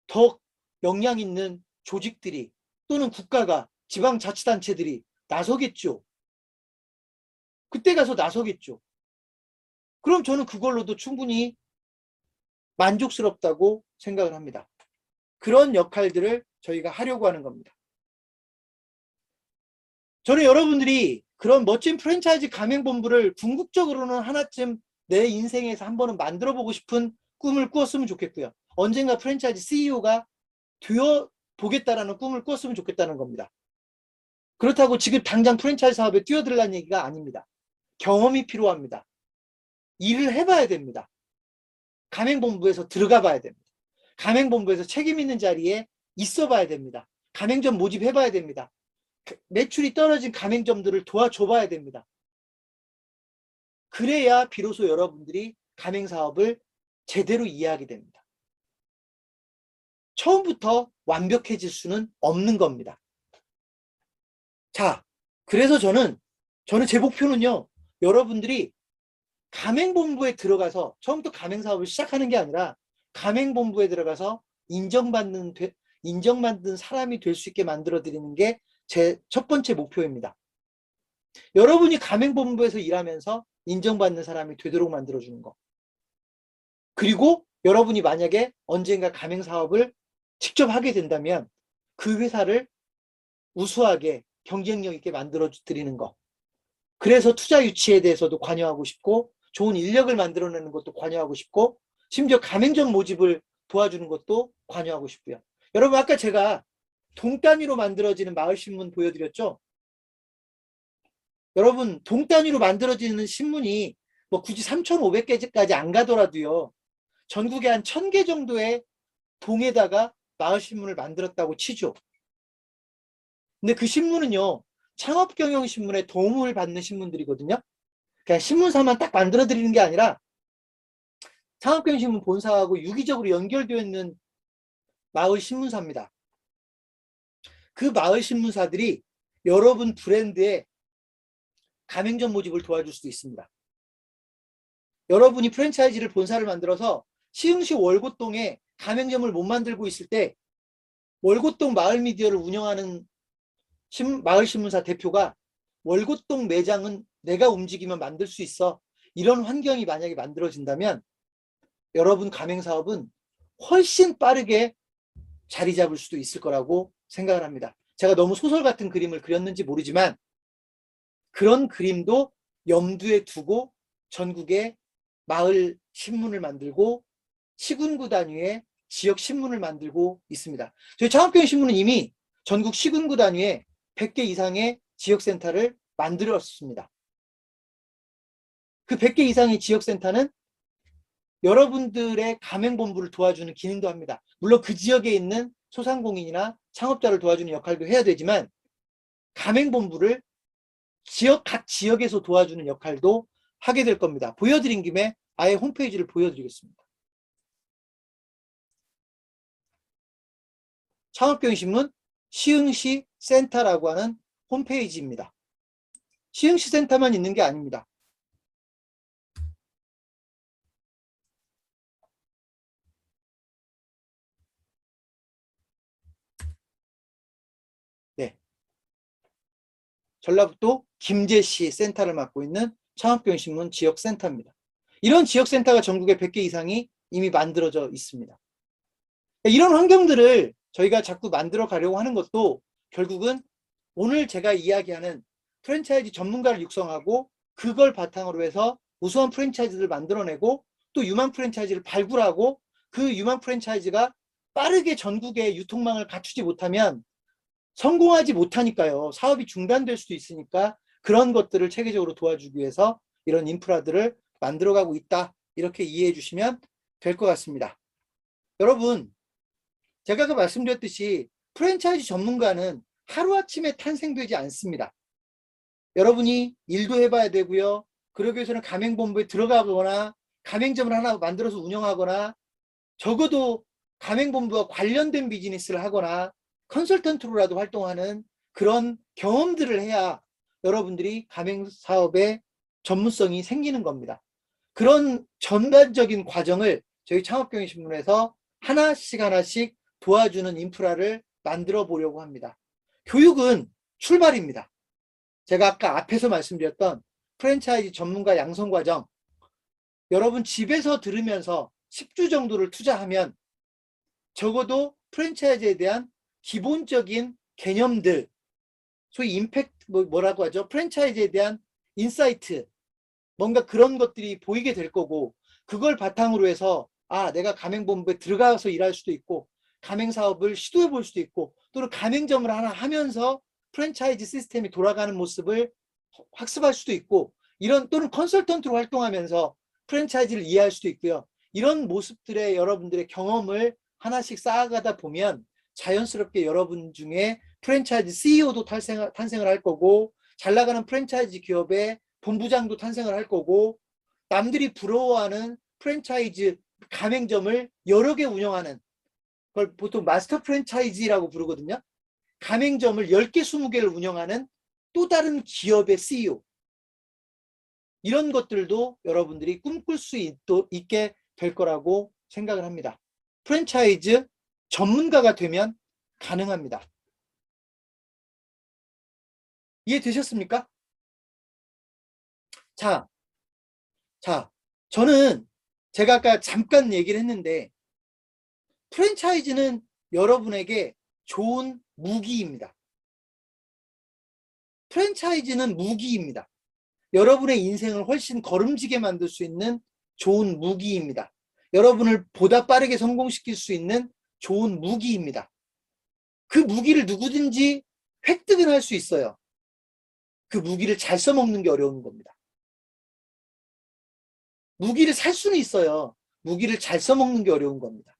더 역량 있는 조직들이 또는 국가가, 지방자치단체들이 나서겠죠. 그때 가서 나서겠죠. 그럼 저는 그걸로도 충분히 만족스럽다고 생각을 합니다. 그런 역할들을 저희가 하려고 하는 겁니다. 저는 여러분들이 그런 멋진 프랜차이즈 가맹본부를 궁극적으로는 하나쯤 내 인생에서 한 번은 만들어 보고 싶은 꿈을 꾸었으면 좋겠고요. 언젠가 프랜차이즈 CEO가 되어 보겠다라는 꿈을 꾸었으면 좋겠다는 겁니다. 그렇다고 지금 당장 프랜차이즈 사업에 뛰어들라는 얘기가 아닙니다. 경험이 필요합니다. 일을 해봐야 됩니다. 가맹본부에서 들어가 봐야 됩니다. 가맹본부에서 책임 있는 자리에 있어 봐야 됩니다. 가맹점 모집해 봐야 됩니다. 매출이 떨어진 가맹점들을 도와줘 봐야 됩니다. 그래야 비로소 여러분들이 가맹사업을 제대로 이해하게 됩니다. 처음부터 완벽해질 수는 없는 겁니다. 자, 그래서 저는 제 목표는요, 여러분들이 가맹본부에 들어가서 처음부터 가맹사업을 시작하는 게 아니라 가맹본부에 들어가서 인정받는 사람이 될 수 있게 만들어 드리는 게 제 첫 번째 목표입니다. 여러분이 가맹본부에서 일하면서 인정받는 사람이 되도록 만들어주는 거. 그리고 여러분이 만약에 언젠가 가맹사업을 직접 하게 된다면 그 회사를 우수하게 경쟁력 있게 만들어 드리는 거. 그래서 투자 유치에 대해서도 관여하고 싶고, 좋은 인력을 만들어내는 것도 관여하고 싶고, 심지어 가맹점 모집을 도와주는 것도 관여하고 싶고요. 여러분, 아까 제가 동 단위로 만들어지는 마을신문 보여드렸죠? 여러분, 동 단위로 만들어지는 신문이 뭐 굳이 3,500개까지 안 가더라도요, 전국에 한 1,000개 정도의 동에다가 마을신문을 만들었다고 치죠. 근데 그 신문은요, 창업경영신문의 도움을 받는 신문들이거든요. 그냥 신문사만 딱 만들어 드리는 게 아니라 창업경영신문 본사하고 유기적으로 연결되어 있는 마을 신문사입니다. 그 마을 신문사들이 여러분 브랜드의 가맹점 모집을 도와줄 수도 있습니다. 여러분이 프랜차이즈를 본사를 만들어서 시흥시 월곶동에 가맹점을 못 만들고 있을 때 월곶동 마을미디어를 운영하는 마을신문사 대표가 월곶동 매장은 내가 움직이면 만들 수 있어. 이런 환경이 만약에 만들어진다면 여러분 가맹사업은 훨씬 빠르게 자리 잡을 수도 있을 거라고 생각을 합니다. 제가 너무 소설 같은 그림을 그렸는지 모르지만 그런 그림도 염두에 두고 전국에 마을 신문을 만들고 시군구 단위의 지역 신문을 만들고 있습니다. 저희 창업경영신문은 이미 전국 시군구 단위에 100개 이상의 지역센터를 만들었습니다. 그 100개 이상의 지역센터는 여러분들의 가맹본부를 도와주는 기능도 합니다. 물론 그 지역에 있는 소상공인이나 창업자를 도와주는 역할도 해야 되지만 가맹본부를 각 지역에서 도와주는 역할도 하게 될 겁니다. 보여드린 김에 아예 홈페이지를 보여드리겠습니다. 창업경영신문 시흥시 센터라고 하는 홈페이지입니다. 시흥시 센터만 있는 게 아닙니다. 전라북도 김제시 센터를 맡고 있는 창업경영신문 지역센터입니다. 이런 지역센터가 전국에 100개 이상이 이미 만들어져 있습니다. 이런 환경들을 저희가 자꾸 만들어 가려고 하는 것도 결국은 오늘 제가 이야기하는 프랜차이즈 전문가를 육성하고 그걸 바탕으로 해서 우수한 프랜차이즈를 만들어내고 또 유망 프랜차이즈를 발굴하고 그 유망 프랜차이즈가 빠르게 전국에 유통망을 갖추지 못하면 성공하지 못하니까요. 사업이 중단될 수도 있으니까 그런 것들을 체계적으로 도와주기 위해서 이런 인프라들을 만들어가고 있다. 이렇게 이해해 주시면 될 것 같습니다. 여러분, 제가 아까 말씀드렸듯이 프랜차이즈 전문가는 하루아침에 탄생되지 않습니다. 여러분이 일도 해봐야 되고요. 그러기 위해서는 가맹본부에 들어가거나 가맹점을 하나 만들어서 운영하거나 적어도 가맹본부와 관련된 비즈니스를 하거나 컨설턴트로라도 활동하는 그런 경험들을 해야 여러분들이 가맹사업의 전문성이 생기는 겁니다. 그런 전반적인 과정을 저희 창업경영신문에서 하나씩 도와주는 인프라를 만들어 보려고 합니다. 교육은 출발입니다. 제가 아까 앞에서 말씀드렸던 프랜차이즈 전문가 양성과정, 여러분 집에서 들으면서 10주 정도를 투자하면 적어도 프랜차이즈에 대한 기본적인 개념들, 소위 임팩트, 뭐라고 하죠? 프랜차이즈에 대한 인사이트, 뭔가 그런 것들이 보이게 될 거고, 그걸 바탕으로 해서 내가 가맹본부에 들어가서 일할 수도 있고 가맹사업을 시도해 볼 수도 있고 또는 가맹점을 하나 하면서 프랜차이즈 시스템이 돌아가는 모습을 학습할 수도 있고 이런 또는 컨설턴트로 활동하면서 프랜차이즈를 이해할 수도 있고요. 이런 모습들의 여러분들의 경험을 하나씩 쌓아가다 보면 자연스럽게 여러분 중에 프랜차이즈 CEO도 탄생을 할 거고 잘 나가는 프랜차이즈 기업의 본부장도 탄생을 할 거고 남들이 부러워하는 프랜차이즈 가맹점을 여러 개 운영하는 그걸 보통 마스터 프랜차이즈라고 부르거든요. 가맹점을 10개, 20개를 운영하는 또 다른 기업의 CEO. 이런 것들도 여러분들이 꿈꿀 수 있게 될 거라고 생각을 합니다. 프랜차이즈 전문가가 되면 가능합니다. 이해되셨습니까? 자, 저는 제가 아까 잠깐 얘기를 했는데 프랜차이즈는 여러분에게 좋은 무기입니다. 프랜차이즈는 무기입니다. 여러분의 인생을 훨씬 걸음지게 만들 수 있는 좋은 무기입니다. 여러분을 보다 빠르게 성공시킬 수 있는 좋은 무기입니다. 그 무기를 누구든지 획득은 할 수 있어요. 그 무기를 잘 써먹는 게 어려운 겁니다. 무기를 살 수는 있어요. 무기를 잘 써먹는 게 어려운 겁니다.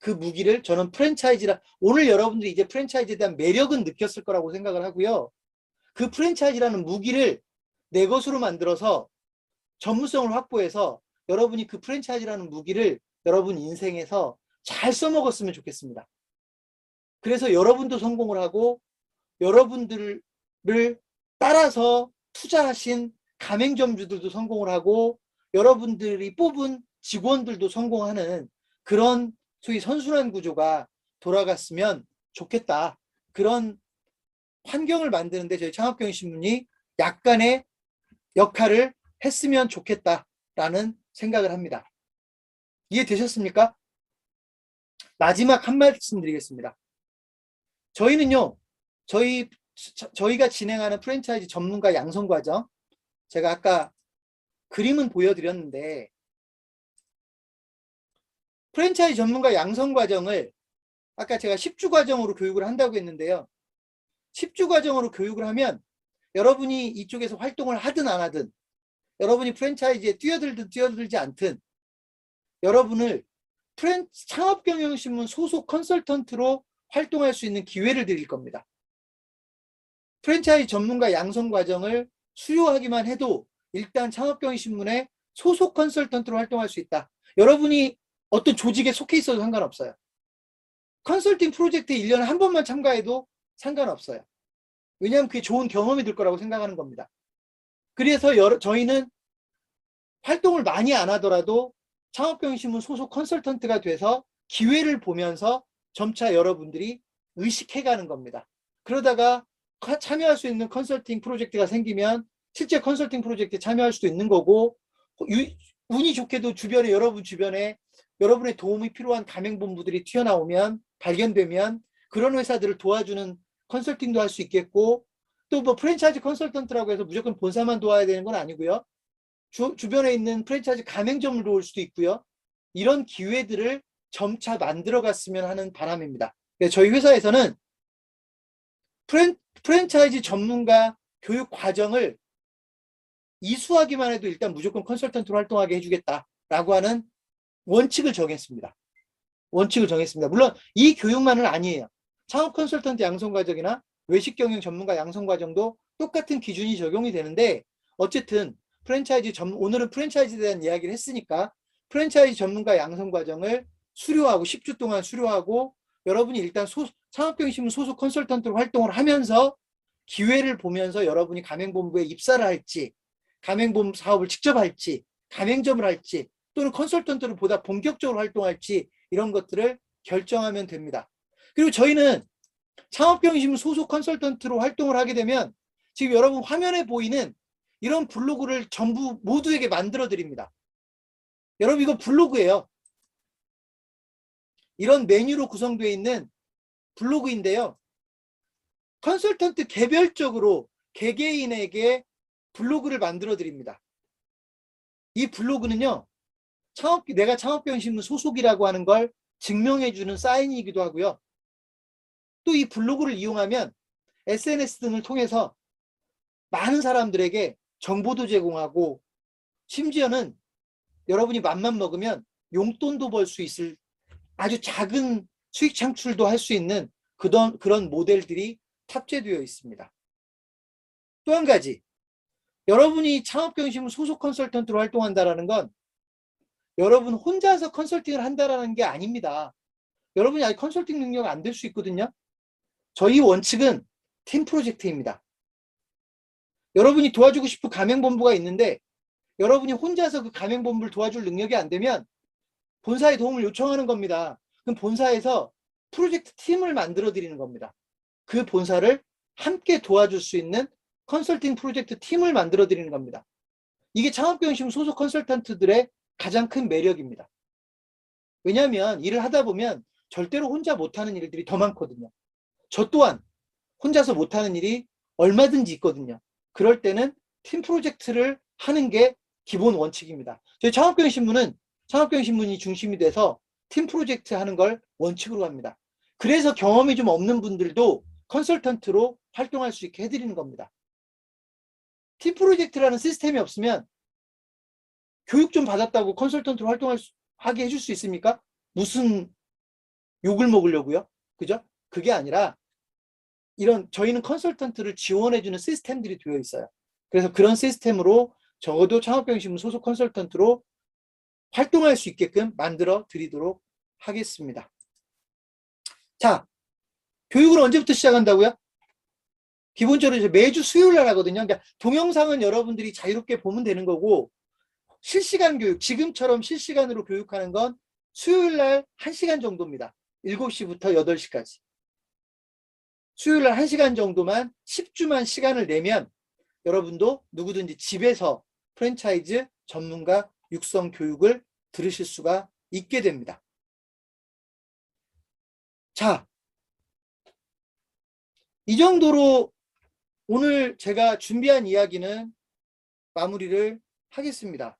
그 무기를 저는 프랜차이즈라 오늘 여러분들이 이제 프랜차이즈에 대한 매력은 느꼈을 거라고 생각을 하고요. 그 프랜차이즈라는 무기를 내 것으로 만들어서 전문성을 확보해서 여러분이 그 프랜차이즈라는 무기를 여러분 인생에서 잘 써먹었으면 좋겠습니다. 그래서 여러분도 성공을 하고 여러분들을 따라서 투자하신 가맹점주들도 성공을 하고 여러분들이 뽑은 직원들도 성공하는 그런 소위 선순환 구조가 돌아갔으면 좋겠다. 그런 환경을 만드는데 저희 창업경영신문이 약간의 역할을 했으면 좋겠다라는 생각을 합니다. 이해되셨습니까? 마지막 한 말씀 드리겠습니다. 저희는요, 저희가 진행하는 프랜차이즈 전문가 양성 과정, 제가 아까 그림은 보여드렸는데, 프랜차이즈 전문가 양성 과정을 아까 제가 10주 과정으로 교육을 한다고 했는데요. 10주 과정으로 교육을 하면 여러분이 이쪽에서 활동을 하든 안 하든, 여러분이 프랜차이즈에 뛰어들든 뛰어들지 않든, 여러분을 창업경영신문 소속 컨설턴트로 활동할 수 있는 기회를 드릴 겁니다. 프랜차이즈 전문가 양성 과정을 수료하기만 해도 일단 창업경영신문의 소속 컨설턴트로 활동할 수 있다. 여러분이 어떤 조직에 속해 있어도 상관없어요. 컨설팅 프로젝트에 1년에 한 번만 참가해도 상관없어요. 왜냐하면 그게 좋은 경험이 될 거라고 생각하는 겁니다. 그래서 저희는 활동을 많이 안 하더라도 창업경영신문 소속 컨설턴트가 돼서 기회를 보면서 점차 여러분들이 의식해가는 겁니다. 그러다가 참여할 수 있는 컨설팅 프로젝트가 생기면 실제 컨설팅 프로젝트에 참여할 수도 있는 거고, 운이 좋게도 주변에, 여러분 주변에 여러분의 도움이 필요한 가맹본부들이 튀어나오면, 발견되면 그런 회사들을 도와주는 컨설팅도 할 수 있겠고, 또 뭐 프랜차이즈 컨설턴트라고 해서 무조건 본사만 도와야 되는 건 아니고요. 주변에 있는 프랜차이즈 가맹점을 도울 수도 있고요. 이런 기회들을 점차 만들어갔으면 하는 바람입니다. 저희 회사에서는 프랜차이즈 전문가 교육 과정을 이수하기만 해도 일단 무조건 컨설턴트로 활동하게 해주겠다라고 하는 원칙을 정했습니다. 원칙을 정했습니다. 물론 이 교육만은 아니에요. 창업 컨설턴트 양성 과정이나 외식 경영 전문가 양성 과정도 똑같은 기준이 적용이 되는데, 어쨌든 오늘은 프랜차이즈에 대한 이야기를 했으니까 프랜차이즈 전문가 양성 과정을 수료하고 10주 동안 수료하고, 여러분이 일단 창업경영신문 소속 컨설턴트로 활동을 하면서 기회를 보면서 여러분이 가맹본부에 입사를 할지, 가맹본부 사업을 직접 할지, 가맹점을 할지, 또는 컨설턴트로 보다 본격적으로 활동할지, 이런 것들을 결정하면 됩니다. 그리고 저희는 창업경영신문 소속 컨설턴트로 활동을 하게 되면 지금 여러분 화면에 보이는 이런 블로그를 전부 모두에게 만들어 드립니다. 여러분 이거 블로그예요. 이런 메뉴로 구성되어 있는 블로그인데요. 컨설턴트 개별적으로 개개인에게 블로그를 만들어 드립니다. 이 블로그는요, 내가 창업경영신문 소속이라고 하는 걸 증명해주는 사인이기도 하고요. 또 이 블로그를 이용하면 SNS 등을 통해서 많은 사람들에게 정보도 제공하고, 심지어는 여러분이 맘만 먹으면 용돈도 벌 수 있을 아주 작은 수익 창출도 할 수 있는 그런 모델들이 탑재되어 있습니다. 또 한 가지, 여러분이 창업경영신문 소속 컨설턴트로 활동한다는 건 여러분 혼자서 컨설팅을 한다는 게 아닙니다. 여러분이 아직 컨설팅 능력 안 될 수 있거든요. 저희 원칙은 팀 프로젝트입니다. 여러분이 도와주고 싶은 가맹본부가 있는데 여러분이 혼자서 그 가맹본부를 도와줄 능력이 안 되면 본사의 도움을 요청하는 겁니다. 그럼 본사에서 프로젝트 팀을 만들어 드리는 겁니다. 그 본사를 함께 도와줄 수 있는 컨설팅 프로젝트 팀을 만들어 드리는 겁니다. 이게 창업경영신문 소속 컨설턴트들의 가장 큰 매력입니다. 왜냐하면 일을 하다 보면 절대로 혼자 못하는 일들이 더 많거든요. 저 또한 혼자서 못하는 일이 얼마든지 있거든요. 그럴 때는 팀 프로젝트를 하는 게 기본 원칙입니다. 저희 창업경영신문이 중심이 돼서 팀 프로젝트 하는 걸 원칙으로 합니다. 그래서 경험이 좀 없는 분들도 컨설턴트로 활동할 수 있게 해드리는 겁니다. 팀 프로젝트라는 시스템이 없으면 교육 좀 받았다고 컨설턴트로 하게 해줄 수 있습니까? 무슨 욕을 먹으려고요? 그죠? 그게 아니라 저희는 컨설턴트를 지원해주는 시스템들이 되어 있어요. 그래서 그런 시스템으로 적어도 창업경영신문 소속 컨설턴트로 활동할 수 있게끔 만들어 드리도록 하겠습니다. 자, 교육을 언제부터 시작한다고요? 기본적으로 이제 매주 수요일 날 하거든요. 그러니까 동영상은 여러분들이 자유롭게 보면 되는 거고, 실시간 교육, 지금처럼 실시간으로 교육하는 건 수요일 날 1시간 정도입니다. 7시부터 8시까지. 수요일 날 1시간 정도만 10주만 시간을 내면 여러분도 누구든지 집에서 프랜차이즈 전문가 육성 교육을 들으실 수가 있게 됩니다. 자, 이 정도로 오늘 제가 준비한 이야기는 마무리를 하겠습니다.